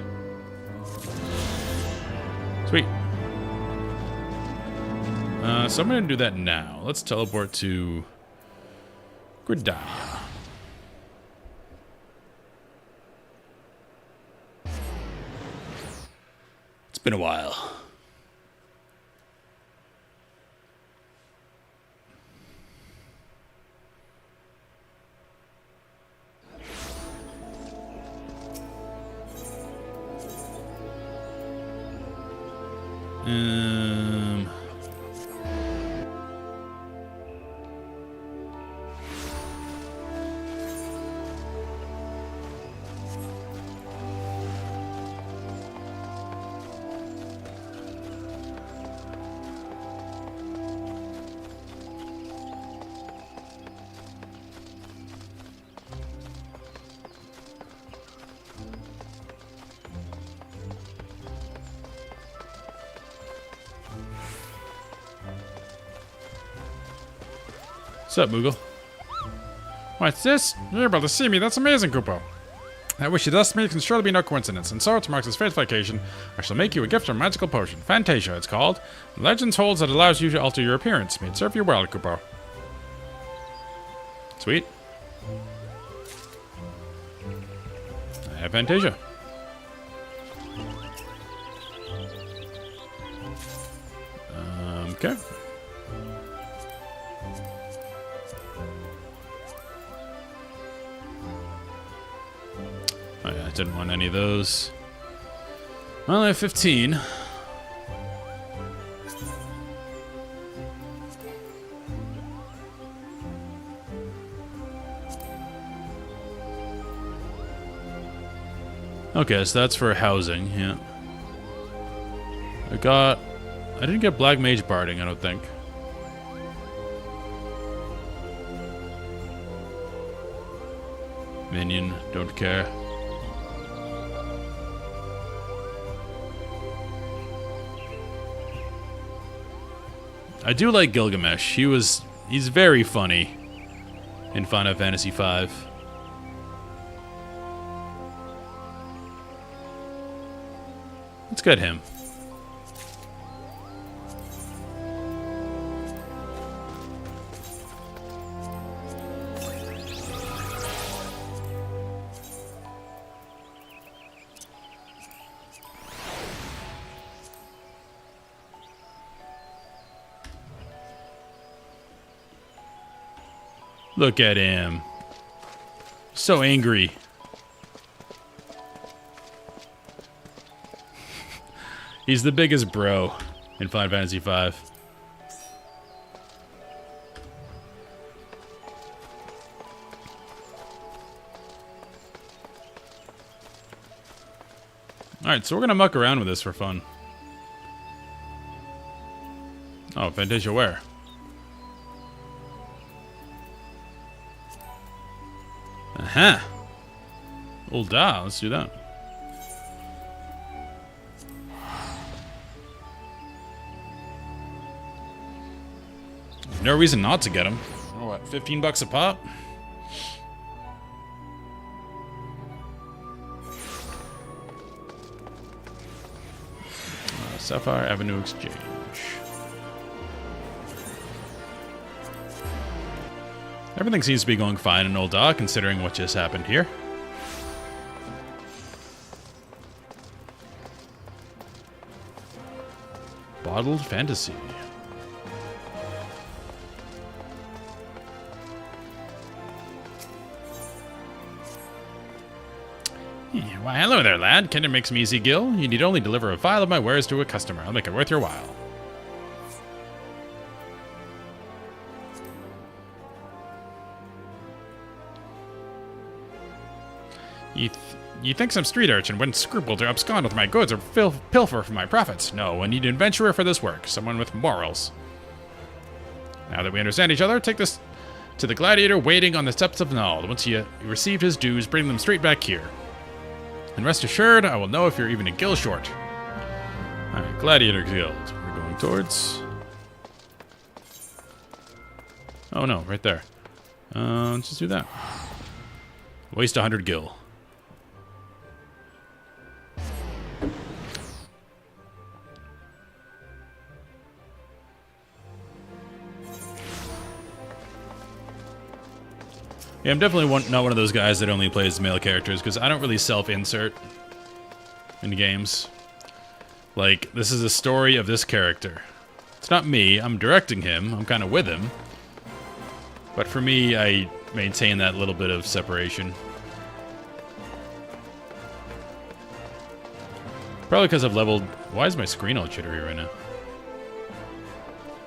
Sweet. So I'm going to do that now. Let's teleport to Gridania. It's been a while. What's up, Moogle? What's this? You're able to see me. That's amazing, Kupo. That wish you thus made can surely be no coincidence, and so, to mark this faithful occasion, I shall make you a gift of a magical potion. Fantasia, it's called. Legends holds that it allows you to alter your appearance. May it serve you well, Kupo. Sweet. I have Fantasia. Okay. Oh yeah, I didn't want any of those. Well, I have 15. Okay, so that's for housing, yeah. I didn't get Black Mage Barding, I don't think. Minion, don't care. I do like Gilgamesh. He's very funny in Final Fantasy V. Let's get him. Look at him. So angry. He's the biggest bro in Final Fantasy V. Alright, so we're gonna muck around with this for fun. Oh, Fantasia where? Aha! Old da, let's do that. No reason not to get them. Oh, what, 15 bucks a pop? Sapphire Avenue Exchange. Everything seems to be going fine in Old Da, considering what just happened here. Bottled Fantasy. Why, hello there, lad. Can it make some easy gill? You need only deliver a vial of my wares to a customer. I'll make it worth your while. You think some street urchin wouldn't scruple to abscond with my goods or pilfer for my profits? No, I need an adventurer for this work. Someone with morals. Now that we understand each other, take this to the gladiator waiting on the steps of Nald. Once you received his dues, bring them straight back here. And rest assured, I will know if you're even a gill short. Alright, Gladiator Guild. We're going towards... Oh no, right there. Let's just do that. Waste 100 gil. Yeah, I'm definitely not one of those guys that only plays male characters, because I don't really self-insert in games. Like, this is a story of this character. It's not me, I'm directing him, I'm kind of with him. But for me, I maintain that little bit of separation. Probably because I've leveled... Why is my screen all jittery right now?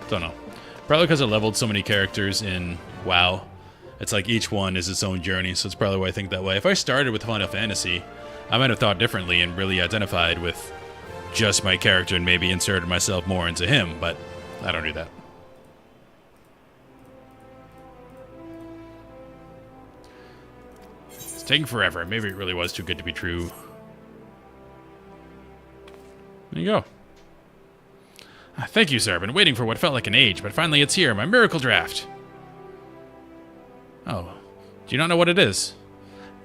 Don't know. Probably because I leveled so many characters in WoW. It's like each one is its own journey, so it's probably why I think that way. If I started with Final Fantasy, I might have thought differently and really identified with just my character and maybe inserted myself more into him, but I don't do that. It's taking forever. Maybe it really was too good to be true. There you go. Thank you, sir. I've been waiting for what felt like an age, but finally it's here, my miracle draft. Oh, do you not know what it is?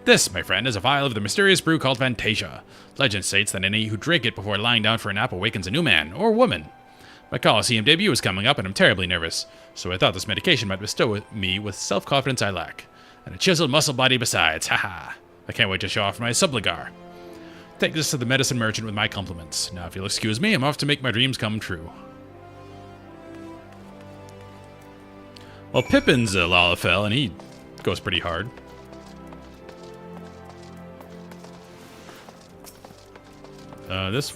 This, my friend, is a vial of the mysterious brew called Fantasia. Legend states that any who drink it before lying down for a nap awakens a new man, or woman. My Coliseum debut is coming up and I'm terribly nervous, so I thought this medication might bestow me with self-confidence I lack. And a chiseled muscle body besides, haha. I can't wait to show off my subligar. Take this to the medicine merchant with my compliments. Now if you'll excuse me, I'm off to make my dreams come true. Well, Pippin's a Lalafell, and he goes pretty hard. This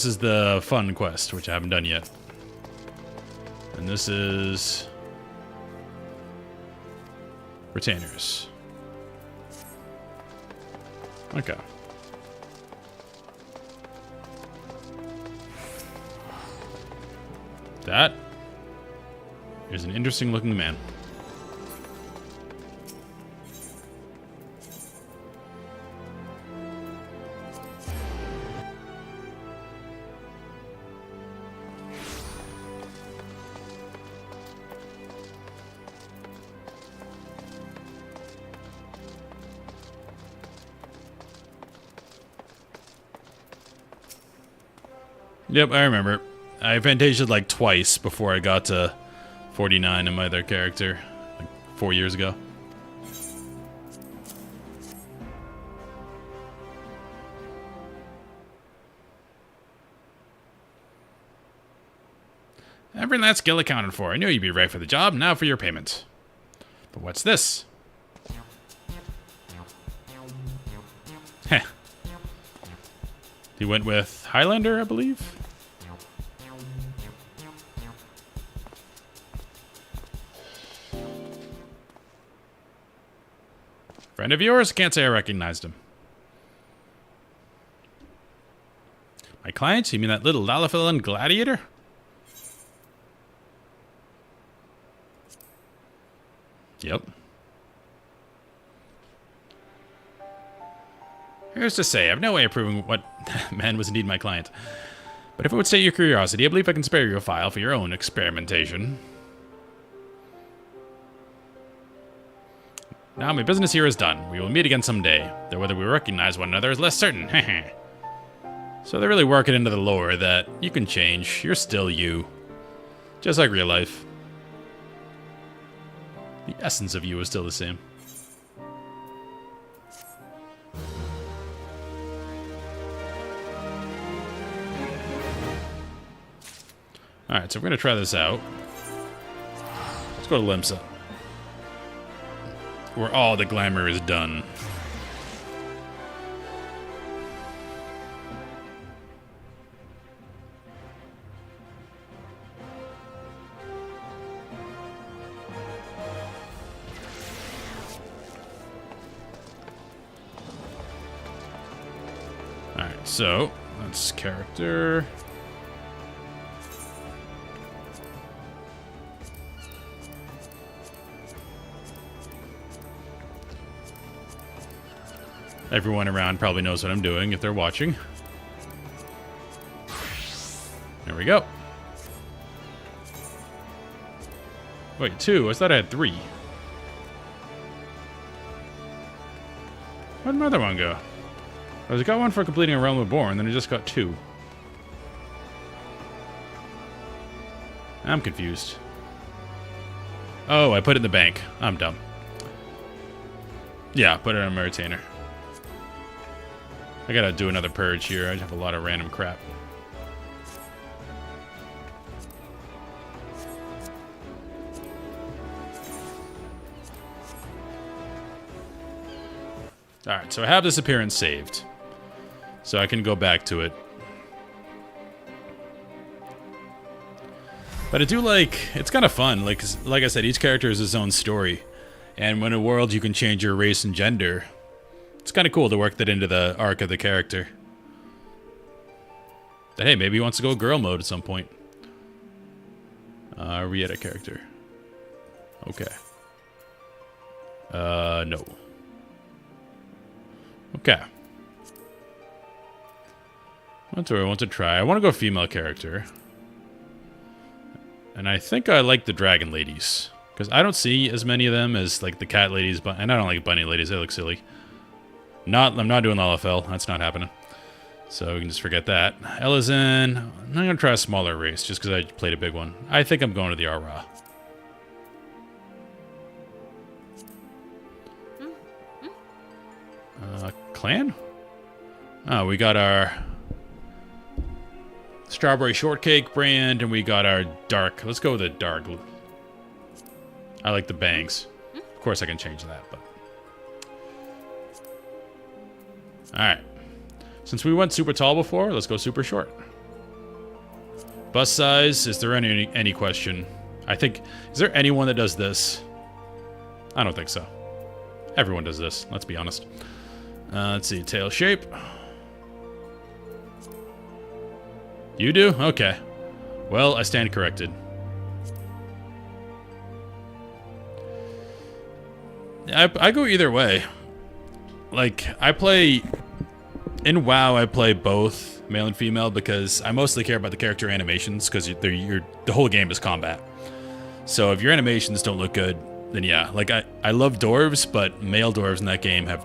is the fun quest, which I haven't done yet. And this is retainers. Okay. That is an interesting looking man. Yep, I remember. I Fantasia'd like twice before I got to 49 in my other character, like 4 years ago. Every last skill accounted for. I knew you'd be right for the job. Now for your payment. But what's this? Heh. He went with Highlander, I believe. Friend of yours? Can't say I recognized him. My client? You mean that little Lalafell gladiator? Yep. Here's to say, I've no way of proving what man was indeed my client. But if it would sate your curiosity, I believe I can spare you a file for your own experimentation. Now my business here is done. We will meet again someday, though whether we recognize one another is less certain. So they really work it into the lore that you can change. You're still you. Just like real life. The essence of you is still the same. Alright, so we're going to try this out. Let's go to Limsa, where all the glamour is done. Alright, so that's character. Everyone around probably knows what I'm doing if they're watching. There we go. Wait, 2? I thought I had 3. Where'd my other one go? I got one for completing a Realm Reborn, then I just got 2. I'm confused. Oh, I put it in the bank. I'm dumb. Yeah, put it on my retainer. I gotta do another purge here. I have a lot of random crap. Alright, so I have this appearance saved. So I can go back to it. But I do like, it's kind of fun. Like I said, each character has his own story. And when in a world you can change your race and gender, it's kind of cool to work that into the arc of the character. That, hey, maybe he wants to go girl mode at some point. Rieta character. Okay. No. Okay. What do I want to try? I want to go female character. And I think I like the dragon ladies. Because I don't see as many of them as like the cat ladies. And I don't like bunny ladies. They look silly. I'm not doing LFL. That's not happening. So we can just forget that. Elizin. I'm going to try a smaller race just because I played a big one. I think I'm going to the Aura. Clan? Oh, we got our strawberry shortcake brand, and we got our dark. Let's go with the dark. I like the bangs. Of course, I can change that, but all right. Since we went super tall before, let's go super short. Bust size. Is there any question? I think. Is there anyone that does this? I don't think so. Everyone does this. Let's be honest. Let's see. Tail shape. You do? Okay. Well, I stand corrected. I go either way. Like, I play... In WoW, I play both male and female because I mostly care about the character animations because the whole game is combat. So if your animations don't look good, then yeah. Like, I love dwarves, but male dwarves in that game have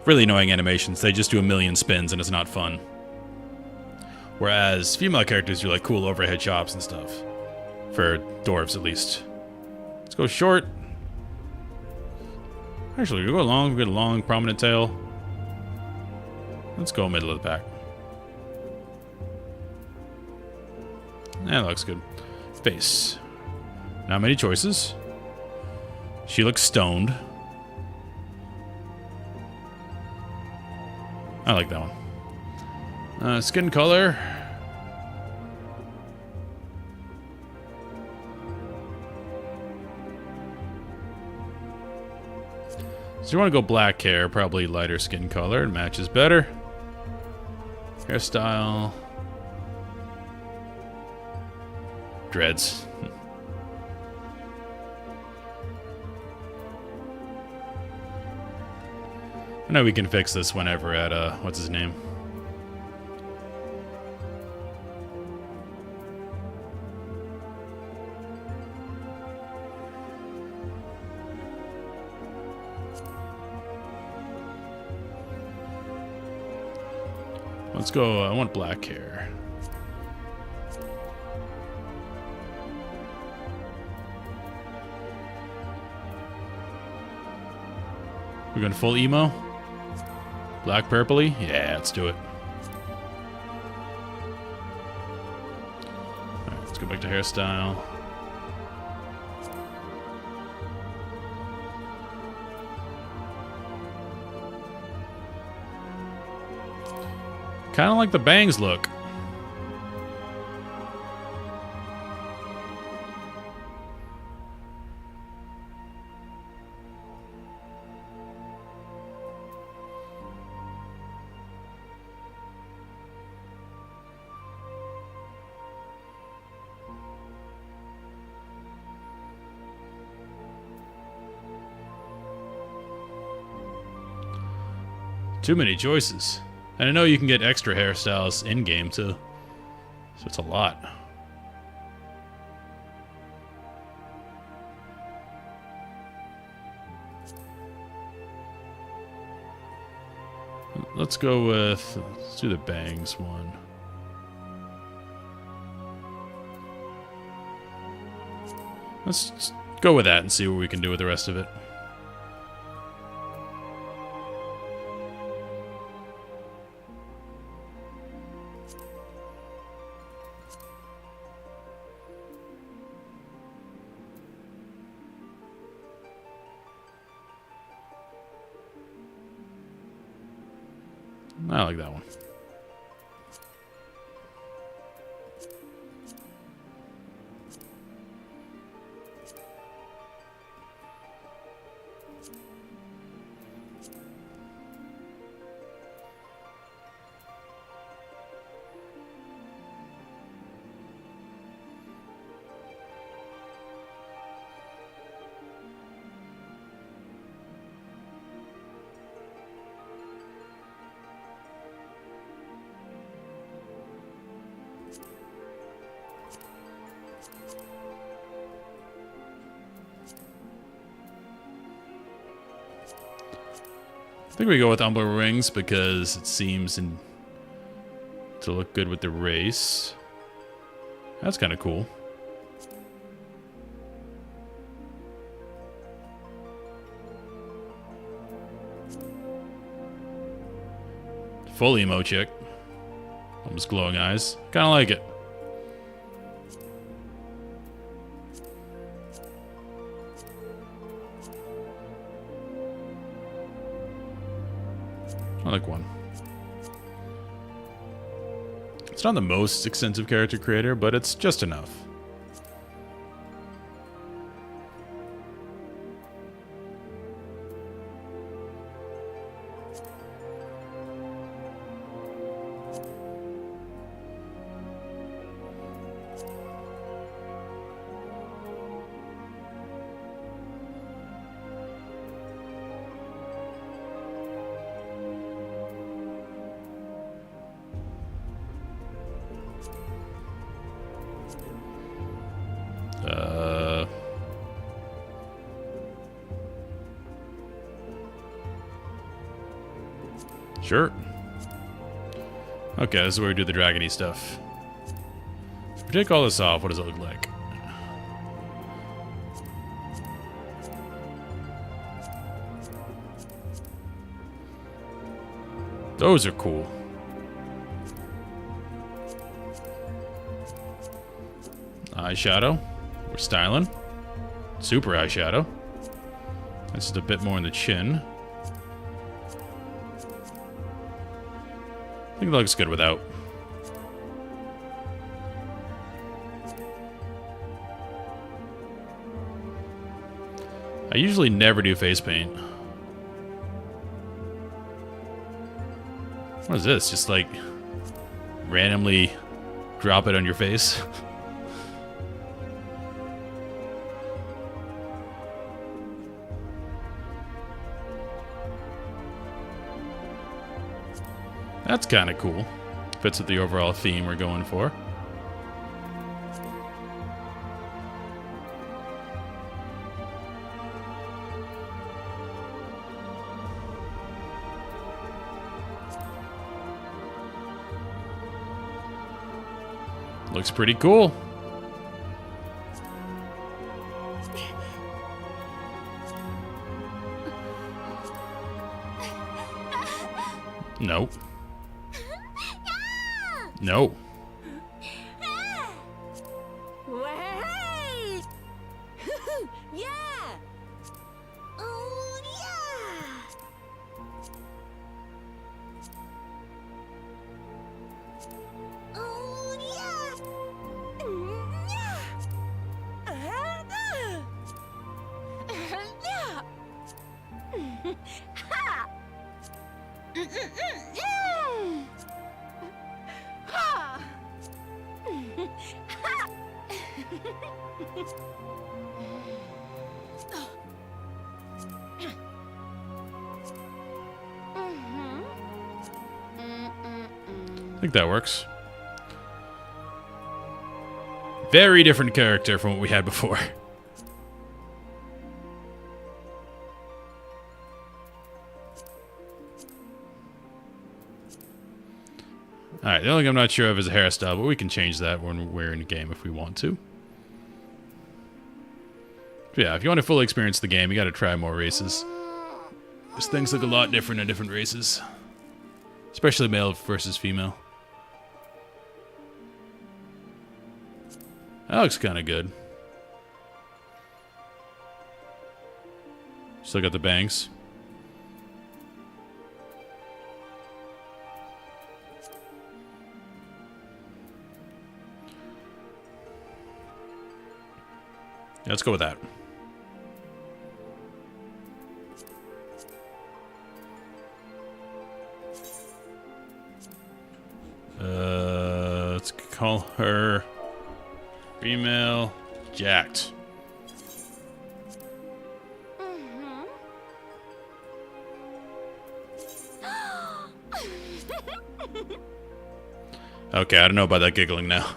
really annoying animations. They just do a million spins and it's not fun. Whereas female characters do like cool overhead chops and stuff. For dwarves, at least. Let's go short. Actually, we go long. We get a long, prominent tail. Let's go middle of the pack. That looks good. Face. Not many choices. She looks stoned. I like that one. Skin color. So you want to go black hair, probably lighter skin color. It matches better. Hairstyle. Dreads. I know we can fix this whenever at, what's his name? Let's go, I want black hair. We're going full emo? Black purpley? Yeah, let's do it. Alright, let's go back to hairstyle. Kind of like the bangs look. Too many choices. And I know you can get extra hairstyles in-game, too. So it's a lot. Let's go with... Let's do the bangs one. Let's go with that and see what we can do with the rest of it. I like that one. I think we go with Umbler Wings because it seems to look good with the race. That's kind of cool. Full emo chick. Almost glowing eyes. Kind of like it. I like one. It's not the most extensive character creator, but it's just enough. Sure. Okay, this is where we do the dragony stuff. If we take all this off, what does it look like? Those are cool. Eyeshadow. We're styling. Super eyeshadow. That's just a bit more in the chin. I think it looks good without. I usually never do face paint. What is this? Just like randomly drop it on your face? That's kind of cool. Fits with the overall theme we're going for. Looks pretty cool. Nope. No. Way! Yeah! Oh, yeah! Oh, yeah! Yeah! Yeah! Ha! Ha! I think that works. Very different character from what we had before. Alright, the only thing I'm not sure of is a hairstyle, but we can change that when we're in the game if we want to. But yeah, if you want to fully experience the game, you gotta try more races. These things look a lot different in different races. Especially male versus female. That looks kinda good. Still got the bangs. Yeah, let's go with that. Let's call her female jacked. Okay, I don't know about that giggling now.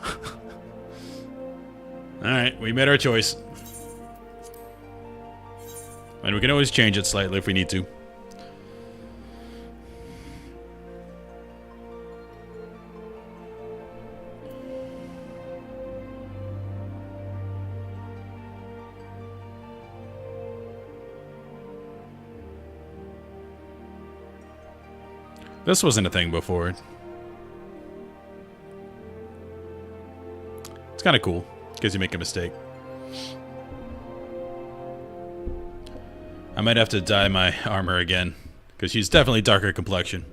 Alright, we made our choice. And we can always change it slightly if we need to. This wasn't a thing before. It's kind of cool, because you make a mistake. I might have to dye my armor again, because she's definitely darker complexion.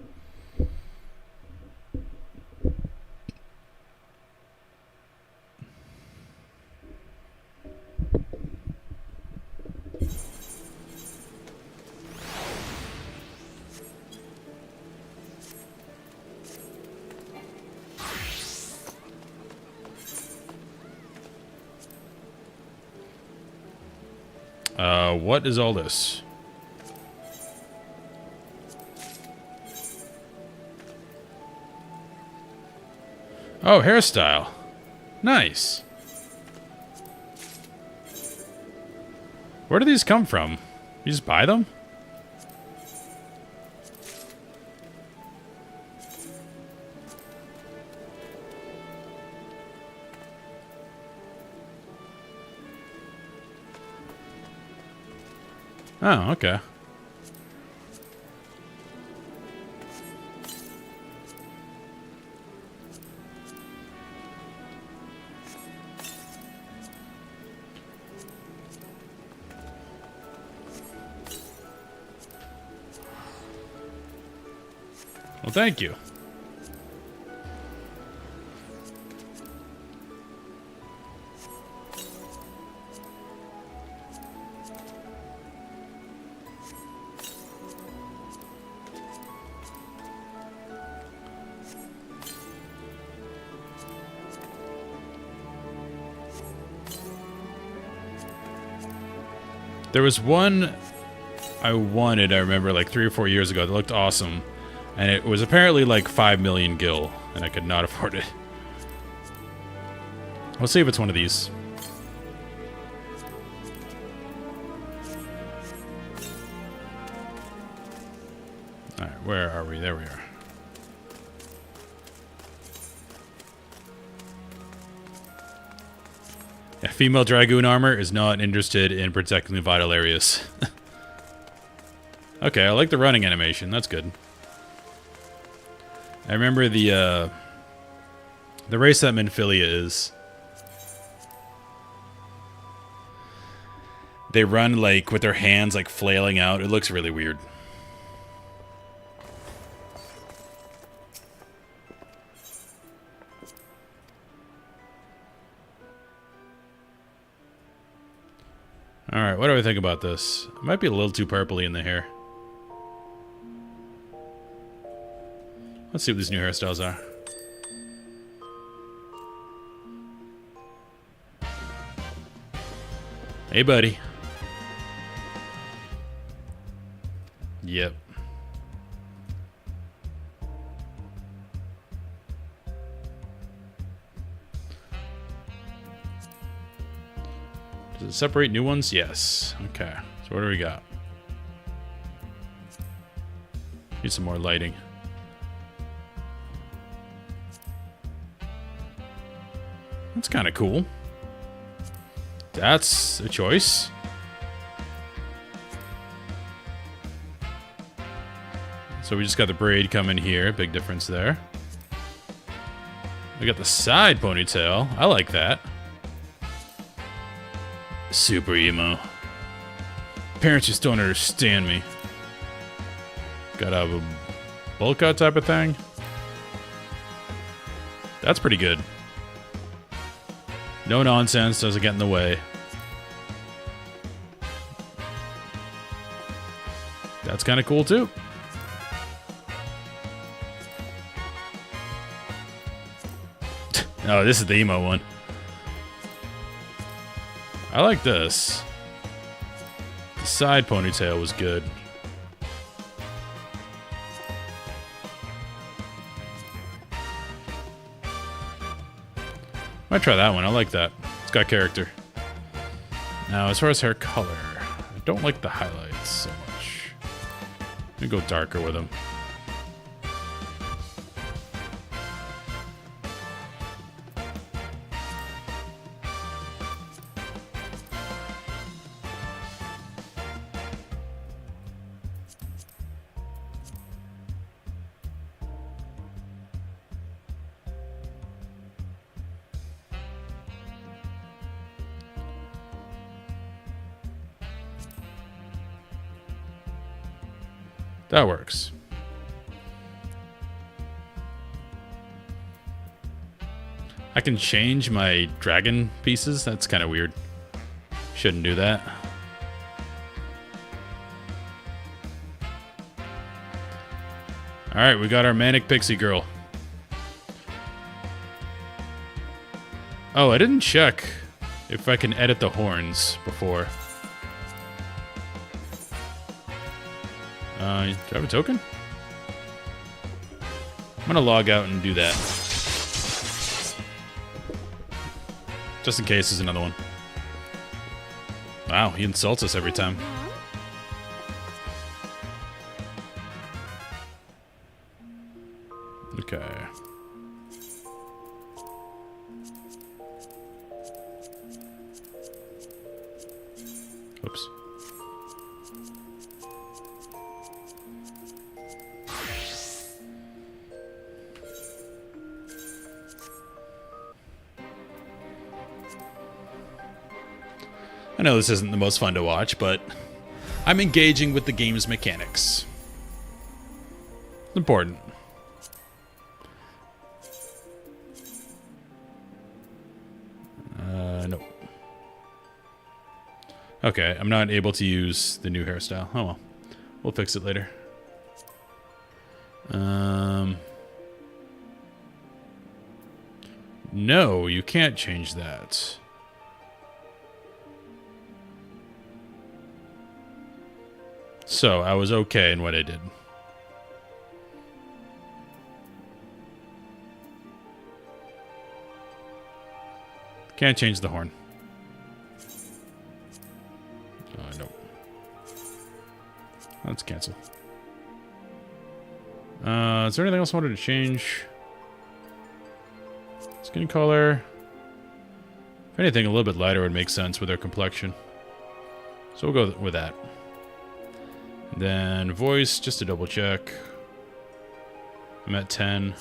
What is all this? Oh, hairstyle. Nice. Where do these come from? You just buy them? Oh, okay. Well, thank you. There was one I wanted, I remember, like 3 or 4 years ago that looked awesome. And it was apparently like 5 million gil, and I could not afford it. We'll see if it's one of these. Alright, where are we? There we are. Yeah, female Dragoon armor is not interested in protecting the vital areas. Okay, I like the running animation. That's good. I remember the race that Minfilia is. They run like with their hands like flailing out. It looks really weird. Alright, what do I think about this? It might be a little too purpley in the hair. Let's see what these new hairstyles are. Hey, buddy. Yep. Does it separate new ones? Yes. Okay. So what do we got? Need some more lighting. That's kind of cool. That's a choice. So we just got the braid coming here. Big difference there. We got the side ponytail. I like that. Super emo. Parents just don't understand me. Gotta have a bowl cut type of thing. That's pretty good. No nonsense, doesn't get in the way. That's kind of cool too. Oh, this is the emo one. I like this. The side ponytail was good. Might try that one. I like that. It's got character. Now, as far as hair color, I don't like the highlights so much. Let me go darker with them. That works. I can change my dragon pieces? That's kind of weird. Shouldn't do that. Alright, we got our Manic Pixie Girl. Oh, I didn't check if I can edit the horns before. Do I have a token? I'm gonna log out and do that. Just in case there's another one. Wow, he insults us every time. Okay. Oops. I know this isn't the most fun to watch, but I'm engaging with the game's mechanics. It's important. Nope. Okay, I'm not able to use the new hairstyle. Oh well. We'll fix it later. No, you can't change that. So, I was okay in what I did. Can't change the horn. No. Let's cancel. Is there anything else I wanted to change? Skin color. If anything, a little bit lighter would make sense with their complexion. So we'll go with that. And then voice, just to double check. I'm at 10.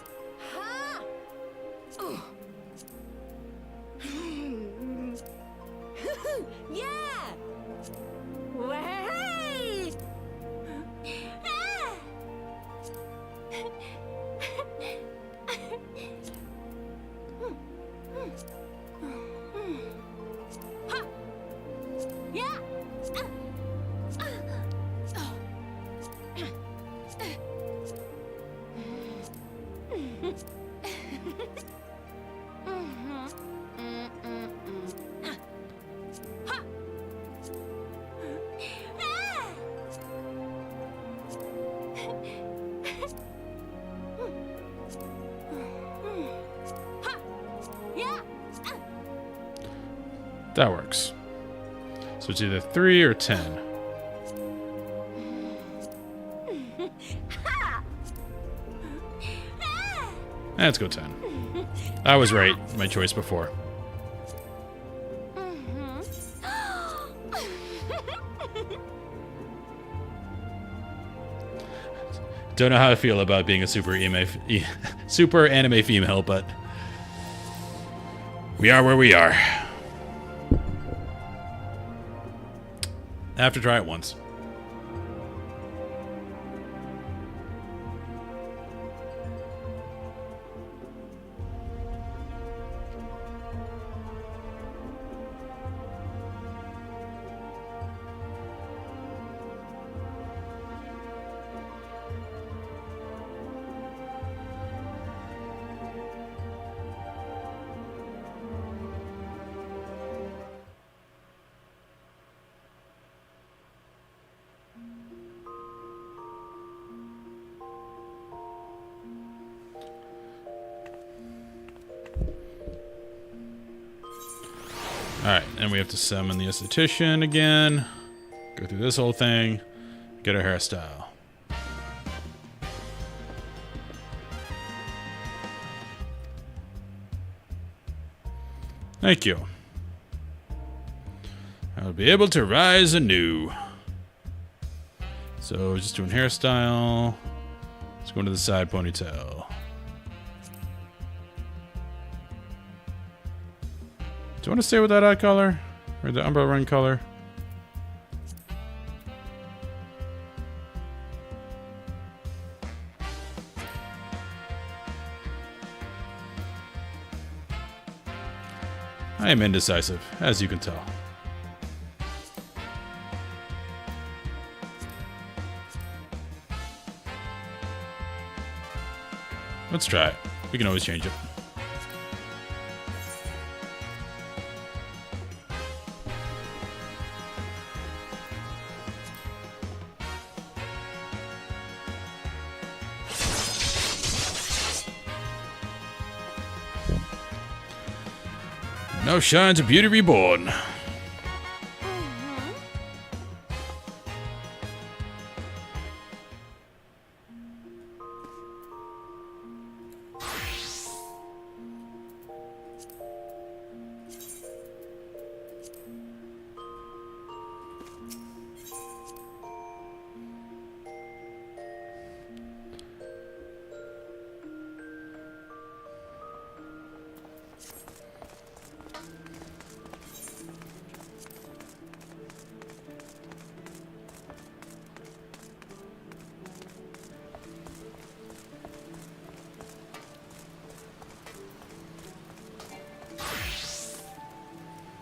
That works. So it's either 3 or 10. Let's go 10. I was right. My choice before. Don't know how I feel about being a super anime female, but we are where we are. I have to try it once. Alright, and we have to summon the esthetician again. Go through this whole thing. Get our hairstyle. Thank you. I'll be able to rise anew. So, just doing hairstyle. Let's go into the side ponytail. Do you want to stay with that eye color? Or the umbrella ring color? I am indecisive, as you can tell. Let's try it. We can always change it. Now shines a beauty reborn.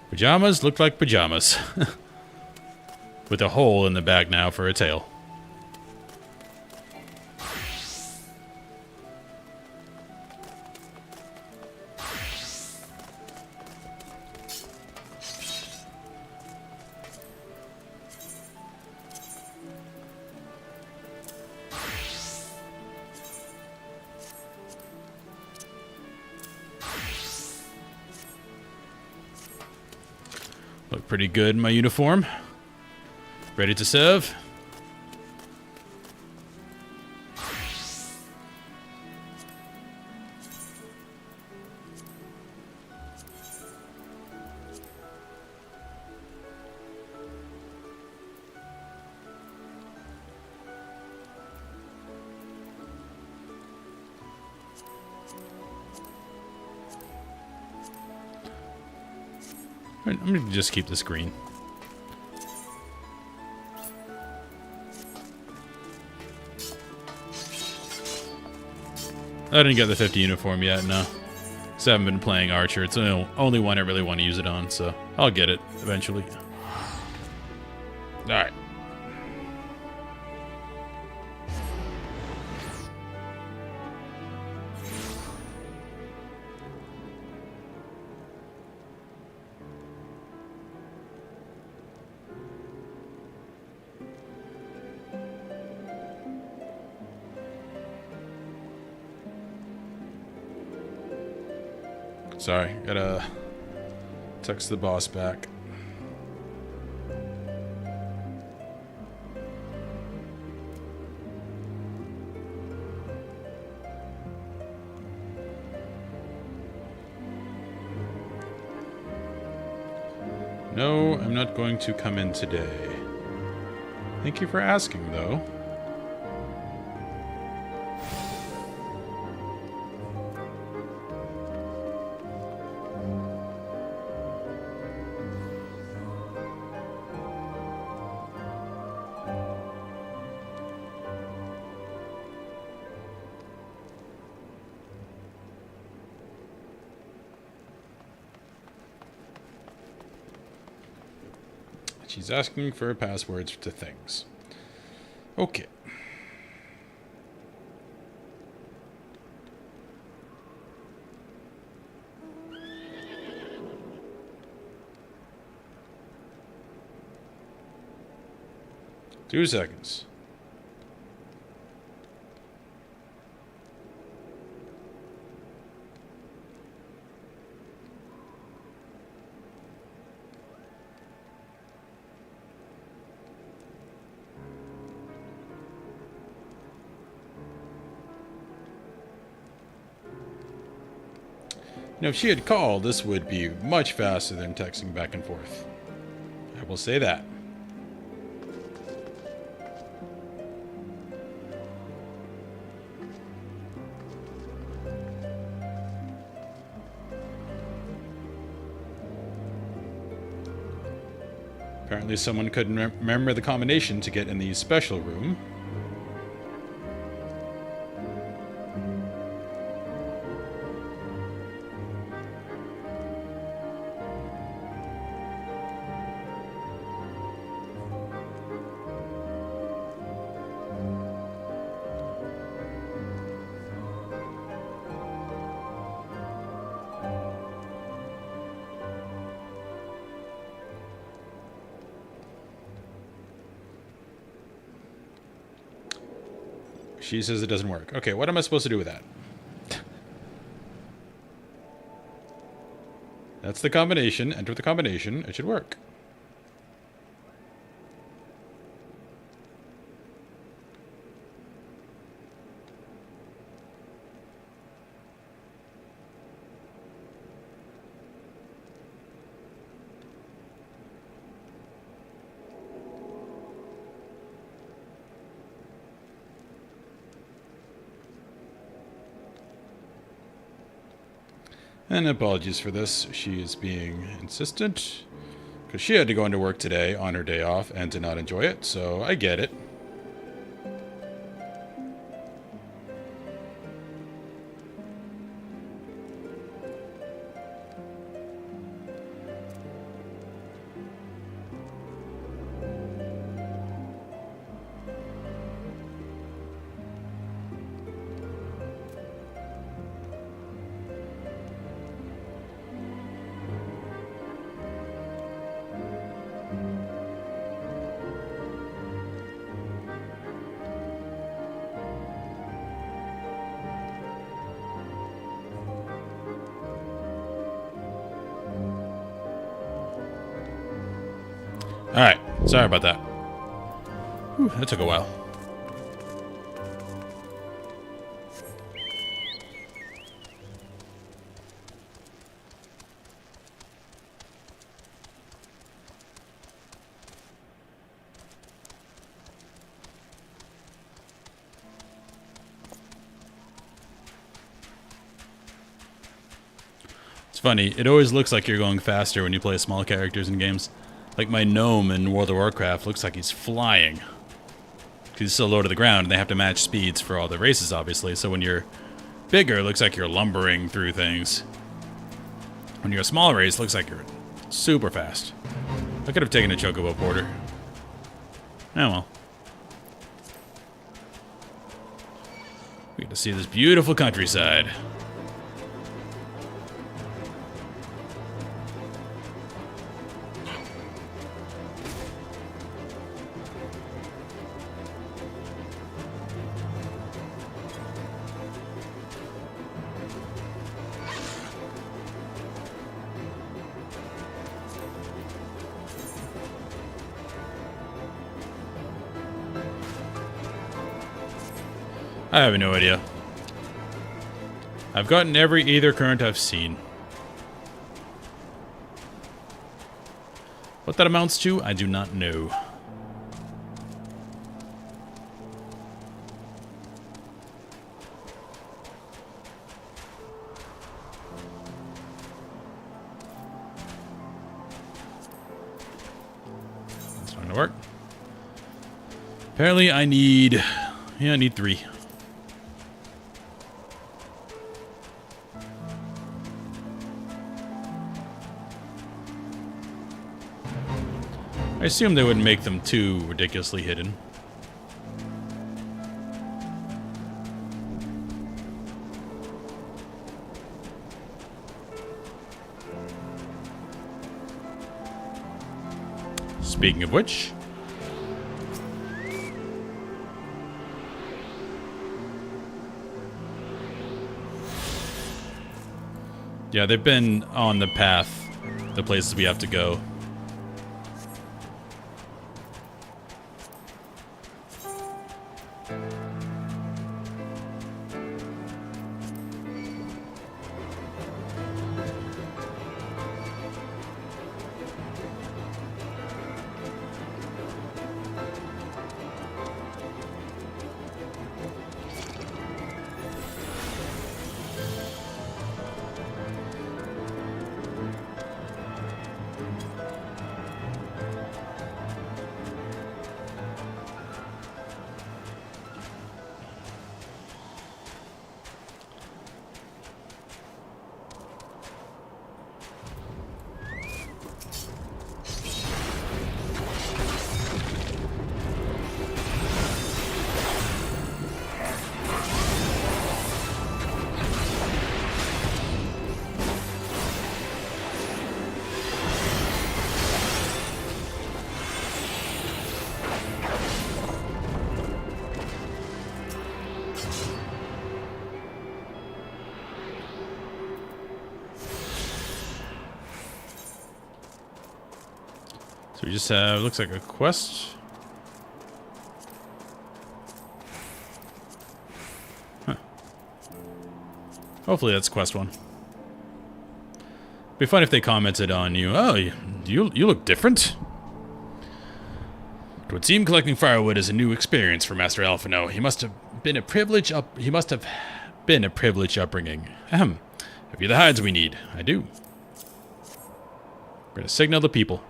Pajamas look like pajamas. With a hole in the back now for a tail. Look pretty good in my uniform. Ready to serve? I'm gonna just keep this green. I didn't get the 50 uniform yet, no. Because I haven't been playing Archer. It's the only one I really want to use it on, so I'll get it eventually. Alright. Sorry, gotta text the boss back. No, I'm not going to come in today. Thank you for asking, though. She's asking for passwords to things. Okay. Two seconds. Now, if she had called, this would be much faster than texting back and forth. I will say that. Apparently someone couldn't remember the combination to get in the special room. She says it doesn't work. Okay, what am I supposed to do with that? That's the combination. Enter the combination. It should work. And apologies for this. She is being insistent because she had to go into work today on her day off and to not enjoy it, so I get it. Alright, sorry about that. Whew, that took a while. It's funny, it always looks like you're going faster when you play small characters in games. Like my gnome in World of Warcraft looks like he's flying. Because he's so low to the ground, and they have to match speeds for all the races, obviously. So when you're bigger, it looks like you're lumbering through things. When you're a small race, it looks like you're super fast. I could have taken a Chocobo Porter. Oh well. We get to see this beautiful countryside. I have no idea. I've gotten every Aether Current I've seen. What that amounts to, I do not know. That's not gonna work. Apparently I need... yeah, I need 3. I assume they wouldn't make them too ridiculously hidden. Speaking of which... yeah, they've been on the path, the places we have to go. So we just have, looks like a quest. Huh. Hopefully that's quest one. Be fun if they commented on you. Oh, you look different. It would seem collecting firewood is a new experience for Master Alphino. He must have been a privileged upbringing. Ahem. Have you the hides we need? I do. We're gonna signal the people.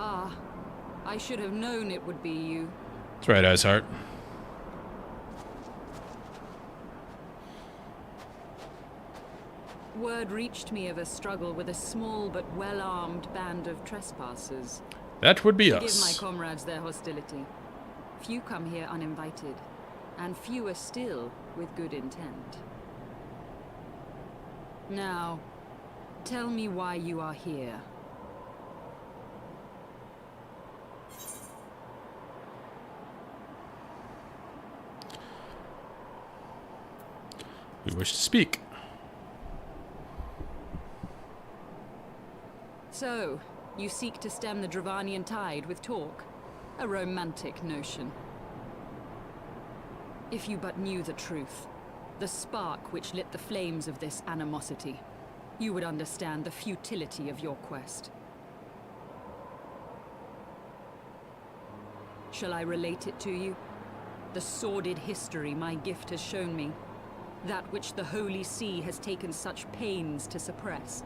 Ah, I should have known it would be you. That's right, Iceheart. Word reached me of a struggle with a small but well-armed band of trespassers. That would be Give my us. comrades their hostility. Few come here uninvited, and fewer still with good intent. Now, tell me why you are here. We wish to speak. So, you seek to stem the Dravanian tide with talk? A romantic notion. If you but knew the truth, the spark which lit the flames of this animosity, you would understand the futility of your quest. Shall I relate it to you? The sordid history my gift has shown me. That which the Holy See has taken such pains to suppress.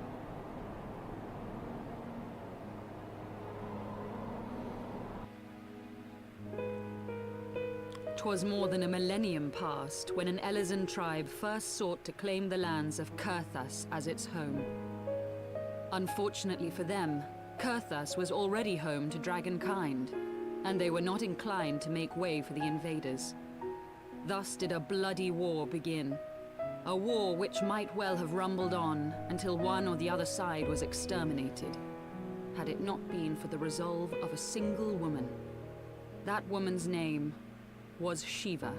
'Twas more than a millennium past when an Elezen tribe first sought to claim the lands of Kurthas as its home. Unfortunately for them, Kurthas was already home to dragonkind, and they were not inclined to make way for the invaders. Thus did a bloody war begin. A war which might well have rumbled on until one or the other side was exterminated, had it not been for the resolve of a single woman. That woman's name was Shiva.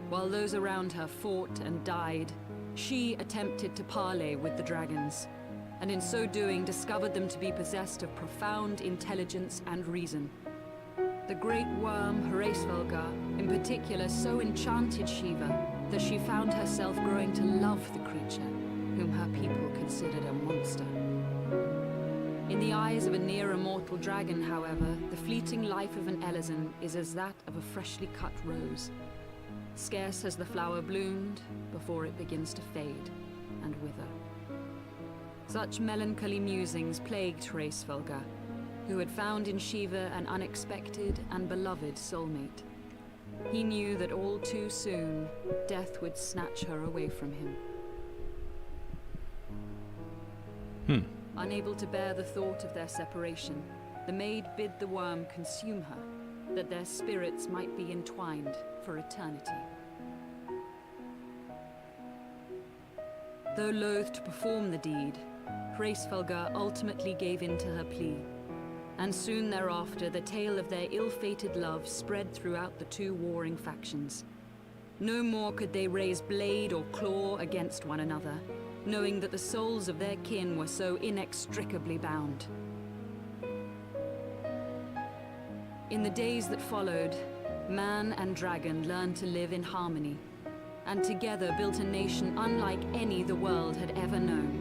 While those around her fought and died, she attempted to parley with the dragons, and in so doing discovered them to be possessed of profound intelligence and reason. The great worm Hraesvelgar, in particular, so enchanted Shiva that she found herself growing to love the creature, whom her people considered a monster. In the eyes of a near-immortal dragon, however, the fleeting life of an Elezen is as that of a freshly cut rose. Scarce has the flower bloomed before it begins to fade and wither. Such melancholy musings plagued Hraesvelgar, who had found in Shiva an unexpected and beloved soulmate. He knew that all too soon, death would snatch her away from him. Unable to bear the thought of their separation, the maid bid the worm consume her, that their spirits might be entwined for eternity. Though loath to perform the deed, Hraesvelgar ultimately gave in to her plea, and soon thereafter the tale of their ill-fated love spread throughout the two warring factions. No more could they raise blade or claw against one another, knowing that the souls of their kin were so inextricably bound. In the days that followed, man and dragon learned to live in harmony, and together built a nation unlike any the world had ever known.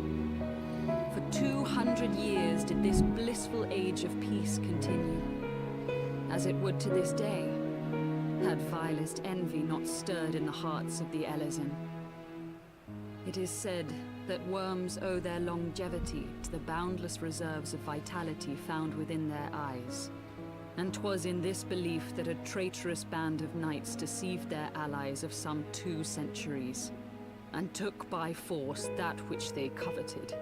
For 200 years did this blissful age of peace continue, as it would to this day, had vilest envy not stirred in the hearts of the Elezen. It is said that worms owe their longevity to the boundless reserves of vitality found within their eyes. And 'twas in this belief that a traitorous band of knights deceived their allies of some 2 centuries, and took by force that which they coveted.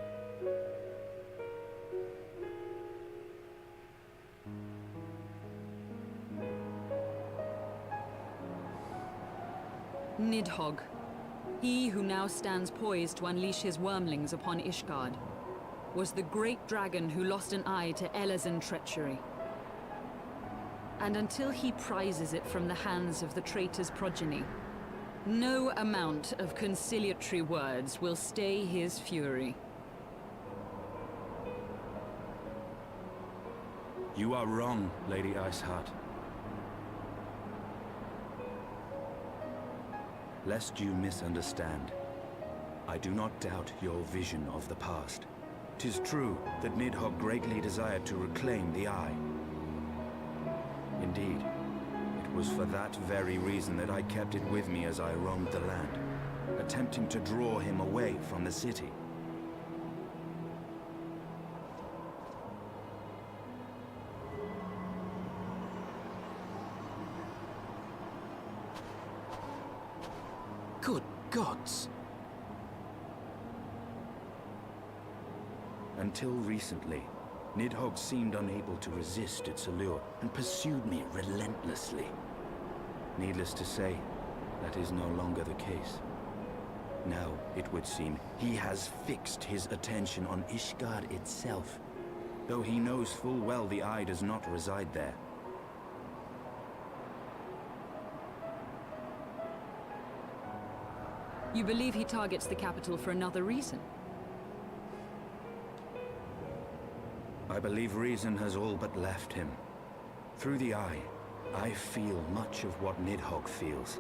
Nidhogg, he who now stands poised to unleash his wormlings upon Ishgard, was the great dragon who lost an eye to Elezen treachery. And until he prizes it from the hands of the traitor's progeny, no amount of conciliatory words will stay his fury. You are wrong, Lady Iceheart. Lest you misunderstand, I do not doubt your vision of the past. 'Tis true that Nidhogg greatly desired to reclaim the Eye. Indeed, it was for that very reason that I kept it with me as I roamed the land, attempting to draw him away from the city. Good gods! Until recently, Nidhogg seemed unable to resist its allure and pursued me relentlessly. Needless to say, that is no longer the case. Now, it would seem, he has fixed his attention on Ishgard itself, though he knows full well the Eye does not reside there. You believe he targets the capital for another reason? I believe reason has all but left him. Through the Eye, I feel much of what Nidhogg feels.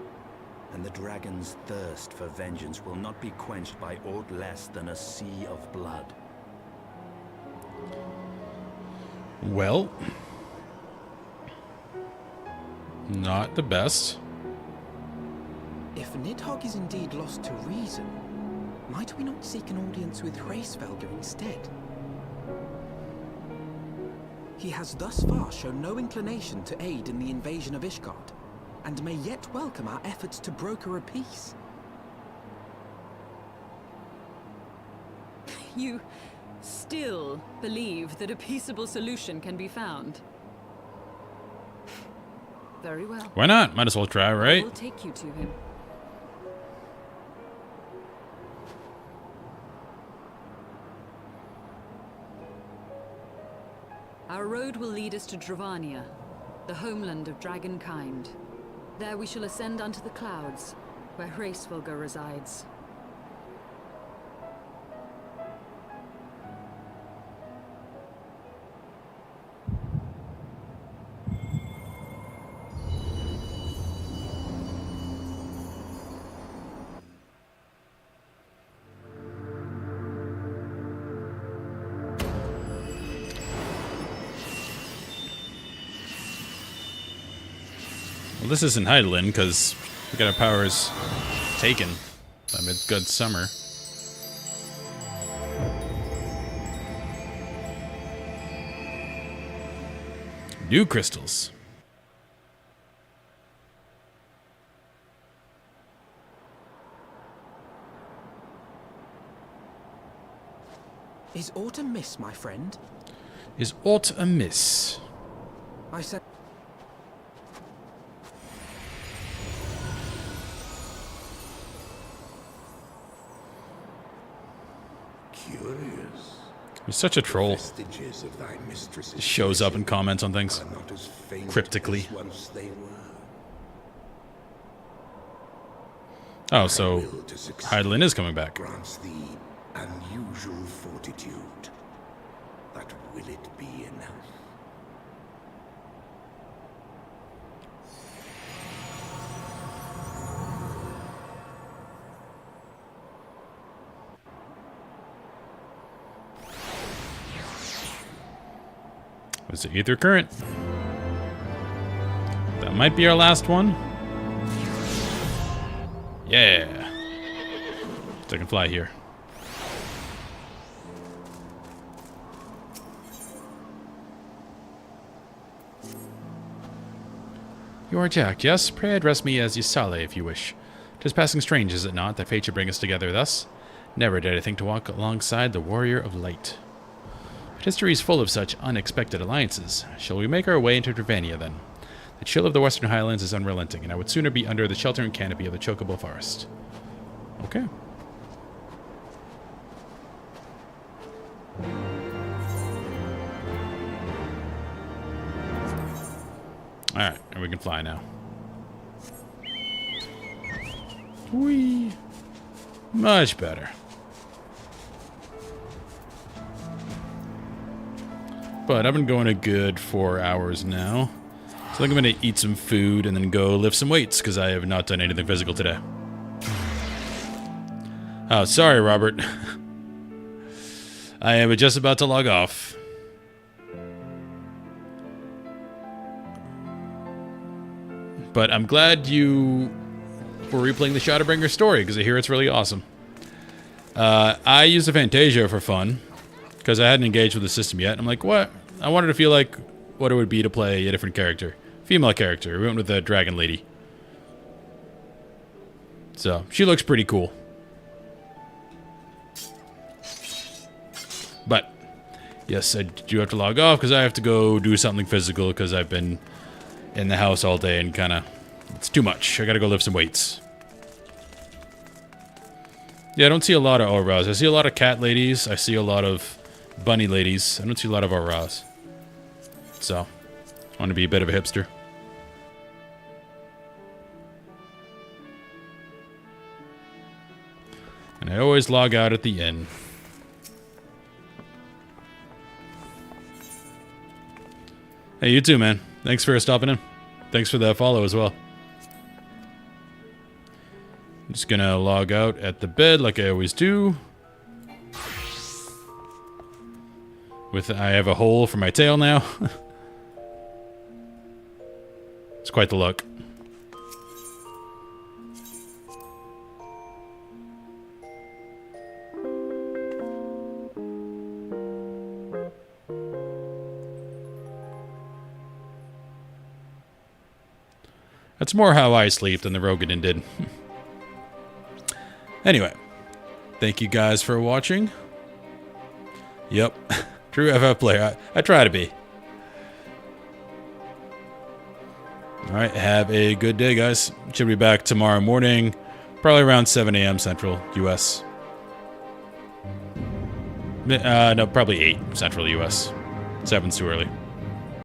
And the dragon's thirst for vengeance will not be quenched by aught less than a sea of blood. Well, not the best. If Nidhogg is indeed lost to reason, might we not seek an audience with Hraesvelgr instead? He has thus far shown no inclination to aid in the invasion of Ishgard, and may yet welcome our efforts to broker a peace. You still believe that a peaceable solution can be found? Very well. Why not? Might as well try, right? We'll take you to him. Our road will lead us to Dravania, the homeland of dragonkind. There we shall ascend unto the clouds, where Hraesvelgr resides. Well, this isn't Hydaelyn, because we got our powers taken by Midsummer. New crystals. Is aught amiss, my friend? Is aught amiss? I said... Curious. He's such a troll. Vestiges of thy mistress's He shows up and comments on things are not as faint cryptically. as once they were. Oh, so Hydaelyn is coming back. Grants thee unusual fortitude. But will it be enough? Was it Ether Current? That might be our last one. Yeah. So I can fly here. You are Jack, yes? Pray address me as Ysale if you wish. 'Tis passing strange, is it not, that fate should bring us together thus? Never did I think to walk alongside the warrior of light. But history is full of such unexpected alliances. Shall we make our way into Dravania, then? The chill of the Western Highlands is unrelenting, and I would sooner be under the sheltering canopy of the Chocobo Forest. Okay. we can fly now. Whee! Much better. But I've been going a good 4 hours now. So I think I'm going to eat some food and then go lift some weights, because I have not done anything physical today. Oh, sorry, Robert. I am just about to log off. But I'm glad you were replaying the Shadowbringer story, because I hear it's really awesome. I used the Fantasia for fun, because I hadn't engaged with the system yet. I'm like, what? I wanted to feel like what it would be to play a different character. Female character. We went with the Dragon Lady. So, she looks pretty cool. But, yes, I do have to log off, because I have to go do something physical, because I've been in the house all day and kind of... It's too much. I gotta go lift some weights. Yeah, I don't see a lot of auras. I see a lot of cat ladies. I see a lot of bunny ladies. I don't see a lot of auras. So, I want to be a bit of a hipster. And I always log out at the end. Hey, you too, man. Thanks for stopping in. Thanks for the follow as well. I'm just gonna log out at the bed like I always do. I have a hole for my tail now. It's quite the look. That's more how I sleep than the Rogadin did. Anyway, thank you guys for watching. Yep, true FF player. I try to be. Alright, have a good day, guys. Should be back tomorrow morning, probably around 7 a.m. Central, US. No, probably 8 Central, US. 7's too early.